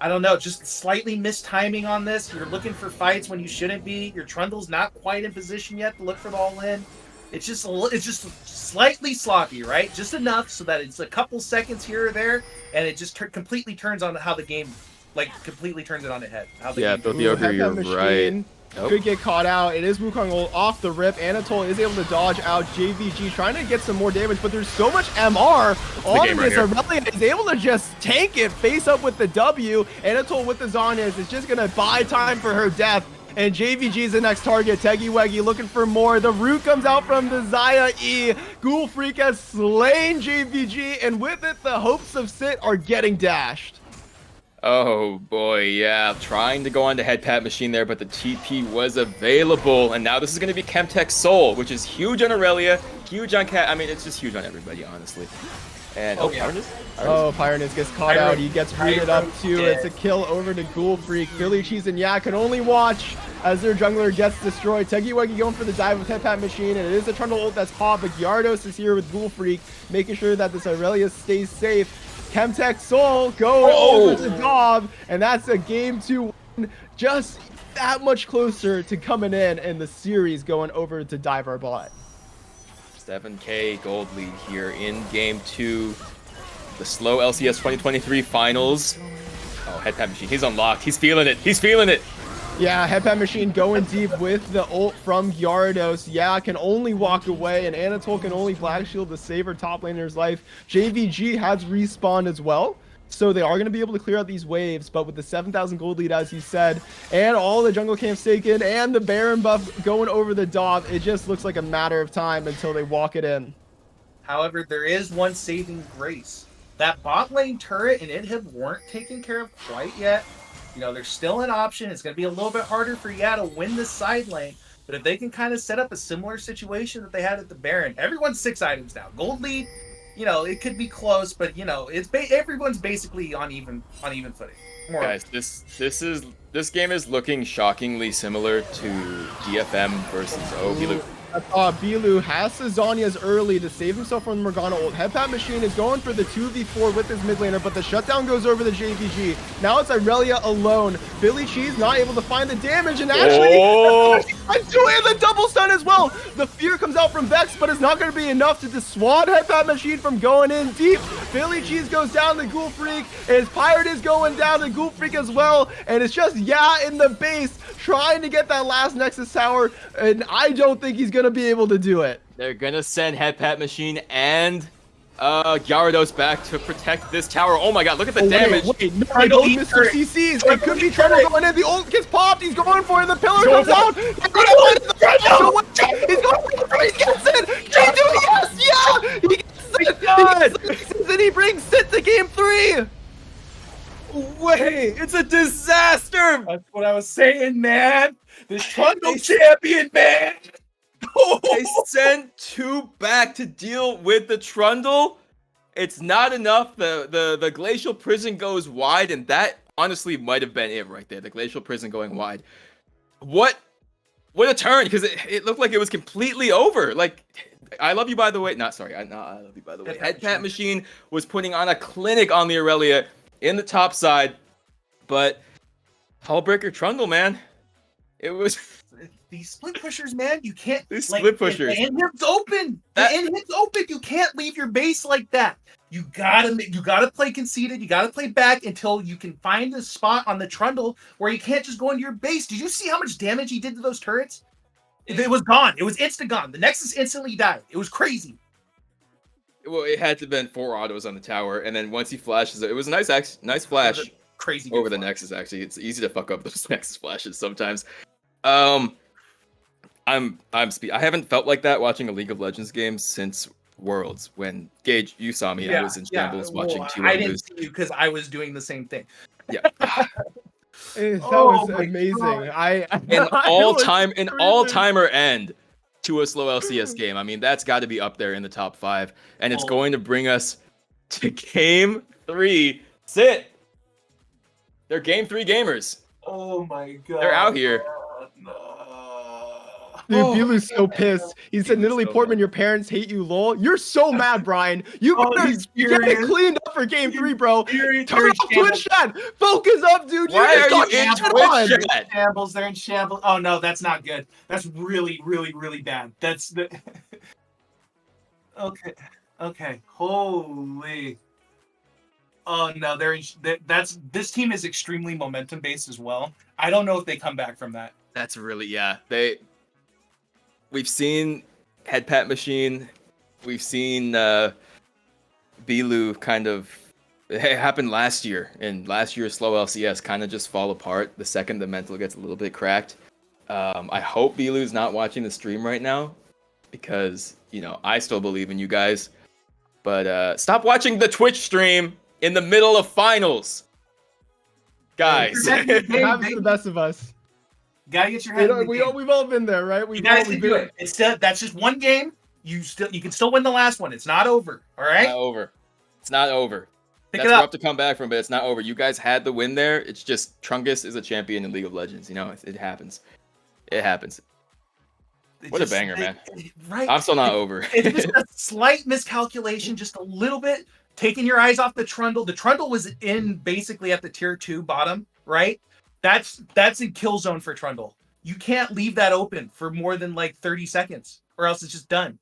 I don't know, just slightly missed timing on this. You're looking for fights when you shouldn't be. Your Trundle's not quite in position yet to look for the all-in. It's just slightly sloppy, right? Just enough so that it's a couple seconds here or there, and it just completely turns on how the game, like, completely turns it on its head. Filthy you're right. Nope. Could get caught out. It is Wukong off the rip. Anatole is able to dodge out. JVG trying to get some more damage, but there's so much MR on this. Aurelia is able to just tank it face up with the W. Anatole with the Zhonya's is just going to buy time for her death. And JVG is the next target. Teggy Weggy looking for more. The root comes out from the Xayah E. Ghoul Freak has slain JVG, and with it, the hopes of Sit are getting dashed. Oh boy, yeah, trying to go on the head pat machine there, but the TP was available, and now this is going to be Chemtech Soul, which is huge on Aurelia, huge on Cat. I mean, it's just huge on everybody, honestly. And Pyronus gets caught out. He gets rooted up too. It's a kill over to Ghoul Freak. Philly Cheese and Yak can only watch as their jungler gets destroyed. Teggy Weggy going for the dive with head pat machine, and it is a Trundle ult that's popped, but Gyarados is here with Ghoul Freak, making sure that this Aurelia stays safe. Chemtech Soul going over to DOB, and that's a game 2 win, just that much closer to coming in the series going over to dive our bot. 7K gold lead here in game 2, the slow LCS 2023 finals. Oh, head pat machine, he's unlocked, he's feeling it, he's feeling it. Yeah, Headpat Machine going deep with the ult from Gyarados. Yeah, can only walk away, and Anatole can only Black Shield to save her top laner's life. JVG has respawned as well, so they are going to be able to clear out these waves, but with the 7,000 gold lead, as you said, and all the jungle camps taken, and the Baron buff going over the DOB, it just looks like a matter of time until they walk it in. However, there is one saving grace. That bot lane turret and Inhib weren't taken care of quite yet. You know, there's still an option. It's going to be a little bit harder for Ya to win this side lane. But if they can kind of set up a similar situation that they had at the Baron, everyone's 6 items now. Gold lead, you know, it could be close, but, you know, it's everyone's basically on even footing. Guys, this game is looking shockingly similar to GFM versus Bilu. Bilu has Zhonya's early to save himself from the Morgana ult. Headpat Machine is going for the 2v4 with his mid laner, but the shutdown goes over the JVG. Now it's Aurelia alone. Billy Cheese not able to find the damage, and actually doing the double stun as well. The fear comes out from Vex, but it's not going to be enough to dissuade Headpat Machine from going in deep. Billy Cheese goes down to Ghoul Freak. His Pirate is going down to Ghoul Freak as well, and it's just Ya in the base trying to get that last Nexus Tower, and I don't think he's going to be able to do it. They're gonna send Headpat Machine and Gyarados back to protect this tower. Oh my god, look at the damage. Wait, no, I don't miss the CCs. It could be Trundle going in. The ult gets popped. He's going for it. The pillar comes out. He's going for it. He gets it. J2, yes, yeah. He gets it. And he brings Sit to game 3. Wait, it's a disaster. That's what I was saying, man. This Trundle champion, man. They sent 2 back to deal with the Trundle. It's not enough. The Glacial Prison goes wide, and that honestly might have been it right there. The Glacial Prison going wide. What a turn, because it looked like it was completely over. Like, I love you by the way. I love you by the way. Headpat Machine was putting on a clinic on the Aurelia in the top side, but Hullbreaker Trundle, man, it was. These split pushers, man, you can't. These split pushers. The inhib's open. The inhib's open. You can't leave your base like that. You gotta play conceded. You gotta play back until you can find a spot on the Trundle where you can't just go into your base. Did you see how much damage he did to those turrets? It was gone. It was instant gone. The Nexus instantly died. It was crazy. Well, it had to have been 4 autos on the tower, and then once he flashes, it was a nice flash. Crazy over the Nexus. Actually, it's easy to fuck up those Nexus flashes sometimes. I haven't felt like that watching a League of Legends game since Worlds. When Gage, you saw me, I was in shambles watching 2-1 I didn't see you because I was doing the same thing. Yeah, that was amazing. An all-timer end to a slow LCS game. I mean, that's got to be up there in the top 5, and it's going to bring us to game 3. Sit. They're game 3 gamers. Oh my god. They're out here. Dude, Oh, Bilu's so pissed. He said, Bilu's Natalie so Portman, mad. your parents hate you, lol. You're so mad, Brian. You Oh, better he's get it furious. cleaned up for game 3, bro. You're Turn off Twitch chat. Focus up, dude. Why just are got you in shit Twitch on. chat? shambles. They're in shambles. Oh no, that's not good. That's really, really, really bad. That's the. Okay. Okay. Holy. Oh no, they're in. That's this team is extremely momentum based as well. I don't know if they come back from that. That's really, yeah. We've seen Head Pat Machine. We've seen Bilu kind of. It happened last year, and last year's slow LCS kind of just fall apart the second the mental gets a little bit cracked. I hope Bilu's not watching the stream right now, because I still believe in you guys. But stop watching the Twitch stream in the middle of finals, guys. It happens to the best of us. Gotta get your head in the game. We've all been there, right? You guys can do it. It's still, that's just one game. You can still win the last one. It's not over. All right. It's not over. It's not over. Pick That's it up. rough to come back from, but it's not over. You guys had the win there. It's just Trungus is a champion in League of Legends. It happens. It happens. What a banger, man. Right. I'm still not over. It's just a slight miscalculation, just a little bit. Taking your eyes off the Trundle. The Trundle was in basically at the tier 2 bottom, right? That's a kill zone for Trundle. You can't leave that open for more than like 30 seconds, or else it's just done.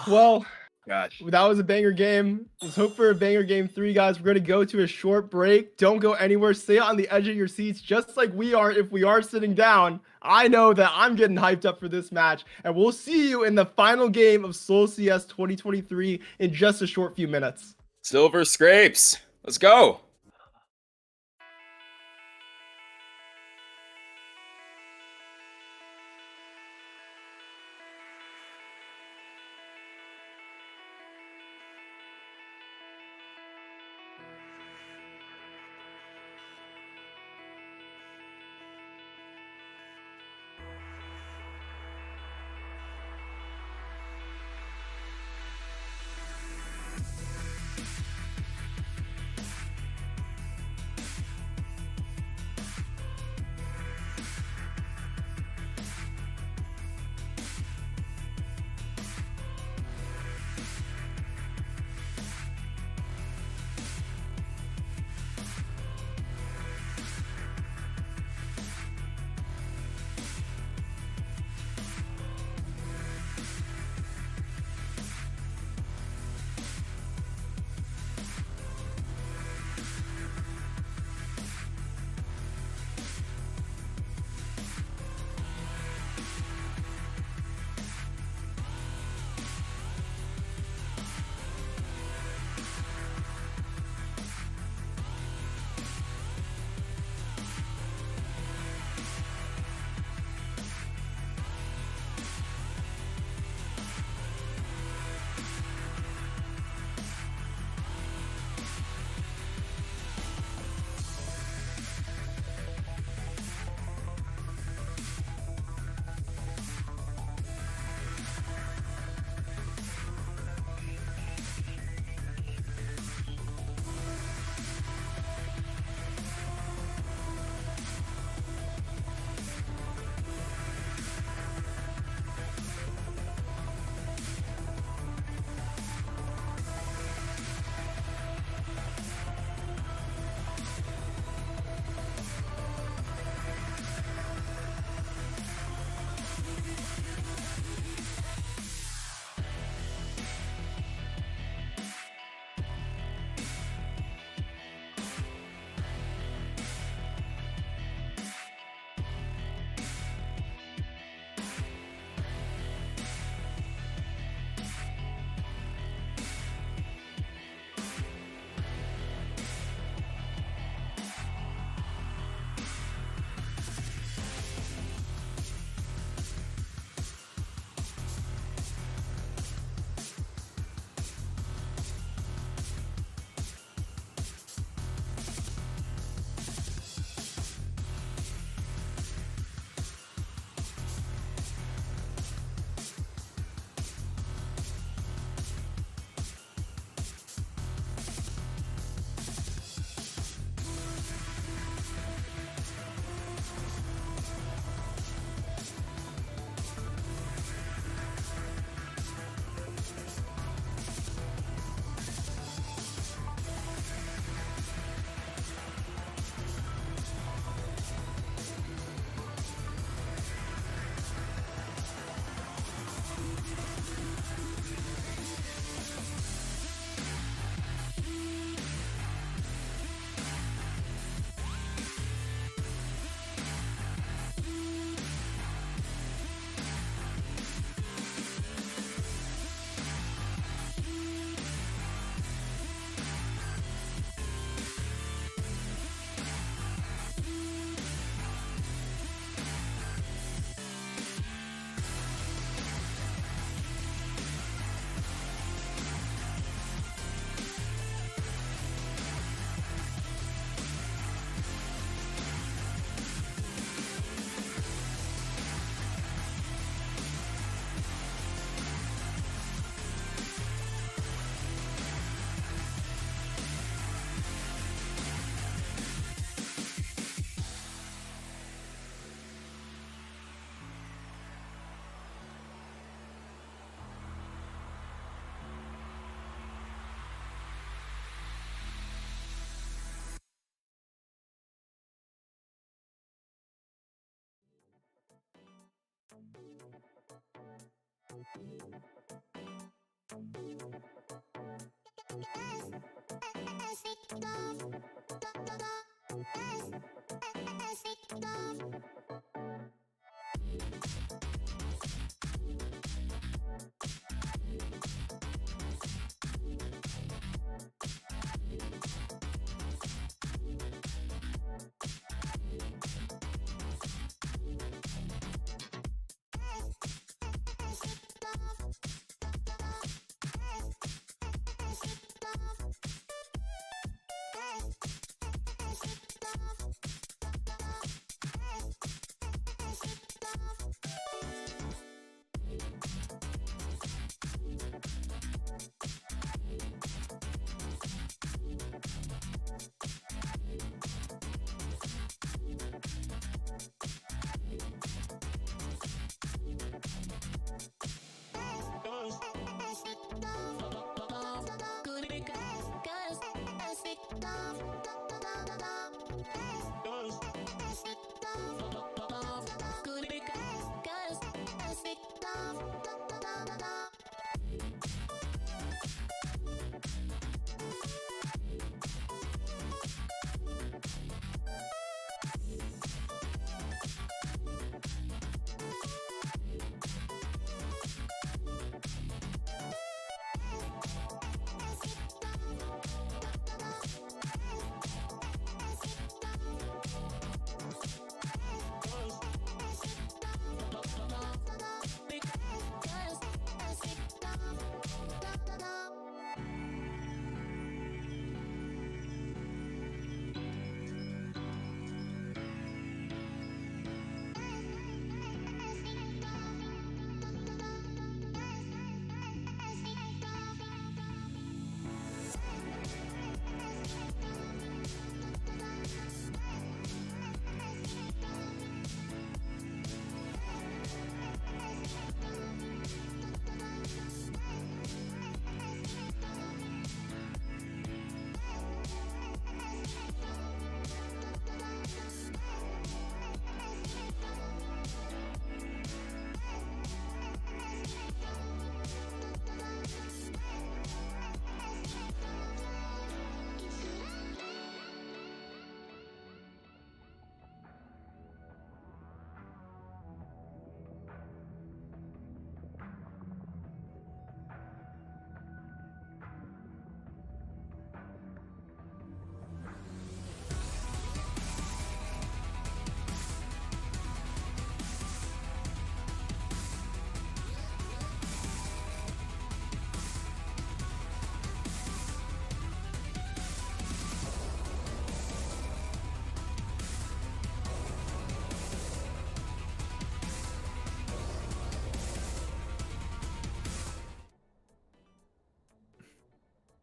Well, Gosh. that was a banger game. Let's hope for a banger game 3, guys. We're going to go to a short break. Don't go anywhere. Stay on the edge of your seats, just like we are if we are sitting down. I know that I'm getting hyped up for this match, and we'll see you in the final game of SLOLCS 2023 in just a short few minutes. Silver scrapes. Let's go.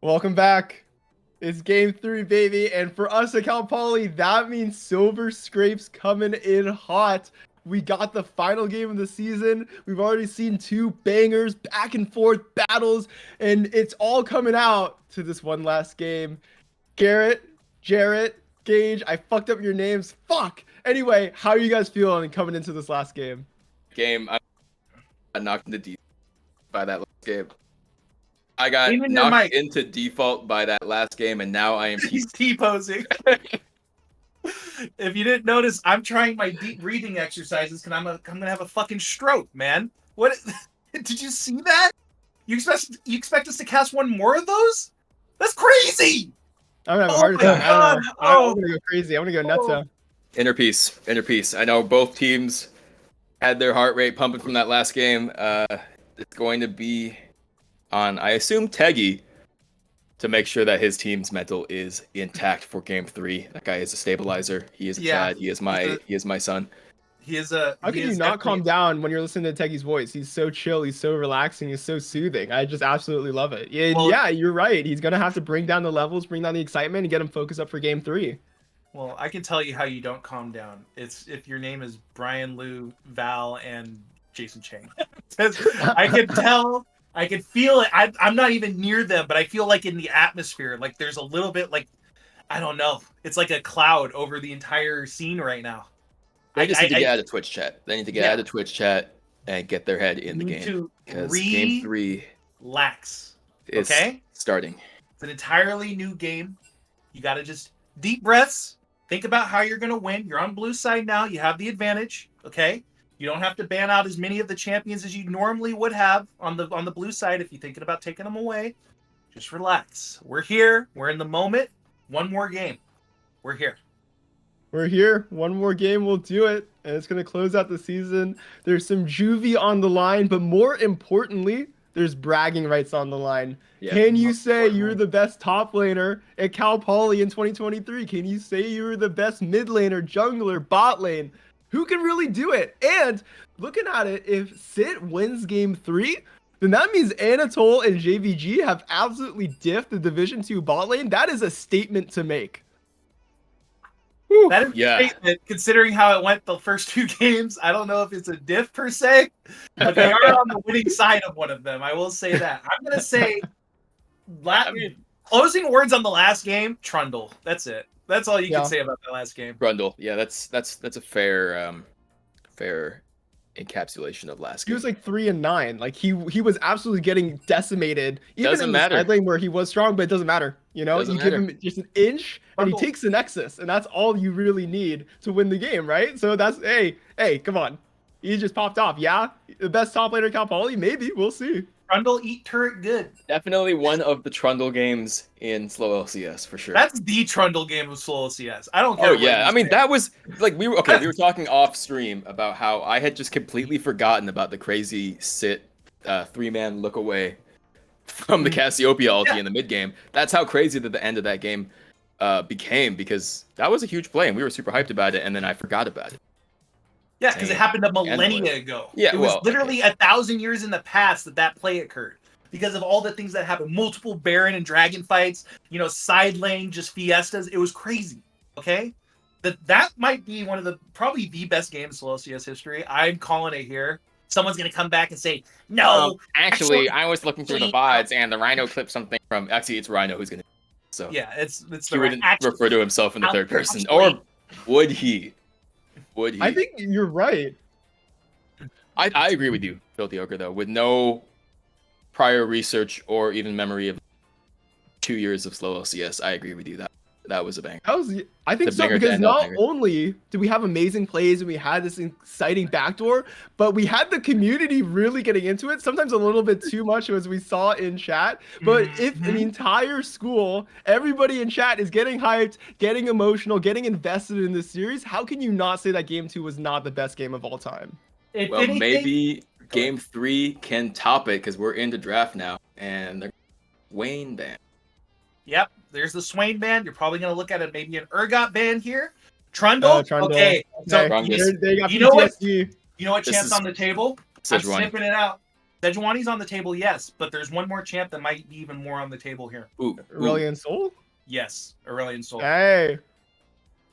Welcome back. It's game 3, baby. And for us at Cal Poly, that means Silver Scrapes coming in hot. We got the final game of the season. We've already seen 2 bangers, back and forth battles, and it's all coming out to this one last game. Garrett, Jarrett, Gage, I fucked up your names. Fuck. Anyway, how are you guys feeling coming into this last game? I knocked into default by that last game. I got Even knocked into default by that last game, and now I am He's T-posing. If you didn't notice, I'm trying my deep breathing exercises because I'm gonna have a fucking stroke, man. What? Did you see that? You expect us to cast one more of those? That's crazy. I'm gonna have a heart attack. I don't know. Oh. I'm gonna go crazy. I'm gonna go nuts now. Inner peace. I know both teams had their heart rate pumping from that last game. It's going to be on, I assume, Teggy to make sure that his team's mental is intact for game 3. That guy is a stabilizer. He is a Chad. He is my son. He is a. How can you not calm down when you're listening to Teggy's voice? He's so chill. He's so relaxing. He's so soothing. I just absolutely love it. Yeah, well, yeah, you're right. He's gonna have to bring down the levels, bring down the excitement, and get him focused up for game 3. Well, I can tell you how you don't calm down. It's if your name is Brian, Lou, Val, and Jason Chang. I can tell. I can feel it. I'm not even near them, but I feel like in the atmosphere, like there's a little bit like, I don't know. It's like a cloud over the entire scene right now. They just need to get out of Twitch chat. They need to get out of Twitch chat. and get their head in the You game. to Because game 3 relax. is Okay? starting. It's an entirely new game. You got to just deep breaths. Think about how you're going to win. You're on blue side now. You have the advantage. Okay? You don't have to ban out as many of the champions as you normally would have on the blue side if you're thinking about taking them away. Just relax. We're here. We're in the moment. One more game. We're here. We're here. One more game, we'll do it. And it's going to close out the season. There's some juvie on the line, but more importantly, there's bragging rights on the line. Yeah. Can you say you're the best top laner at Cal Poly in 2023? Can you say you're the best mid laner, jungler, bot lane? Who can really do it? And looking at it, if Sit wins game 3, then that means Anatole and JVG have absolutely diffed the Division 2 bot lane. That is a statement to make. That is a statement, considering how it went the first 2 games. I don't know if it's a diff per se, but they are on the winning side of one of them. I will say that. I'm going to say closing words on the last game, Trundle. That's it. That's all you can say about that last game. Trundle. Yeah, that's a fair encapsulation of last game. He was like 3-9. Like he was absolutely getting decimated. Even Doesn't in matter. the side lane where he was strong, but it doesn't matter. You know, Doesn't you give matter. him just an inch and he takes the Nexus, and that's all you really need to win the game, right? So that's hey, come on. He just popped off. Yeah, the best top laner Cal Poly, maybe. We'll see. Trundle eat turret good. Definitely one of the Trundle games in slow LCS for sure. That's the Trundle game of slow LCS. I don't care. Oh yeah, I mean that was like we were talking off stream about how I had just completely forgotten about the crazy Sit 3-man look away from the Cassiopeia ulti in the mid game. That's how crazy that the end of that game became, because that was a huge play and we were super hyped about it, and then I forgot about it. Yeah, because it happened a millennia ago. Yeah, it was literally 1,000 years in the past that play occurred because of all the things that happened. Multiple Baron and Dragon fights, you know, side lane, just fiestas. It was crazy. Okay, that might be one of probably the best games in slow CS history. I'm calling it here. Someone's gonna come back and say, no. Actually, I was looking through the VODs and the Rhino clipped something from. Actually, it's Rhino who's gonna. So yeah, it's he wouldn't refer to himself in the third person, or would he? Would he? I think you're right. I agree with you, Filthy Ochre, though. With no prior research or even memory of 2 years of slow LCS, I agree with you. That was a bang. I think so, because not only did we have amazing plays and we had this exciting backdoor, but we had the community really getting into it, sometimes a little bit too much, as we saw in chat. But if the entire school, everybody in chat is getting hyped, getting emotional, getting invested in this series, how can you not say that game 2 was not the best game of all time? Well, maybe game 3 can top it, because we're into draft now, and they're Wayne ban. Yep, there's the Swain ban. You're probably going to look at it, maybe an Urgot ban here. Trundle. Okay. So you know what? You know what champ's on the table? I'm sniffing it out. Sejuani's on the table, yes, but there's one more champ that might be even more on the table here. Aurelion Sol? Yes, Aurelion Sol. Hey.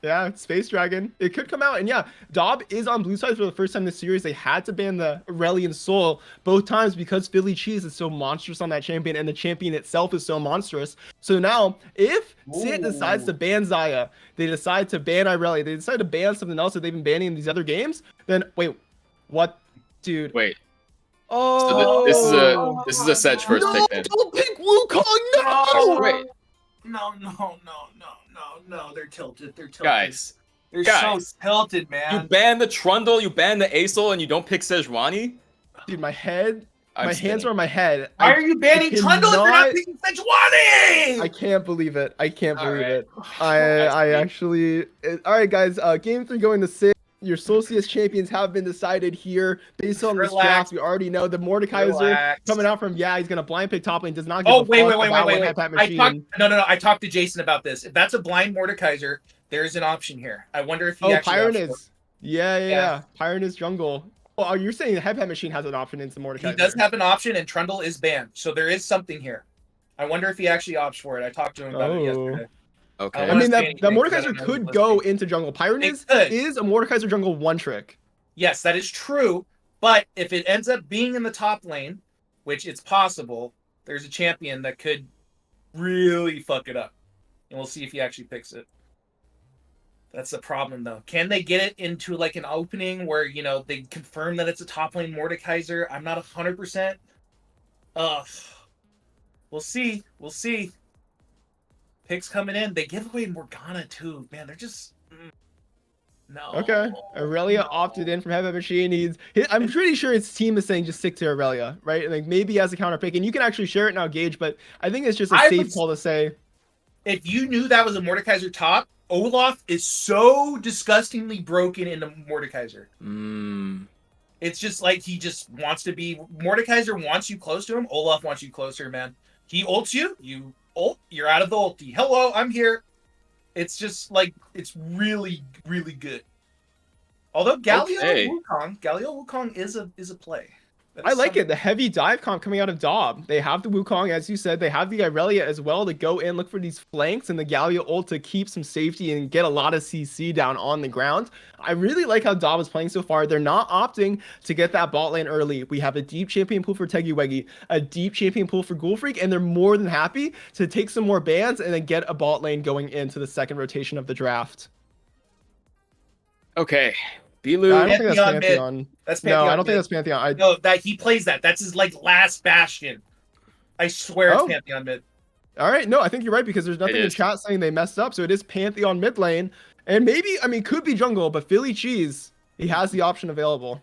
Yeah, Space Dragon. It could come out. And yeah, DOB is on blue side for the first time this series. They had to ban the Aurelion Sol both times because Philly Cheese is so monstrous on that champion, and the champion itself is so monstrous. So now, if Sit decides to ban Xayah, they decide to ban Irelia, they decide to ban something else that they've been banning in these other games, then wait, what? Dude. Wait. Oh. So this is a Sedge first pick then. Don't pick Wukong, no! Wait. No, they're tilted. Guys. They're so tilted, man. You ban the Trundle, you ban the Acel, and you don't pick Sejuani? Dude, my hands are on my head. Why are you banning Trundle if you're not picking Sejuani? I can't believe it. I actually... Alright, guys. Game 3 going to Sit. Your Solstice champions have been decided here. Based on this draft, we already know the Mordekaiser coming out from, he's going to blind pick top lane. Does not give a fuck about Hype Machine. I talked to Jason about this. If that's a blind Mordekaiser, there's an option here. I wonder if he actually... Pyronus. Yeah. Pyronus jungle. Oh, you're saying the Hype Machine has an option into Mordekaiser. He does have an option, and Trundle is banned. So there is something here. I wonder if he actually opts for it. I talked to him about it yesterday. Okay. I mean, that Mordekaiser pyronus go into jungle. Pyronus is a Mordekaiser jungle one trick. Yes, that is true. But if it ends up being in the top lane, which it's possible, there's a champion that could really fuck it up. And we'll see if he actually picks it. That's the problem, though. Can they get it into like an opening where they confirm that it's a top lane Mordekaiser? I'm not 100%. Ugh. We'll see. We'll see. Picks coming in. They give away Morgana too. Man, they're just no. Okay, Aurelia opted in from Heavy Machine. I'm pretty sure his team is saying just stick to Aurelia, right? And like maybe as a counter pick, and you can actually share it now, Gage. But I think it's just a safe call to say. If you knew that was a Mordekaiser top, Olaf is so disgustingly broken into Mordekaiser. It's just like he just wants to be. Mordekaiser wants you close to him. Olaf wants you closer, man. He ults you. You ult. You're out of the ulti. Hello, I'm here. It's just like it's really, really good. Although Galio Wukong is a play. I like it. The heavy dive comp coming out of DOB. They have the Wukong, as you said. They have the Irelia as well to go in, look for these flanks, and the Galio ult to keep some safety and get a lot of CC down on the ground. I really like how DOB is playing so far. They're not opting to get that bot lane early. We have a deep champion pool for Teggy a deep champion pool for Ghoul Freak, and they're more than happy to take some more bans and then get a bot lane going into the second rotation of the draft. Okay. Bilu. I don't think that's Pantheon. That's Pantheon. No, I don't think that's Pantheon. No, that he plays that. That's his like last bastion. I swear it's Pantheon mid. All right, no, I think you're right because there's nothing in chat saying they messed up, so it is Pantheon mid lane, and maybe could be jungle, but Philly Cheese, he has the option available.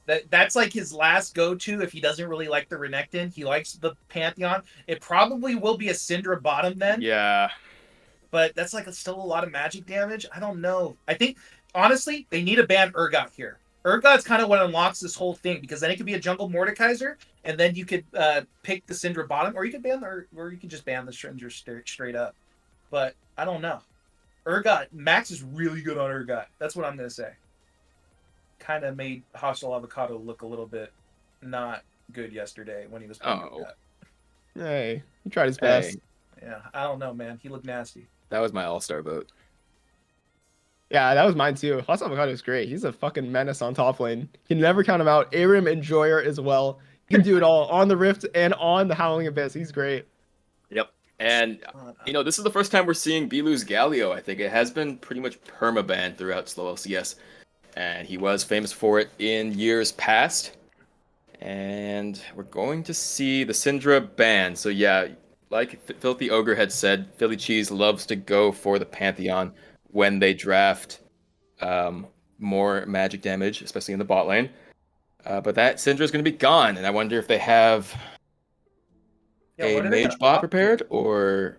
That's like his last go-to if he doesn't really like the Renekton. He likes the Pantheon. It probably will be a Syndra bottom then. Yeah. But that's like still a lot of magic damage. I don't know. I think honestly, they need to ban Urgot here. Urgot's kind of what unlocks this whole thing because then it could be a jungle Mordekaiser, and then you could pick the Syndra bottom, or you could or you could just ban the Syndra straight up. But I don't know. Urgot Max is really good on Urgot. That's what I'm gonna say. Kind of made Hostile Avocado look a little bit not good yesterday when he was playing Urgot. Hey, he tried his best. Yeah, I don't know, man. He looked nasty. That was my all-star vote. Yeah, that was mine too. Hostile Avocado is great. He's a fucking menace on top lane. You can never count him out. Arim Enjoyer as well. He can do it all on the Rift and on the Howling Abyss. He's great. Yep. And, this is the first time we're seeing Bilu's Galio, I think. It has been pretty much permaban throughout SLOLCS. And he was famous for it in years past. And we're going to see the Syndra ban. So yeah, like Filthy Ogre had said, Philly Cheese loves to go for the Pantheon when they draft more magic damage, especially in the bot lane. But that Syndra is going to be gone, and I wonder if they have a mage bot prepared, or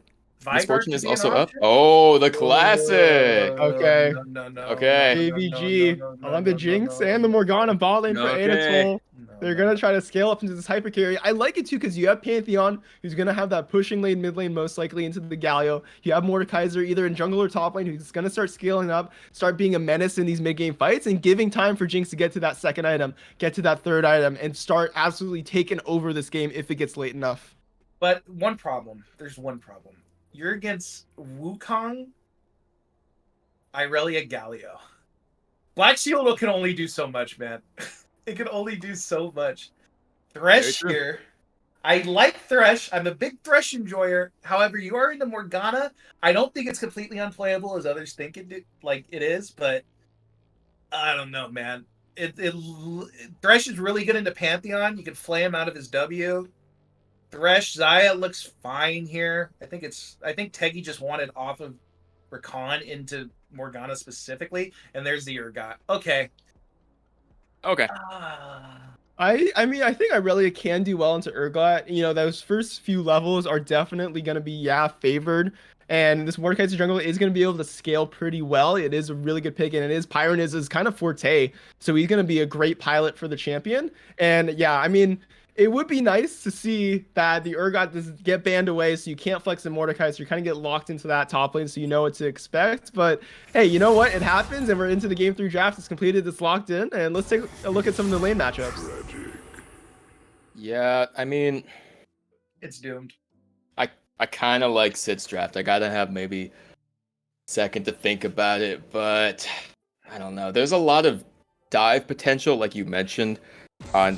Misfortune is also up. Oh, the classic! Okay. No. Okay. AVG on the Jinx and the Morgana bot lane for Anatole. They're going to try to scale up into this hyper carry. I like it too because you have Pantheon, who's going to have that pushing lane, mid lane, most likely into the Galio. You have Mordekaiser either in jungle or top lane, who's going to start scaling up, start being a menace in these mid game fights, and giving time for Jinx to get to that second item, get to that third item, and start absolutely taking over this game if it gets late enough. But there's one problem. You're against Wukong, Irelia, Galio. Black Shield can only do so much, man. It can only do so much. Thresh here. I like Thresh. I'm a big Thresh enjoyer. However, you are into Morgana. I don't think it's completely unplayable as others think it is, but I don't know, man. Thresh is really good into Pantheon. You can flay him out of his W. Thresh, Xayah looks fine here. I think Teggy just wanted off of Rakan into Morgana specifically, and there's the Urgot. Okay. I mean, I think Irelia can do well into Urgot. Those first few levels are definitely going to be, favored. And this Mordekaiser jungle is going to be able to scale pretty well. It is a really good pick, and it is Pyron is his kind of forte. So he's going to be a great pilot for the champion. And yeah, I mean, it would be nice to see that the Urgot does get banned away, so you can't flex the Mordekaiser. You kind of get locked into that top lane, so you know what to expect. But hey, you know what? It happens, and we're into the game 3 draft. It's completed. It's locked in, and let's take a look at some of the lane matchups. Yeah, I mean, it's doomed. I kind of like Sid's draft. I gotta have maybe a second to think about it, but I don't know. There's a lot of dive potential, like you mentioned, on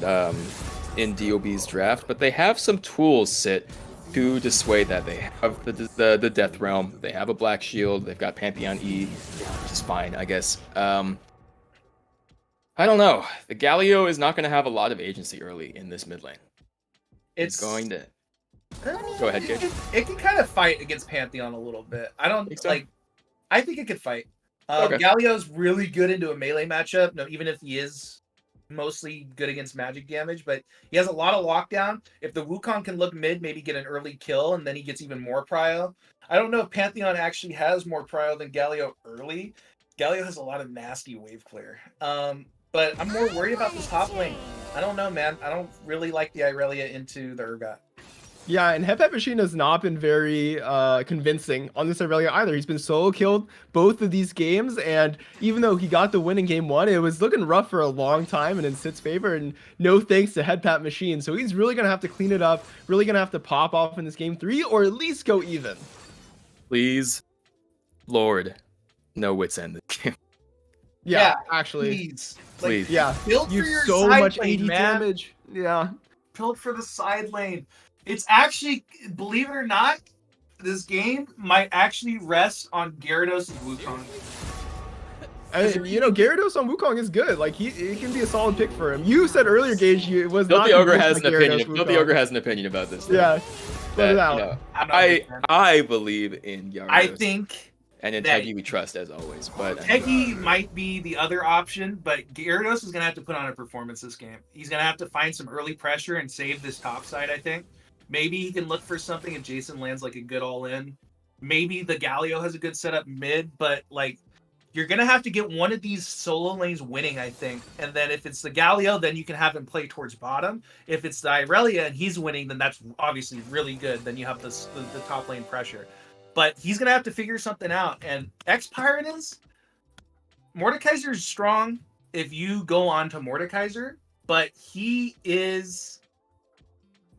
in DOB's draft, but they have some tools, Sid, to dissuade that. They have the Death Realm. They have a Black Shield. They've got Pantheon E, which is fine, I guess. I don't know. The Galio is not going to have a lot of agency early in this mid lane. It's going to... Go ahead, Gage. It can kind of fight against Pantheon a little bit. I don't Think so? like. I think it could fight. Okay. Galio's really good into a melee matchup. No, even if he is mostly good against magic damage, but he has a lot of lockdown. If the Wukong can look mid, maybe get an early kill, and then he gets even more prio. I don't know if Pantheon actually has more prio than Galio early. Galio has a lot of nasty wave clear. But I'm more worried about this top lane. I don't know, man. I don't really like the Irelia into the Urgot. Yeah, and Headpat Machine has not been very convincing on this Irelia either. He's been solo killed both of these games, and even though he got the win in game 1, it was looking rough for a long time and in Sid's favor, and no thanks to Headpat Machine. So he's really going to have to clean it up, really going to have to pop off in this game 3, or at least go even. Please, Lord, no Wits End this game. Yeah, actually. Please. Please. Yeah, build for you your so side much lane, AD man. damage. Yeah. Build for the side lane. It's actually, believe it or not, this game might actually rest on Gyarados' Wukong. And, you know, Gyarados on Wukong is good. Like, he can be a solid pick for him. You said earlier, Gage, it was not... Filthy Ogre has convinced an by opinion. Gyarados Filthy Wukong. Ogre has an opinion about this. Thing. Yeah. Let it That, out. you know, I'm not a big fan. I believe in Gyarados. I think And in that- Teggy we trust, as always. But Teggy might be the other option, but Gyarados is going to have to put on a performance this game. He's going to have to find some early pressure and save this top side, I think. Maybe he can look for something if Jason lands like a good all-in. Maybe the Galio has a good setup mid, but like you're going to have to get one of these solo lanes winning, I think. And then if it's the Galio, then you can have him play towards bottom. If it's the Irelia and he's winning, then that's obviously really good. Then you have the top lane pressure. But he's going to have to figure something out. And X-Pirate is... Mordekaiser's strong if you go on to Mordekaiser, but he is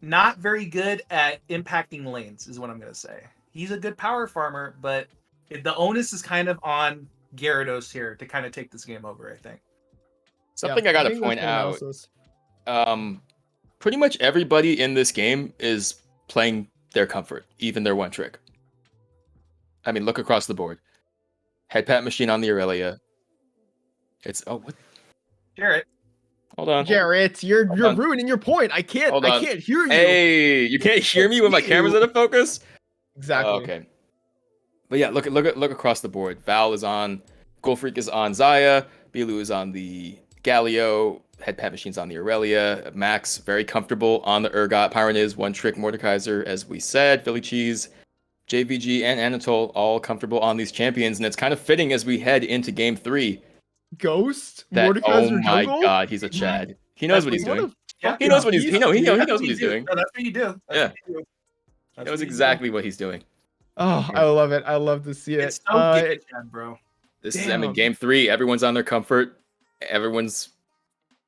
not very good at impacting lanes, is what I'm going to say. He's a good power farmer, but the onus is kind of on Gyarados here to kind of take this game over, I think. something Yeah, I gotta think point that's out. the analysis. Pretty much everybody in this game is playing their comfort, even their one trick. I mean, look across the board. Headpat Machine on the Aurelia. It's what? Jarrett. Hold on. Jarrett, you're on. ruining your point. I can't Hold on. hear you. Hey, you can't hear me when my camera's out of focus? Exactly. Oh, okay. But yeah, look across the board. Val is on, Goldfreak is on Zaya, Bilu is on the Galio, Headpat Machine's on the Aurelia, Max very comfortable on the Urgot, Pyron one trick Mordekaiser, as we said, Philly Cheese, JVG and Anatole all comfortable on these champions, and it's kind of fitting as we head into game 3 Ghost? that Mordekaiser my jungle? god, he's a Chad. He knows what he's What doing. Yeah. He knows what he's he knows That's what he's doing. No, that's what you do. That's Yeah. what you do. That's That was what you do. exactly what he's doing. Oh, I love it. I love to see it. It's so good, Chad, bro. This is, I mean, Damn. game 3, everyone's on their comfort. Everyone's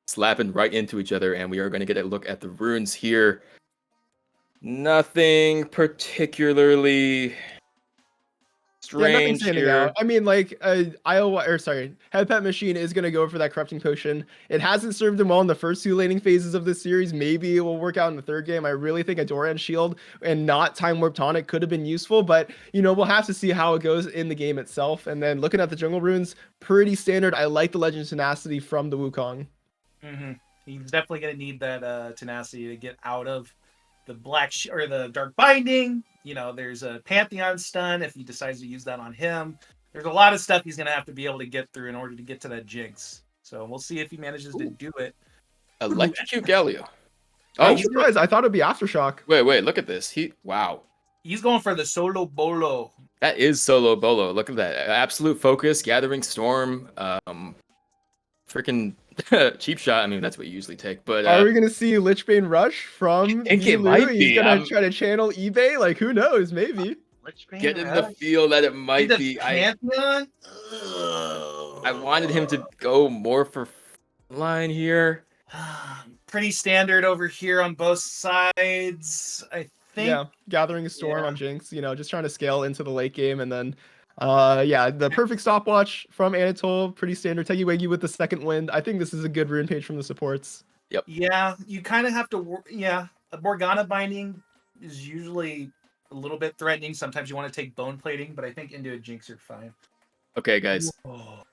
slapping right into each other, and we are going to get a look at the runes here. Nothing particularly nothing strange standing here. out. I mean, like, Headpat Machine is going to go for that corrupting potion. It hasn't served him well in the first 2 laning phases of this series. Maybe it will work out in the 3rd game. I really think a Doran shield and not Time Warp Tonic could have been useful, but, you know, we'll have to see how it goes in the game itself. And then looking at the jungle runes, pretty standard. I like the Legend Tenacity from the Wukong. Mm-hmm. He's definitely going to need that tenacity to get out of the or the Dark Binding. You know, there's a Pantheon stun if he decides to use that on him. There's a lot of stuff he's going to have to be able to get through in order to get to that Jinx. So we'll see if he manages to do it. Electrocute Galio. I'm Oh, surprised. I thought it'd be Aftershock. wait, look at this. Wow. He's going for the solo bolo. That is Solo Bolo. Look at that. Absolute focus, Gathering Storm, freaking cheap shot. I mean, that's what you usually take, but Are we gonna see Lichbane Rush from I think it Bilu? might He's be. gonna try to channel eBay? Like, who knows? Maybe. get in the feel that it might The be. Pantheon? I wanted him to go more for line here. Pretty standard over here on both sides. I think. Yeah, gathering a storm Yeah. on Jinx, you know, just trying to scale into the late game, and then yeah, the perfect stopwatch from Anatole, pretty standard. Teggy Weggy with the second wind. I think this is a good rune page from the supports. Yeah, you kind of have to. Yeah, a Morgana binding is usually a little bit threatening. Sometimes you want to take bone plating, but I think into a Jinx are fine. Okay, guys. Oh.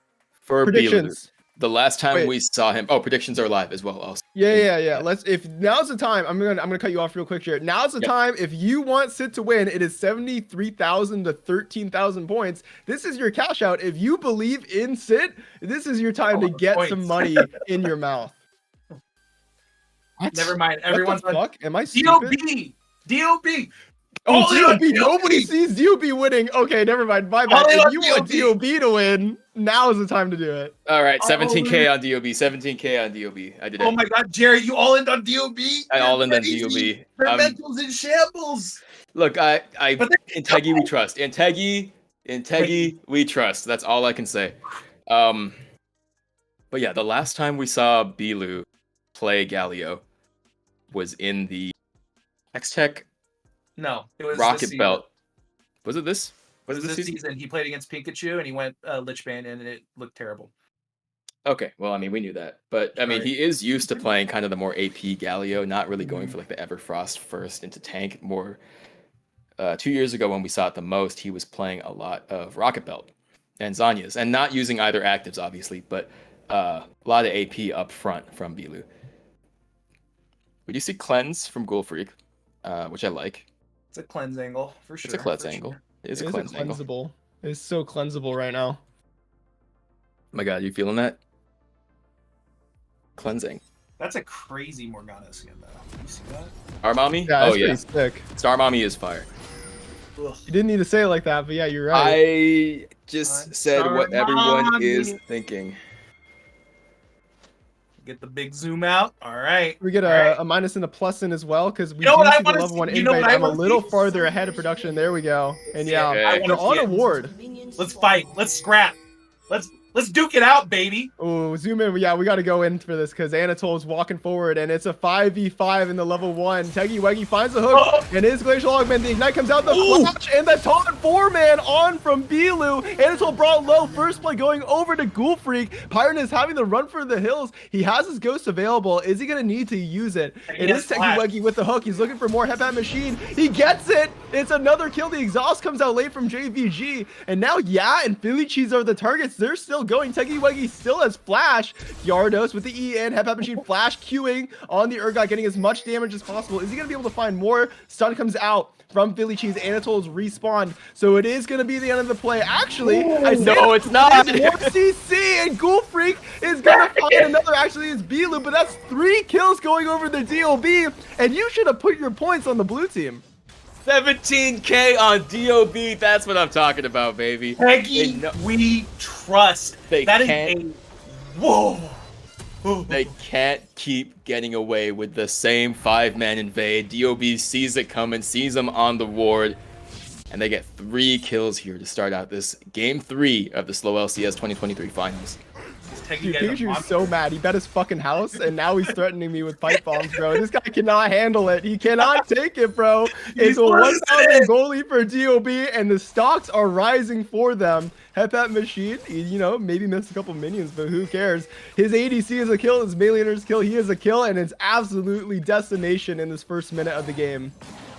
For Bilu, Predictions. the last time Wait. we saw him. Oh, predictions are live as well. Also. Yeah. Let's. If now's the time, I'm gonna cut you off real quick here. Now's the time. If you want Sid to win, it is 73,000 to 13,000 points. This is your cash out. If you believe in Sid, this is your time to get some money in your mouth. What? Never mind. What Everyone's the fuck? Am I stupid? DOB. Oh, DOB. DOB. Nobody sees DOB winning. Okay, never mind. My bad. If you want DOB to win, now is the time to do it. All right, 17K on DOB. 17K on DOB. I did it. Oh my God, Jerry, you all in on DOB? I all in on DOB. Their mental's in shambles. Look, Integi we trust. Integi we trust. That's all I can say. But yeah, the last time we saw Bilu play Galio was in the X-Tech No, it was Rocket Belt. Was it this? Was it this season? He played against Pikachu and he went Lich Bane and it looked terrible. Okay, well, I mean, we knew that. But, I mean, he is used to playing kind of the more AP Galio, not really going for, like, the Everfrost first into tank. More, 2 years ago when we saw it the most, he was playing a lot of Rocket Belt and Zanya's. And not using either actives, obviously, but a lot of AP up front from Bilu. We do see Cleanse from Ghoul Freak, which I like. It's a cleanse angle, for sure. It's a cleanse angle. Sure. It is a cleanse angle. Cleansable. It's so cleansable right now. Oh my God, you feeling that? Cleansing. That's a crazy Morgana skin, though. You see that? Star Mommy? Yeah, oh, that's yeah. pretty sick. Star Mommy is fire. Ugh. You didn't need to say it like that, but yeah, you're right. I just said Star what everyone Mommy. is thinking. Get the big zoom out. All right. We get a minus and a plus in as well because we do what I see the wanna level 1 see? You know invite. what I I'm a wanna little see? farther ahead of production. There we go. And yeah, Okay. we're on award. Let's fight. Let's scrap. Let's duke it out, baby. Oh, zoom in. Yeah, we got to go in for this because Anatole is walking forward and it's a 5v5 in the level 1. Teggy Weggy finds the hook and his Glacial Augment. The Ignite comes out, the flash and the taunt 4-man on from Bilu. Anatole brought low. First play going over to Ghoul Freak. Pyron is having the run for the hills. He has his Ghost available. Is he going to need to use it? It is Teggy Weggy with the hook. He's looking for more Hepat Machine. He gets it. It's another kill. The exhaust comes out late from JVG. And now, yeah, and Philly Cheese are the targets. They're still going. Teggy Weggy still has flash. Gyarados with the E and Hepat Machine flash queuing on the Urgot, getting as much damage as possible. Is he going to be able to find more? Stun comes out from Philly Cheese. Anatole's respawned. So it is going to be the end of the play. Actually, No, it's not. More CC and Ghoul Freak is going to find another. Actually, it's Bilu, but that's 3 kills going over the DOB. And you should have put your points on the blue team. 17K on DOB. That's what I'm talking about, baby. Peggy, we trust. That is a whoa. They can't keep getting away with the same 5-man invade. DOB sees it coming, sees them on the ward, and they get 3 kills here to start out this game 3 of the SLOLCS 2023 finals. Dude, Pikachu's so mad. He bet his fucking house, and now he's threatening me with pipe bombs, bro. This guy cannot handle it. He cannot take it, bro. It's a 1,000 goalie for DOB, and the stocks are rising for them. Hepat Machine, you know, maybe missed a couple minions, but who cares? His ADC is a kill, his melee hitter is a kill. He is a kill, and it's absolutely destination in this first minute of the game.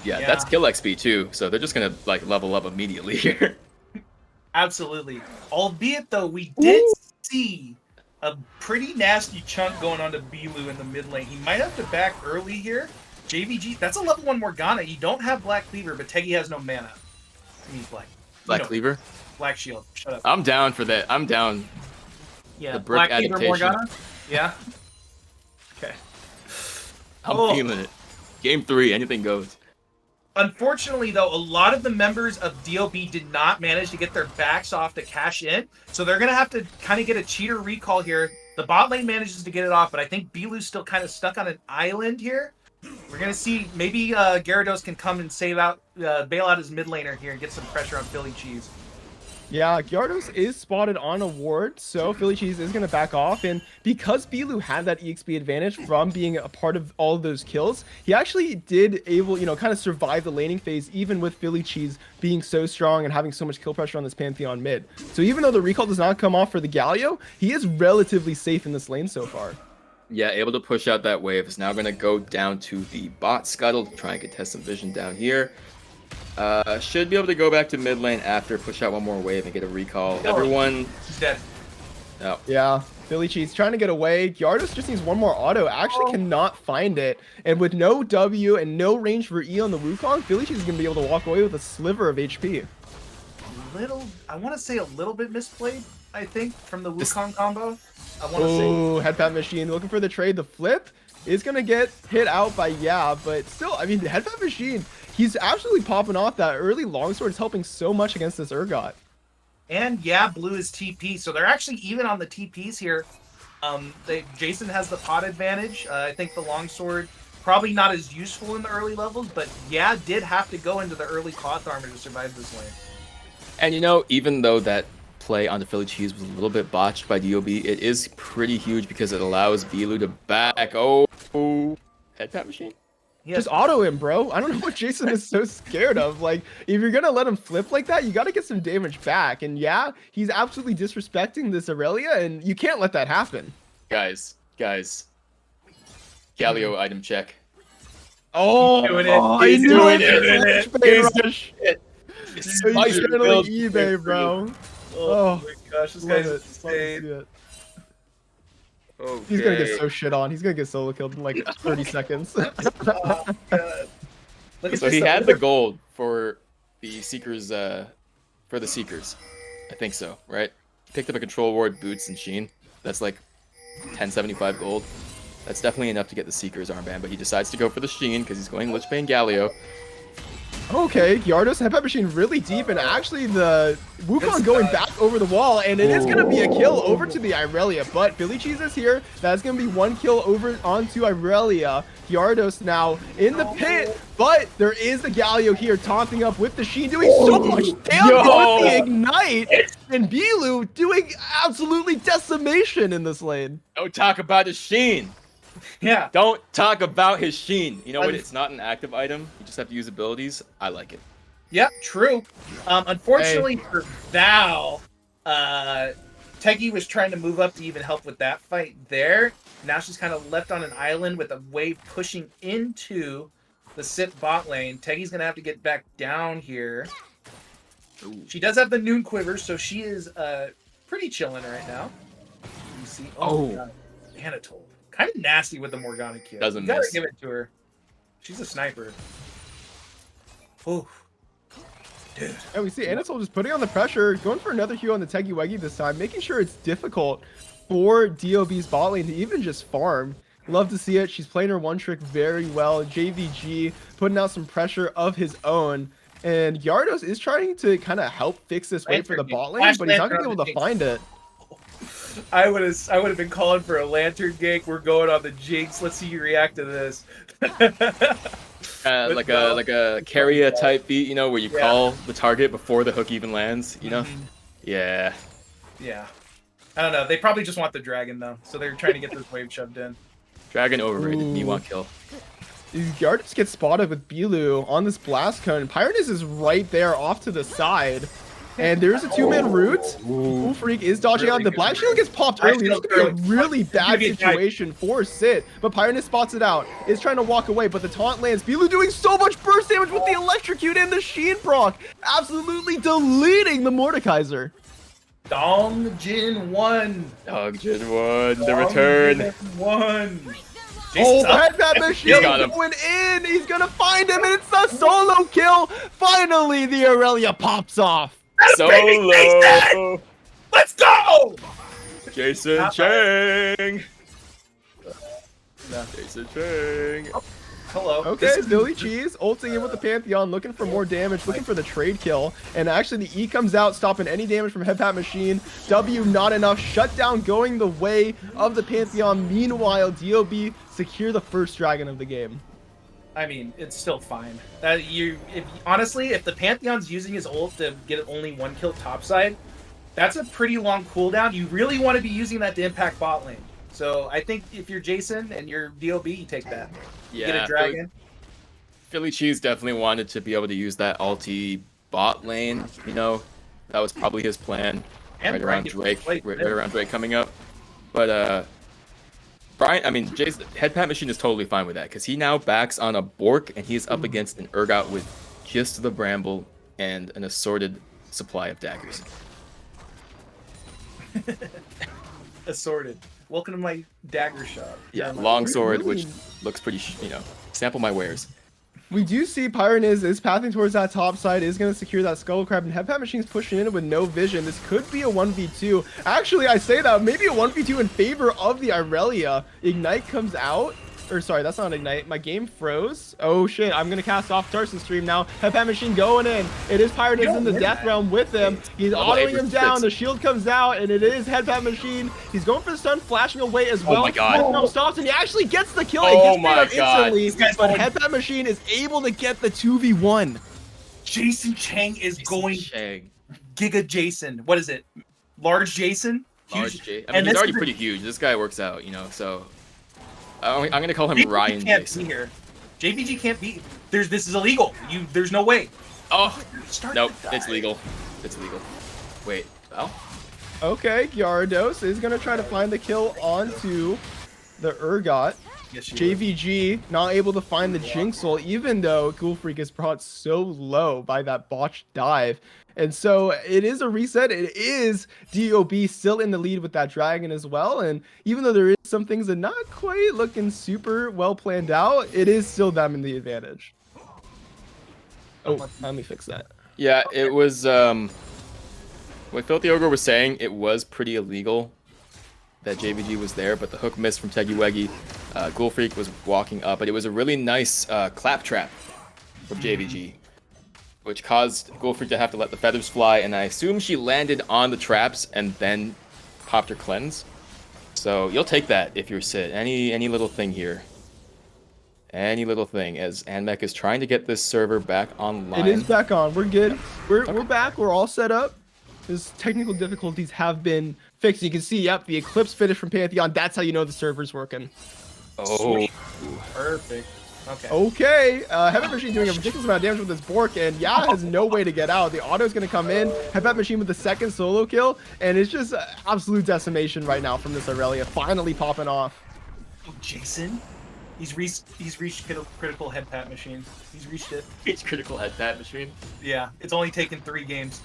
Yeah, that's kill XP too, so they're just gonna like level up immediately here. Absolutely. Albeit though, we did see a pretty nasty chunk going on to Bilu in the mid lane. He might have to back early here. JVG, that's a level 1 Morgana. You don't have Black Cleaver, but Teggy has no mana. He needs Black. Black Cleaver? Black Shield. Shut up. I'm down for that. I'm down. Yeah, the brick Black Cleaver adaptation. Morgana? Yeah. Okay. I'm feeling it. Game 3, anything goes. Unfortunately, though, a lot of the members of DOB did not manage to get their backs off to cash in, so they're going to have to kind of get a cheater recall here. The bot lane manages to get it off, but I think Bilu's still kind of stuck on an island here. We're going to see maybe Gyarados can come and bail out his mid laner here and get some pressure on Philly Cheese. Yeah, Gyarados is spotted on a ward, so Philly Cheese is going to back off. And because Bilu had that EXP advantage from being a part of all of those kills, he actually did able, you know, kind of survive the laning phase, even with Philly Cheese being so strong and having so much kill pressure on this Pantheon mid. So even though the recall does not come off for the Galio, he is relatively safe in this lane so far. Yeah, able to push out that wave. Is now going to go down to the bot scuttle to try and contest some vision down here. Should be able to go back to mid lane after, push out one more wave and get a recall. Everyone... He's dead. Oh. Yeah, Philly Cheese trying to get away. Gyarados just needs one more auto. Actually cannot find it. And with no W and no range for E on the Wukong, Philly Cheese is going to be able to walk away with a sliver of HP. I want to say a little bit misplayed, I think, from the Wukong combo. I want to say. Oh, Headpat Machine looking for the trade. The flip is going to get hit out by but still, I mean, the Headpat Machine, he's absolutely popping off. That early longsword is helping so much against this Urgot. And blue is TP, so they're actually even on the TPs here. Jason has the pot advantage. I think the longsword probably not as useful in the early levels, but did have to go into the early cloth armor to survive this lane. And even though that play onto Philly Cheese was a little bit botched by DOB, it is pretty huge because it allows Bilu to back. Oh, Headpat Machine. Just auto him, bro. I don't know what Jason is so scared of. Like, if you're gonna let him flip like that, you gotta get some damage back. And he's absolutely disrespecting this Aurelia, and you can't let that happen. Guys. Galio item check. Oh, he's doing it. He's doing it. He's channeling eBay, bro. Oh my gosh, this guy's Love to see insane. it. Okay. He's gonna get so shit on. He's gonna get solo killed in like 30 seconds. Oh, God. Look at So this he had stuff. the gold for the Seekers, I think so, right? Picked up a control ward, boots, and Sheen. That's like 1075 gold. That's definitely enough to get the Seekers armband, but he decides to go for the Sheen because he's going Lich Bane Galio. Okay, Gyarados Headpat Machine really deep, and actually the Wukong going back over the wall, and it is going to be a kill over to the Irelia, but Philly Cheese is here. That's going to be one kill over onto Irelia. Gyarados now in the pit, but there is the Galio here taunting up with the Sheen, doing so much damage with the Ignite, and Bilu doing absolutely decimation in this lane. Don't talk about his Sheen. Yeah. Don't talk about his Sheen. You know what? It's not an active item. You just have to use abilities. I like it. Yep, true. Unfortunately for Val, Teggy was trying to move up to even help with that fight there. Now she's kind of left on an island with a wave pushing into the Sip bot lane. Teggy's going to have to get back down here. Ooh. She does have the Noon Quiver, so she is pretty chilling right now. You see? Oh, my God. Anatole. Kind of nasty with the Morgana kill. Doesn't you gotta miss. give it to her. She's a sniper. Ooh. Dude. And we see Anatole just putting on the pressure, going for another heal on the Teggy Weggy this time, making sure it's difficult for DOB's bot lane to even just farm. Love to see it. She's playing her one trick very well. JVG putting out some pressure of his own. And Gyarados is trying to kind of help fix this wave for the bot lane, but he's not going to be able to find it. I would have been calling for a lantern gank. We're going on the Jinx. Let's see you react to this. Like a carrier type beat, where you call the target before the hook even lands, Yeah. Yeah. I don't know. They probably just want the dragon though, so they're trying to get this wave shoved in. Dragon overrated. Ooh. Me want kill. Gyarados gets spotted with Bilu on this blast cone. Pyronus is right there off to the side. And there's a two-man root. Ooh, Freak is dodging out. The Black Shield gets popped early. This could be a really bad situation for Sit. But Pyronus spots it out. Is trying to walk away, but the taunt lands. Bilu doing so much burst damage with the Electrocute and the Sheen proc. Absolutely deleting the Mordekaiser. Dong Jin 1. Dog Jin 1. The return. 1. Oh, Headpat Machine got him. going in. He's going to find him, and it's a solo kill. Finally, the Aurelia pops off. Solo. Let's go! Jason Chang. Jason Chang. Hello. Okay, Billy Cheese ulting in with the Pantheon, looking for more damage, looking for the trade kill. And actually the E comes out, stopping any damage from Headpat Machine. W not enough. Shutdown going the way of the Pantheon. Meanwhile, DOB secure the first dragon of the game. I mean, it's still fine. Honestly, if the Pantheon's using his ult to get only one kill topside, that's a pretty long cooldown. You really want to be using that to impact bot lane. So I think if you're Jason and you're DOB, you take that. You get a dragon. Philly Cheese definitely wanted to be able to use that ulti bot lane. That was probably his plan. And right around Drake coming up. But Brian, I mean, Jay's head pat machine is totally fine with that because he now backs on a Bork and he's up against an Urgot with just the Bramble and an assorted supply of daggers. Assorted. Welcome to my dagger shop. Yeah, longsword, which looks pretty, sample my wares. We do see Pyroniz is pathing towards that top side, is going to secure that Skull Crab, and Headpat Machine's pushing in with no vision. This could be a 1v2. Actually, I say that, maybe a 1v2 in favor of the Irelia. Ignite comes out. Or sorry, that's not Ignite. My game froze. Oh shit, I'm going to cast off Tarson's stream now. Headpat Machine going in. It is Pyroniz in the Death Realm with him. He's autoing him down. The shield comes out, and it is Headpat Machine. He's going for the stun, flashing away as well. Oh my god. No stops, and he actually gets the kill. Oh It my gets god. instantly, but Headpat Machine is able to get the 2v1. Jason Chang is going Chang. Giga Jason. What is it? Large Jason? Large J. I mean, he's already pretty huge. This guy works out, so I'm gonna call him Ryan can't Jason. Be here. JVG can't be. This is illegal. There's no way. Oh, nope, it's legal. It's legal. Wait, well. Okay, Gyarados is going to try to find the kill onto the Urgot. Yes, JVG not able to find the Jinxel, even though Ghoul Freak is brought so low by that botched dive. And so it is a reset. It is DOB still in the lead with that dragon as well. And even though there is some things that not quite looking super well planned out, it is still them in the advantage. Oh, let me fix that. Yeah, it was, what Filthy Ogre was saying, it was pretty illegal that JVG was there, but the hook missed from Teggy Ghoul Freak was walking up, but it was a really nice clap trap from JVG, which caused Ghoul Freak to have to let the feathers fly, and I assume she landed on the traps and then popped her cleanse. So you'll take that if you're Sid. Any little thing here. Any little thing, as Anmech is trying to get this server back online. It is back on. We're good. We're back. We're all set up. His technical difficulties have been fixed. You can see, yep, the Eclipse finish from Pantheon. That's how you know the server's working. Oh. Sweet. Perfect. Okay. Okay. Headbutt Machine doing a ridiculous amount of damage with this Bork, and Ya has no way to get out. The auto's going to come in. Headbutt Machine with the second solo kill, and it's just absolute decimation right now from this Irelia. Finally popping off. Oh, Jason? He's reached critical head pat machine. He's reached it. It's critical head pat machine. Yeah, it's only taken 3 games.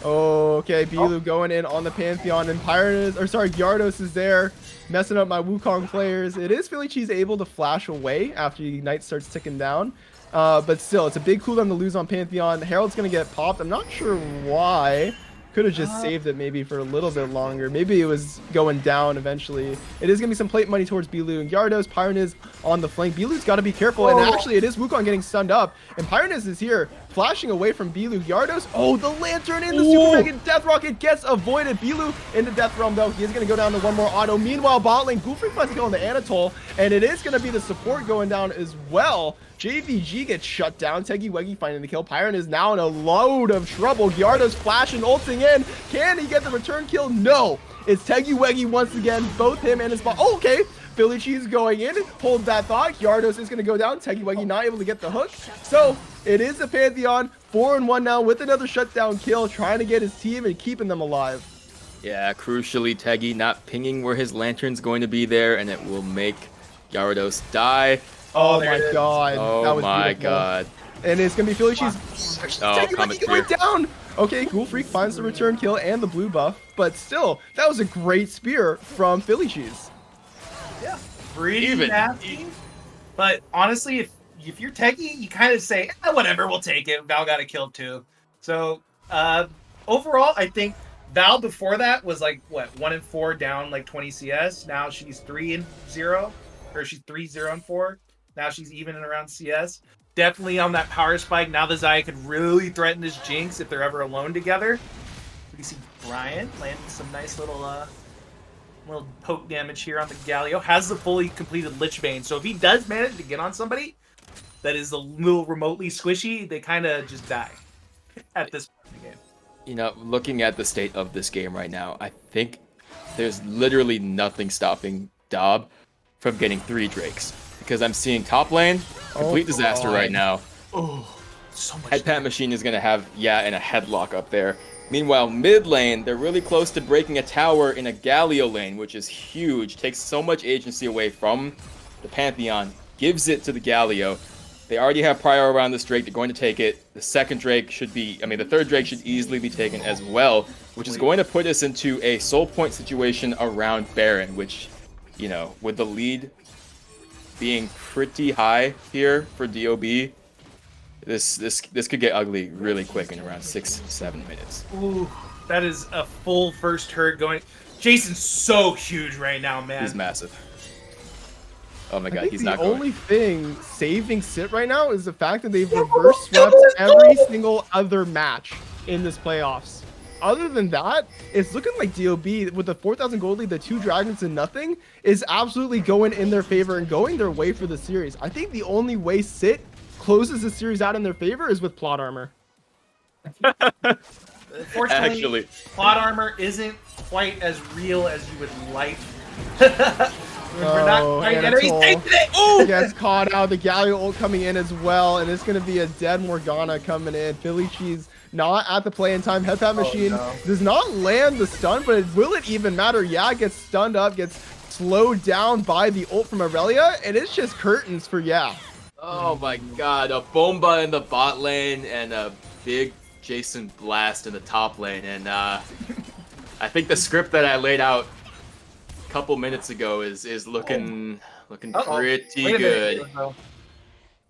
Okay, Bilu going in on the Pantheon, and Gyarados is there, messing up my Wukong players. It is Philly Cheese able to flash away after the Ignite starts ticking down. But still, it's a big cooldown to lose on Pantheon. Herald's going to get popped. I'm not sure why. Could have just saved it maybe for a little bit longer. Maybe it was going down eventually. It is going to be some plate money towards Bilu and Gyarados. Pyroniz on the flank. Bilu's got to be careful. And actually, it is Wukong getting stunned up. And Pyroniz is here, flashing away from Bilu. Gyarados, oh, the Lantern in the Super Mega Death Rocket gets avoided. Bilu in the Death Realm, though. He is going to go down to one more auto. Meanwhile, bot lane, Ghoul Freak finds a kill on the Anatole. And it is going to be the support going down as well. JVG gets shut down. Teggy Weggy finding the kill. Pyron is now in a load of trouble. Gyarados flashing, ulting in. Can he get the return kill? No. It's Teggy Weggy once again. Both him and his bot. Oh, okay. Philly Cheese going in. Hold that thought. Gyarados is going to go down. Teggy Weggy not able to get the hook. So it is the Pantheon. 4-1 now with another shutdown kill. Trying to get his team and keeping them alive. Yeah, crucially, Teggy not pinging where his Lantern's going to be there, and it will make Gyarados die. Oh my god. Oh that was my beautiful. god. And it's going to be Philly Cheese. Oh, Comet going down. Okay, Ghoul Freak finds the return kill and the blue buff. But still, that was a great spear from Philly Cheese. Yeah. Pretty nasty. But honestly, if you're Teggy, you kind of say, whatever, we'll take it. Val got a kill too. So overall, I think Val before that was like, what, 1-4 down like 20 CS. Now she's 3-0. Or she's 3-0-4. Now she's even and around CS. Definitely on that power spike. Now the Xayah could really threaten this Jinx if they're ever alone together. We can see Brian landing some nice little poke damage here on the Galio. Has the fully completed Lich Bane. So if he does manage to get on somebody that is a little remotely squishy, they kind of just die at this point in the game. You know, looking at the state of this game right now, I think there's literally nothing stopping DOB from getting 3 Drakes. Because I'm seeing top lane, complete disaster right now. Oh, so much. Head pat machine is going to have, and a headlock up there. Meanwhile, mid lane, they're really close to breaking a tower in a Galio lane, which is huge. Takes so much agency away from the Pantheon, gives it to the Galio. They already have prior around this Drake. They're going to take it. The second Drake should be, the third Drake should easily be taken as well, which is going to put us into a soul point situation around Baron, which, you know, with the lead being pretty high here for DOB, this could get ugly really quick in around 6-7 minutes. Ooh, that is a full first herd going. Jason's so huge right now, man. He's massive. Oh my I god, think he's the not going. only thing saving Sit right now is the fact that they've reverse swept every single other match in this playoffs. Other than that, it's looking like DOB with the 4,000 gold lead, the 2 dragons and nothing, is absolutely going in their favor and going their way for the series. I think the only way Sit closes the series out in their favor is with plot armor. Fortunately, Actually, plot armor isn't quite as real as you would like. We're not quite and yet. a He's toll. taking it. Ooh! Gets caught out. The Galio ult coming in as well, and it's going to be a dead Morgana coming in. Philly Cheese not at the play in time. Headpad Machine does not land the stun, but will it even matter? Yeah, gets stunned up, gets slowed down by the ult from Aurelia, and it's just curtains for Yeah. oh my god, a Bomba in the bot lane and a big Jason Blast in the top lane, and I think the script that I laid out a couple minutes ago is looking pretty good.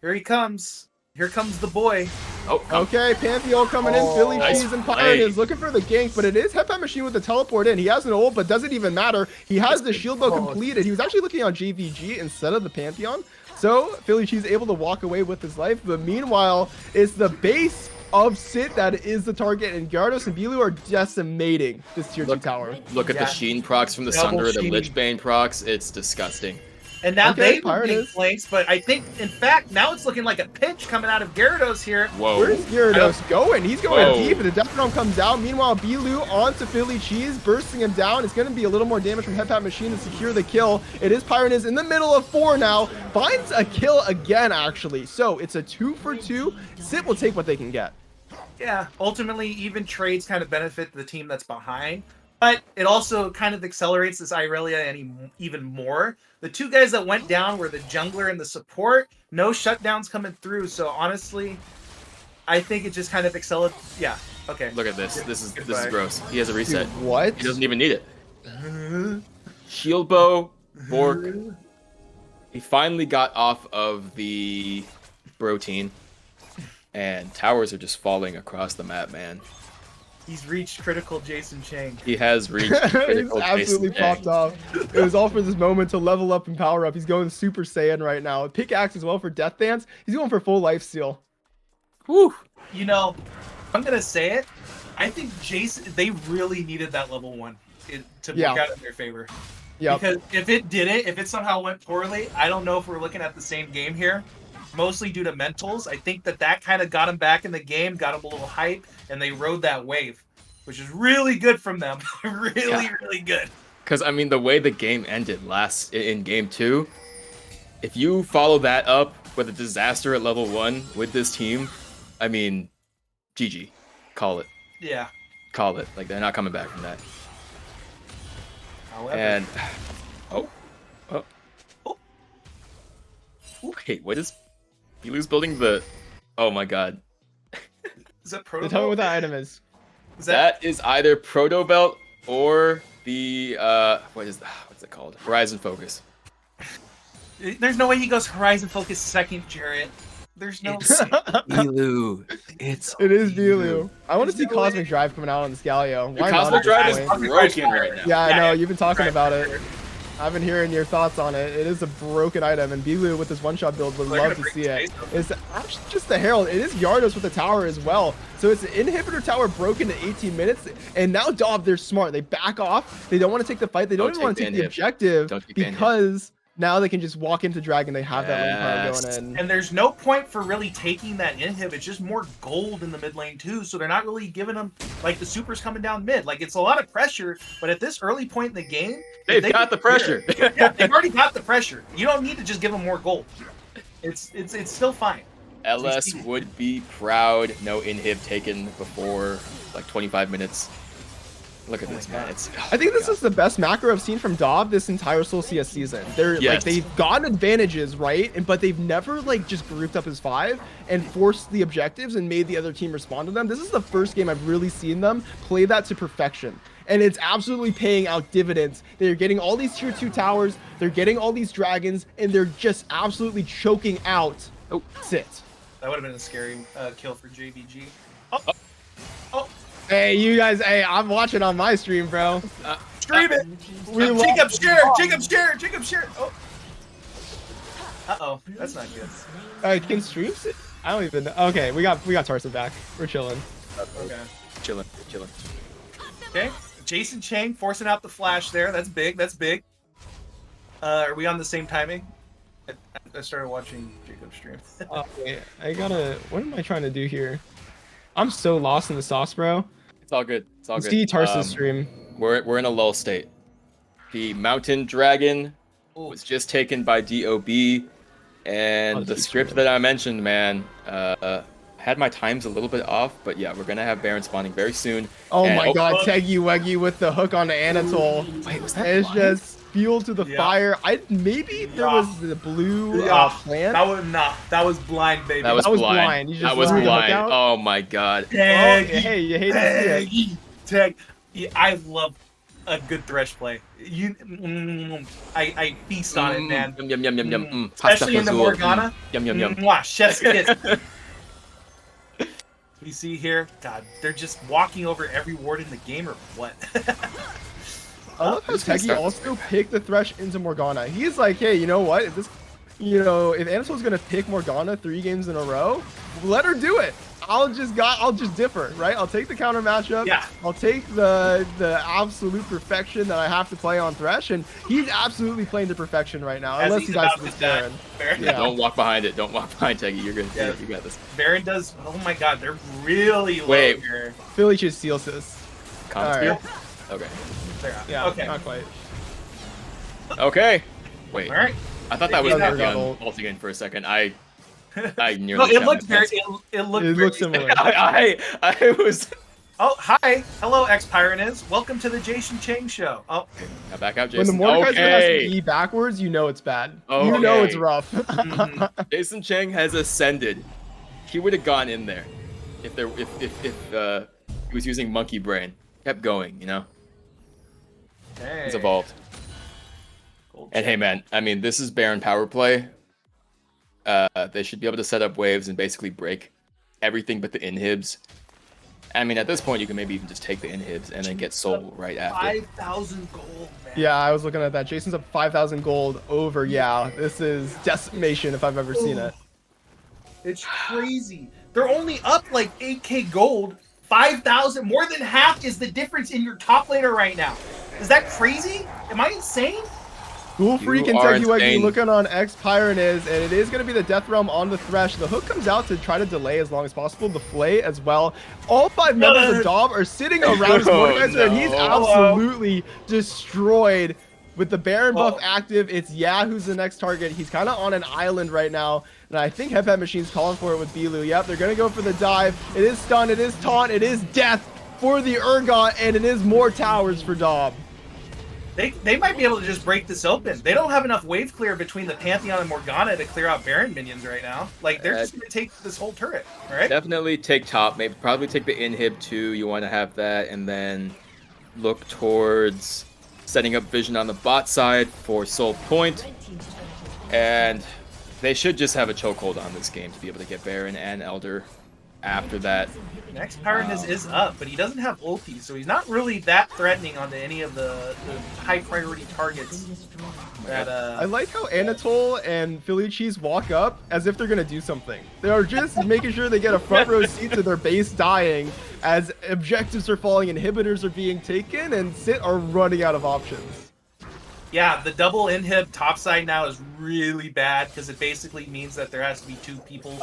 Here he comes. Here comes the boy. Oh, Okay, Pantheon coming in. Philly nice Cheese and play. Pyron is looking for the gank, but it is Headpad Machine with the teleport in. He has an ult, but doesn't even matter. He has the shield bow completed. He was actually looking on JVG instead of the Pantheon. So Philly Cheese able to walk away with his life. But meanwhile, it's the base of Sit that is the target, and Gyarados and Bilu are decimating this tier 2 tower. Look at Yeah. the Sheen procs from the Double Sunder, the Sheen. Lichbane procs. It's disgusting. And now Okay, they were Pyron big is. flanks, but I think, in fact, now it's looking like a pinch coming out of Gyarados here. Whoa. Where's Gyarados going? He's going Whoa. deep, and the Death Drum comes out. Meanwhile, Bilu onto Philly Cheese, bursting him down. It's going to be a little more damage from Headpad Machine to secure the kill. It is Pyron is in the middle of 4 now. Finds a kill again, actually. So it's a 2 for 2. Sit will take what they can get. Yeah, ultimately, even trades kind of benefit the team that's behind, but it also kind of accelerates this Irelia even more. The 2 guys that went down were the jungler and the support. No shutdowns coming through, so honestly, I think it just kind of accelerates. Yeah, okay. Look at this. This is Goodbye. gross. He has a reset. Dude, what? He doesn't even need it. Shield bow, Bork. He finally got off of the protein, and towers are just falling across the map, man. He's reached critical Jason Chang. He has reached He's critical absolutely Jason Chang. popped off. It was all for this moment to level up and power up. He's going Super Saiyan right now. Pickaxe as well for Death Dance. He's going for full life steal. Whew. You know, I'm gonna say it. I think Jason, they really needed that level 1 to work out in their favor. Yeah. Because if it somehow went poorly, I don't know if we're looking at the same game here. Mostly due to mentals. I think that kind of got him back in the game, got him a little hype, and they rode that wave, which is really good from them. really good. Because, I mean, the way the game ended in game 2, if you follow that up with a disaster at level 1 with this team, I mean, GG. Call it. Yeah. Call it. Like, they're not coming back from that. However, And, oh. Wait, what is... Bilu's building the... Oh my god. is that Tell me Proto? what that item is. Is That is either Proto Belt or the... what's it called? Horizon Focus. There's no way he goes Horizon Focus second, Jarrett. There's no. Bilu. It is Bilu. I want to see Cosmic Drive coming out on this Galio. Your Why not Cosmic at this Drive is point? broken right now. Yeah, I Yeah, know. yeah. You've been talking Right. about it. I've been hearing your thoughts on it. It is a broken item, and Bilu with this one-shot build would They're love gonna to bring see it. space It's actually just the Herald. It is Gyarados with the tower as well. So it's an inhibitor tower broken in 18 minutes, and now DOB, they're smart. They back off. They don't want to take the fight. They don't even want to take the objective Don't take the inhib. because now they can just walk into Dragon. They have that lane power Yes. going in. And there's no point for really taking that inhib. It's just more gold in the mid lane too. So they're not really giving them like the supers coming down mid. Like it's a lot of pressure, but at this early point in the game, if They've got the pressure. yeah, they've already got the pressure. You don't need to just give them more gold. It's still fine. LS would be proud. No inhib taken before like 25 minutes. Look at this, man. I think this is the best macro I've seen from DOB this entire SLOLCS season. They're like they've gotten advantages, right? But they've never like just grouped up as 5 and forced the objectives and made the other team respond to them. This is the first game I've really seen them play that to perfection. And it's absolutely paying out dividends. They're getting all these tier 2 towers, they're getting all these dragons, and they're just absolutely choking out Sit. That would have been a scary kill for JVG. Hey, you guys, hey, I'm watching on my stream, bro. Stream it! Jacob, share! Jacob, share! Jacob, share! Oh. Uh-oh, that's not good. Can stream Sit? I don't even know. Okay, we got Tarsa back. We're chilling. Okay. Chilling. Okay, Jason Chang forcing out the flash there. That's big, that's big. Are we on the same timing? I started watching Jacob's stream. Wait, what am I trying to do here? I'm so lost in the sauce, bro. It's all good. It's all good. See Tarsa's stream. We're in a lull state. The mountain dragon was just taken by DOB, and the script that I mentioned, man, had my times a little bit off, but yeah, we're gonna have Baron spawning very soon. Oh my god, Teggy Weggy with the hook on Anatole. Wait, was that It's just fuel to the fire. Maybe there was the blue plant. That was blind, baby. That was blind. You just That was threw the hook blind. out? Oh my god. Hey, you hate to see it. Tag. I love a good thresh play. I feast on it, man. Yum. Especially in the Morgana. Yum. Mwah, chef's kiss. We see here, God, they're just walking over every ward in the game, or what? I love how Teggy also picked the Thresh into Morgana. He's like, hey, you know what? If Anatole's gonna pick Morgana 3 games in a row, let her do it. I'll just differ, right? I'll take the counter matchup. Yeah. I'll take the absolute perfection that I have to play on Thresh, and he's absolutely playing to perfection right now. Unless he dies to this Baron. Yeah. Don't walk behind it. Don't walk behind Teggy. You're good. Yeah. You got this. Baron does. Oh my God, they're really low here. Philly just steals this. Right. Okay. Yeah. Okay. Not quite. Okay. Wait. All right. I thought that was Morgana ult again for a second. I nearly. No, it looked very. It looked similar. I was. Oh, hi. Hello, X-Pyraniz. Welcome to the Jason Chang show. Oh. Now back out, When Jason. the Mordekaiser has to E backwards, you know it's bad. You know it's rough. Jason Chang has ascended. He would have gone in there if he was using monkey brain. Kept going, you know. Hey. He's evolved. And hey, man, I mean, this is Baron power play. They should be able to set up waves and basically break everything but the inhibs. I mean, at this point, you can maybe even just take the inhibs and then get soul right after. 5,000 gold, man. Yeah, I was looking at that. Jason's up 5,000 gold over. Yeah, this is decimation if I've ever seen it. It's crazy. They're only up like 8k gold. 5,000. More than half is the difference in your top laner right now. Is that crazy? Am I insane? Ghoul Freak and Teggy Weggy looking on X-Pyraniz, and it is going to be the Death Realm on the Thresh. The hook comes out to try to delay as long as possible. The Flay as well. All 5 members of DOB are sitting around his Mordekaiser, and he's absolutely destroyed. With the Baron buff active, it's who's the next target. He's kind of on an island right now, and I think Headpad Machine's calling for it with Bilu. Yep, they're going to go for the dive. It is stun, it is taunt, it is death for the Urgot, and it is more towers for DOB. They might be able to just break this open. They don't have enough wave clear between the Pantheon and Morgana to clear out Baron minions right now. Like, they're just going to take this whole turret, right? Definitely take top. Maybe probably take the inhib too. You want to have that, and then look towards setting up vision on the bot side for Soul Point. And they should just have a chokehold on this game to be able to get Baron and Elder after that. Next Pyraniz is up, but he doesn't have ulti, so he's not really that threatening onto any of the high priority targets. That, I like how Anatole and Philly Cheese walk up as if they're going to do something. They are just making sure they get a front row seat to their base dying as objectives are falling, inhibitors are being taken, and Sit are running out of options. Yeah, the double inhib topside now is really bad because it basically means that there has to be 2 people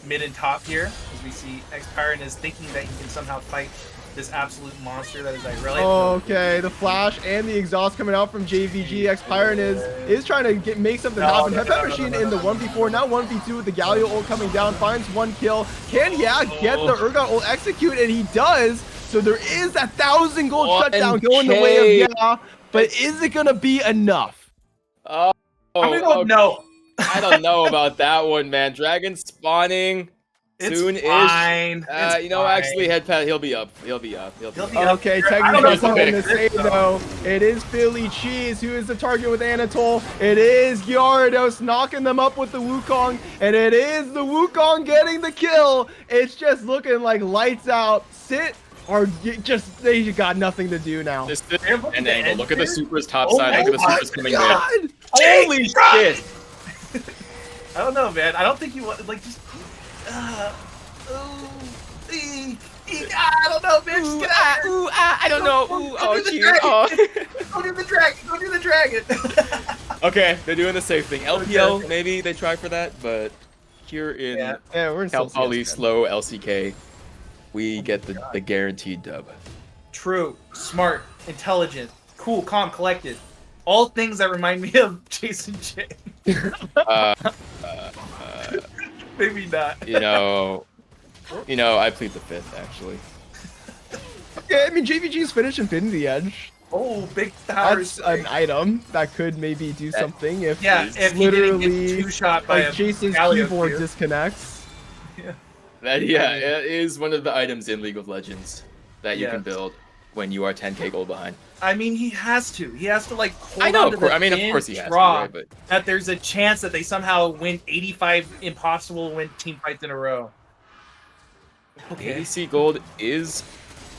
mid and top here, as we see X-Pyraniz thinking that he can somehow fight this absolute monster that is Irelia. Okay, the flash and the exhaust coming out from JVG. X-Pyraniz is trying to make something happen. Headpad Machine in the 1v4, now 1v2 with the Galio ult coming down, finds 1 kill. Can get the Urgot ult execute, and he does. So there is a 1,000 gold shutdown going the way of yeah, but is it gonna be enough? I'm gonna go with no. I don't know about that one, man. Dragon spawning soon-ish. Fine. You know, actually, Headpat, he'll be up. He'll be up. Okay, technically something to say though. It is Philly Cheese who is the target with Anatole. It is Gyarados knocking them up with the Wukong, and it is the Wukong getting the kill. It's just looking like lights out. Sit or just they got nothing to do now. Just an angle. Look at the Super's top side. Look at the Super's coming in. Holy shit! I don't know, man. I don't think you want like just. I don't know, man. Just get out. I don't know. Go do the dragon. Go do the dragon. Okay, they're doing the safe thing. LPL, maybe they try for that, but here in we're in Cal Poly slow LCK, we get the guaranteed dub. True, smart, intelligent, cool, calm, collected. All things that remind me of Jason J. Maybe not. You know, I plead the fifth, actually. Okay, I mean, JVG's finished Infinity Edge. Oh, big power. That's an item that could maybe do something if if literally he didn't get two-shot by Jason's Galio keyboard disconnects. It is one of the items in League of Legends that you can build when you are 10k gold behind. I mean, he has to. He has to like hold I know, on to of course he has to, right, but that there's a chance that they somehow win 85 impossible win team fights in a row. Okay. ADC gold is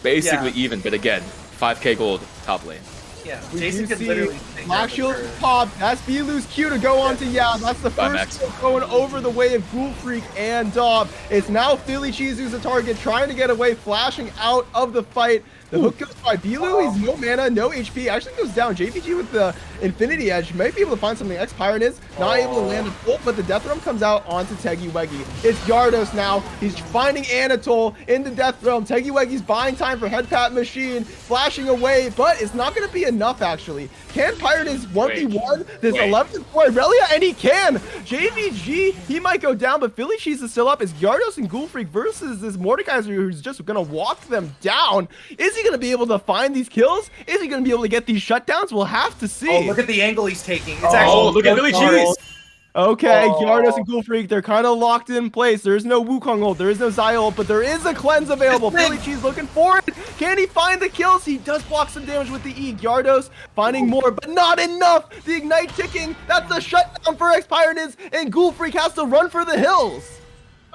basically even, but again, 5k gold top lane. Yeah, Jason can literally Black Shield pop. That's Bilu's cue to go on to That's the first kill going over the way of Ghoul Freak and DOB. It's now Philly Cheese who's the target, trying to get away, flashing out of the fight. The hook goes by Bilu. He's no mana, no HP. Actually goes down. JVG with the Infinity Edge might be able to find something. X-Pyron is not able to land a bolt, but the Death Realm comes out onto Teggy-Weggy. It's Gyarados now. He's finding Anatole in the Death Realm. Teggy-Weggy's buying time for Headpat Machine, flashing away, but it's not going to be enough, actually. Can Pyron is 1v1 this 11th boy Relia, and he can. JVG, he might go down, but Philly Cheese is still up. It's Gyarados and Ghoul Freak versus this Mordekaiser who's just going to walk them down. Is he going to be able to find these kills? Is he going to be able to get these shutdowns? We'll have to see. Oh, look at the angle he's taking. It's actually look at Philly Cheese. Okay, Gyarados and Ghoul Freak, they're kind of locked in place. There's no Wukong ult, there is no Xayah ult, but there is a cleanse available. Philly Cheese looking for it. Can he find the kills? He does block some damage with the E. Gyarados finding more, but not enough. The Ignite ticking. That's the shutdown for X-Pyron, and Ghoul Freak has to run for the hills.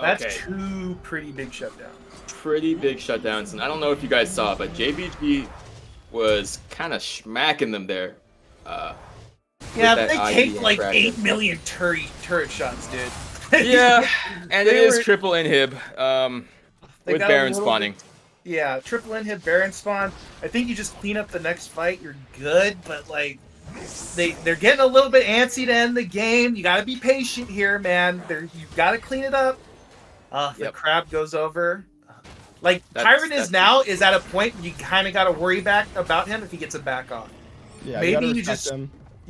That's two pretty big shutdowns. Pretty big shutdowns, and I don't know if you guys saw, but JVG was kind of smacking them there. Yeah, they take like 8 million turret shots, dude. Yeah, and it is triple inhib with Baron spawning. Yeah, triple inhib, Baron spawn. I think you just clean up the next fight, you're good, but like they're getting a little bit antsy to end the game. You gotta be patient here, man. You gotta clean it up. The crab goes over. Like Pyron is at a point where you kind of gotta worry about him if he gets a back off. Yeah, maybe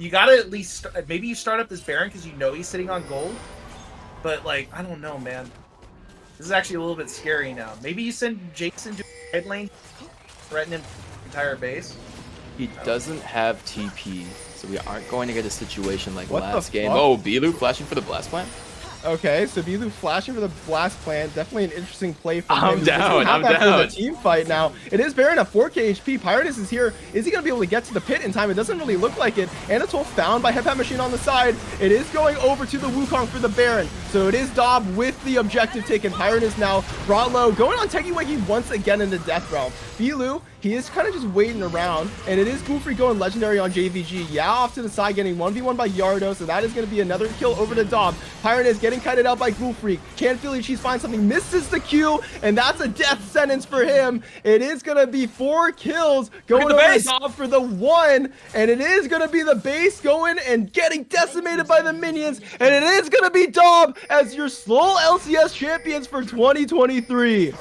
you gotta at least maybe you start up this Baron because you know he's sitting on gold. But like, I don't know, man. This is actually a little bit scary now. Maybe you send Jason to head lane, threatening the entire base. He doesn't have TP, so we aren't going to get a situation like last game. Oh, Bilu flashing for the blast plant. Okay, so Bilu flashing for the blast plant. Definitely an interesting play for him. I'm down. For the team fight now. It is Baron at 4k HP. Pyronus is here. Is he going to be able to get to the pit in time? It doesn't really look like it. Anatole found by Headpat Machine on the side. It is going over to the Wukong for the Baron. So it is DOB with the objective taken. Pyronus now brought low. Going on Teggy-Weggy once again in the Death Realm. Bilu, he is kind of just waiting around, and it is Ghoul Freak going legendary on JVG. Yeah, off to the side, getting 1v1 by Gyarados, so that is going to be another kill over to DOB. Pyron is getting kited out by Ghoul Freak. Can Philly Cheese find something? Misses the Q, and that's a death sentence for him. It is going to be 4 kills going over to DOB for the 1, and it is going to be the base going and getting decimated by the minions, and it is going to be DOB as your slow LCS champions for 2023.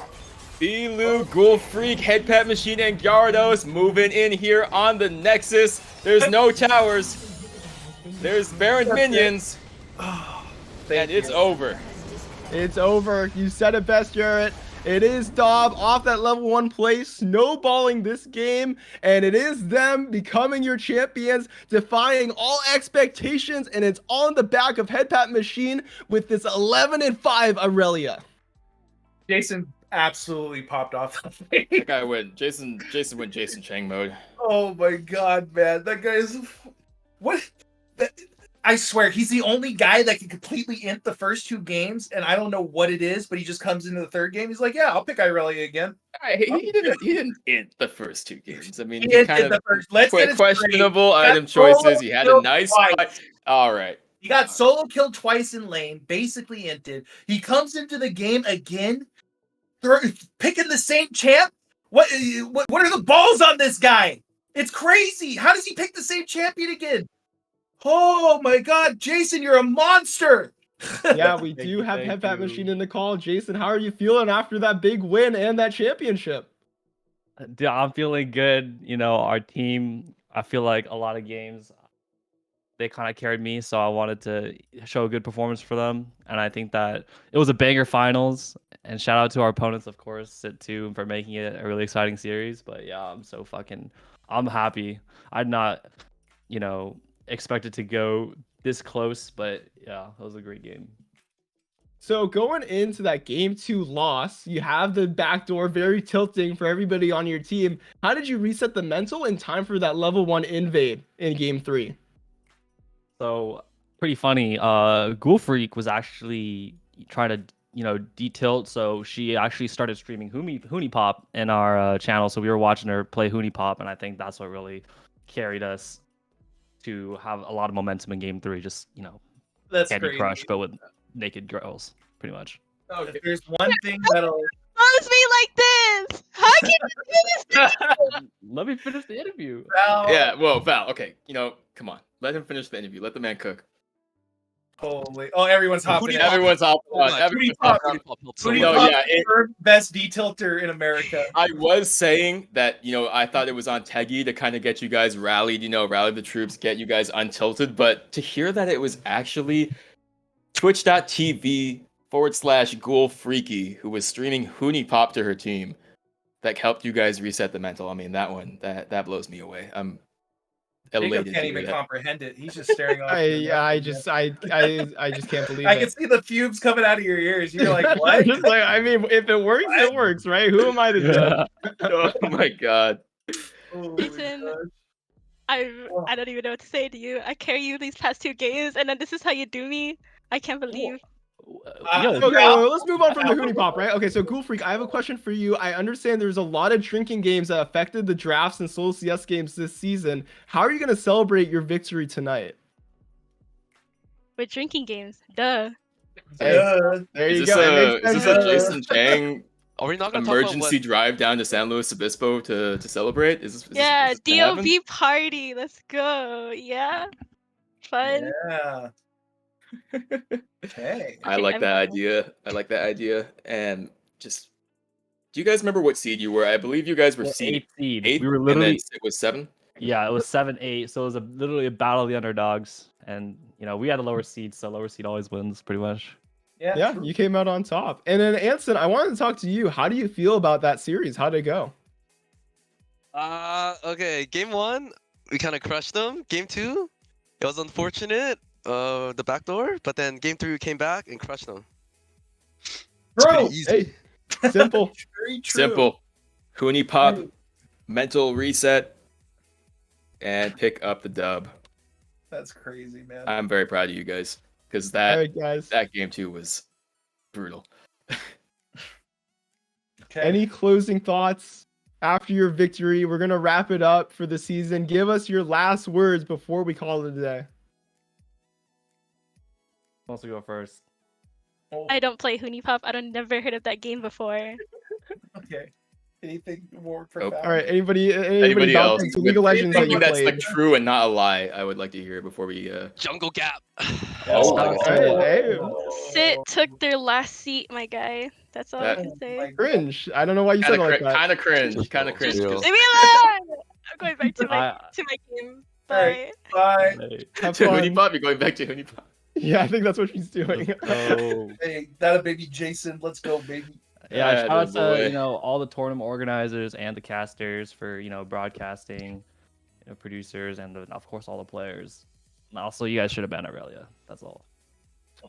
Bilu, Ghoul Freak, Headpat Machine, and Gyarados moving in here on the Nexus. There's no towers. There's Baron minions. And it's over. It's over. You said it best, Jarrett. It is DOB off that level 1 place, snowballing this game, and it is them becoming your champions, defying all expectations, and it's on the back of Headpat Machine with this 11-5 Aurelia. Jason absolutely popped off. That guy went Jason went Jason Chang mode. Oh my god, man. That guy's what I swear he's the only guy that can completely int the first 2 games, and I don't know what it is, but he just comes into the third game. He's like, yeah, I'll pick Irelia again. He didn't int the first 2 games. I mean, He kind of the first. Let's get it questionable straight. item choices. He had a nice fight. All right. He got solo killed twice in lane, basically inted. He comes into the game again, picking the same champ. What are the balls on this guy? It's crazy. How does he pick the same champion again? Oh my god, Jason, you're a monster. Yeah, we do have Headpat Machine in the call. Jason, how are you feeling after that big win and that championship? Dude, I'm feeling good. You know, our team, I feel like a lot of games, they kind of carried me, so I wanted to show a good performance for them. And I think that it was a banger finals. And shout out to our opponents, of course, Sit2, for making it a really exciting series. But yeah, I'm happy. I'd not, expected to go this close, but yeah, it was a great game. So going into that game 2 loss, you have the backdoor very tilting for everybody on your team. How did you reset the mental in time for that level 1 invade in game 3? So pretty funny. Ghoul Freak was actually trying to, detilt. So she actually started streaming Hoonie Pop in our channel. So we were watching her play Hoonie Pop, and I think that's what really carried us to have a lot of momentum in game 3. Just That's Candy crazy. Crush, but with naked girls, pretty much. Oh, if there's one thing that'll Follows me like this. How can you do this? Let me finish the interview. Yeah, well, Val, okay, come on. Let him finish the interview. Let the man cook. Holy! Oh, everyone's hopping. in. Everyone's off. Hoonie Pop. Hoonie No, Pop yeah, is the best detilter in America. I was saying that, I thought it was on Teggy to kind of get you guys rallied, rally the troops, get you guys untilted. But to hear that it was actually twitch.tv/Ghoul Freaky, who was streaming Hoonie Pop to her team, that helped you guys reset the mental. I mean, that blows me away. I'm Jacob elated. can't even comprehend it. He's just staring off. I just can't believe I it. can see the fumes coming out of your ears. You're like, what? Just like, I mean, if it works, it works, right? Who am I to judge? Oh my god. Jason, I don't even know what to say to you. I carry you these past 2 games, and then this is how you do me. I can't believe. Okay, well, let's move on from the Hoonie Pop, right? Okay, so Ghoul Freak, I have a question for you. I understand there's a lot of drinking games that affected the drafts and SLOLCS games this season. How are you going to celebrate your victory tonight? With drinking games, duh. Hey, there you go. Is this a Jason Chang Are we not gonna emergency drive down to San Luis Obispo to celebrate? Is this Yeah, is this gonna happen? DOB party. Let's go. Yeah, fun. Yeah. Okay. I like that idea. And just, do you guys remember what seed you were? I believe you guys were seed 8th seed. 8. We were And literally, then it was 7. yeah, it was 7-8. So it was literally a battle of the underdogs, and we had a lower seed, so lower seed always wins, pretty much. Yeah, you came out on top. And then Anson, I wanted to talk to you. How do you feel about that series? How did it go? Okay, game 1, we kind of crushed them. Game 2, it was unfortunate, the backdoor, but then game 3 we came back and crushed them. Bro, Hey, simple. very true. Simple. Hoonie Pop, mental reset, and pick up the dub. That's crazy, man. I'm very proud of you guys, because All right, guys. that game 2 was brutal. Okay. Any closing thoughts after your victory? We're going to wrap it up for the season. Give us your last words before we call it a day. Who wants to go first? I don't play Hoonie Pop. I don't never heard of that game before. Okay. Anything more Oh, profound? All right, anybody Anybody about else? the League of Legends that Something you that's played? like true and not a lie. I would like to hear before we. Jungle Gap. Oh my God. Hey. Sit took their last seat, my guy. That's all I That- can say. Like, Cringe. I don't know why you said it like that. Kind of cringe. Kind of cringe. Real. Just- Leave me alone! I'm going back to my I- game. Alright. Bye. bye. Hey. Have To fun. Hoonie Pop, you're going back to Hoonie Pop. Yeah, I think that's what she's doing. Oh, Hey, that a baby Jason. Let's go, baby. Yeah, shout out to boy. all the tournament organizers and the casters for broadcasting, producers, and of course all the players. And also, you guys should have been Aurelia. That's all.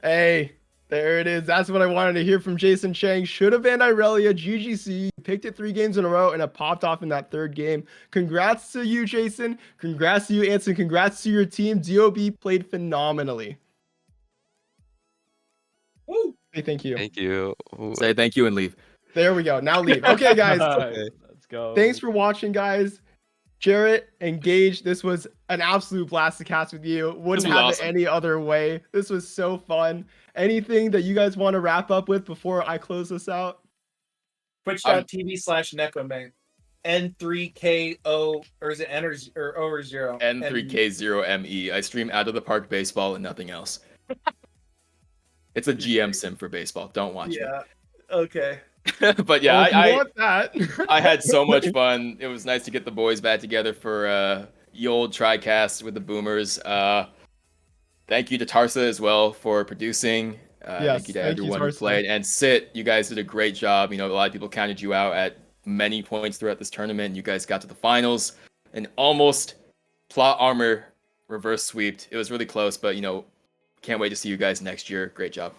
Hey, there it is. That's what I wanted to hear from Jason Chang. Should have been Irelia. GGC picked it 3 games in a row and it popped off in that 3rd game. Congrats to you, Jason. Congrats to you, Anson. Congrats to your team. DOB played phenomenally. Woo! Hey, thank you. Thank you. Ooh. Say thank you and leave. There we go. Now leave. Okay, guys. Okay. Let's go. Thanks for watching, guys. Jarrett and Gage, this was an absolute blast to cast with you. Wouldn't was have awesome. it any other way. This was so fun. Anything that you guys want to wrap up with before I close this out? Twitch.tv/Necromang. N3KO, or is it N or O or 0? N3K0ME. I stream Out of the Park baseball and nothing else. It's a GM sim for baseball. Don't watch Yeah. Okay. it. But yeah, Well, if you I want that. I had so much fun. It was nice to get the boys back together for the old TriCast with the Boomers. Thank you to Tarsa as well for producing. Yes, thank you to thank you, everyone who Tarsa. played. And Sit, you guys did a great job. A lot of people counted you out at many points throughout this tournament. You guys got to the finals and almost plot armor reverse sweeped. It was really close, but can't wait to see you guys next year. Great job.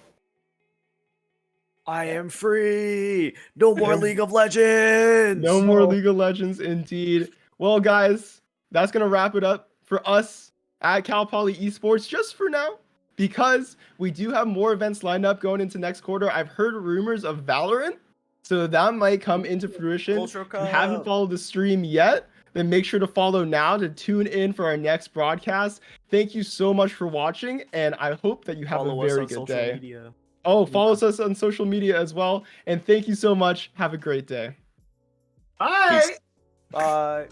I am free. No more League of Legends. No more League of Legends, indeed. Well, guys, that's going to wrap it up for us at Cal Poly Esports just for now, because we do have more events lined up going into next quarter. I've heard rumors of Valorant, so that might come into fruition. Cultural If you haven't Cup. followed the stream yet, then make sure to follow now to tune in for our next broadcast. Thank you so much for watching, and I hope that you have Follow a us very on good social day. media. Oh, follow us on social media as well. And thank you so much. Have a great day. Bye. Peace. Bye.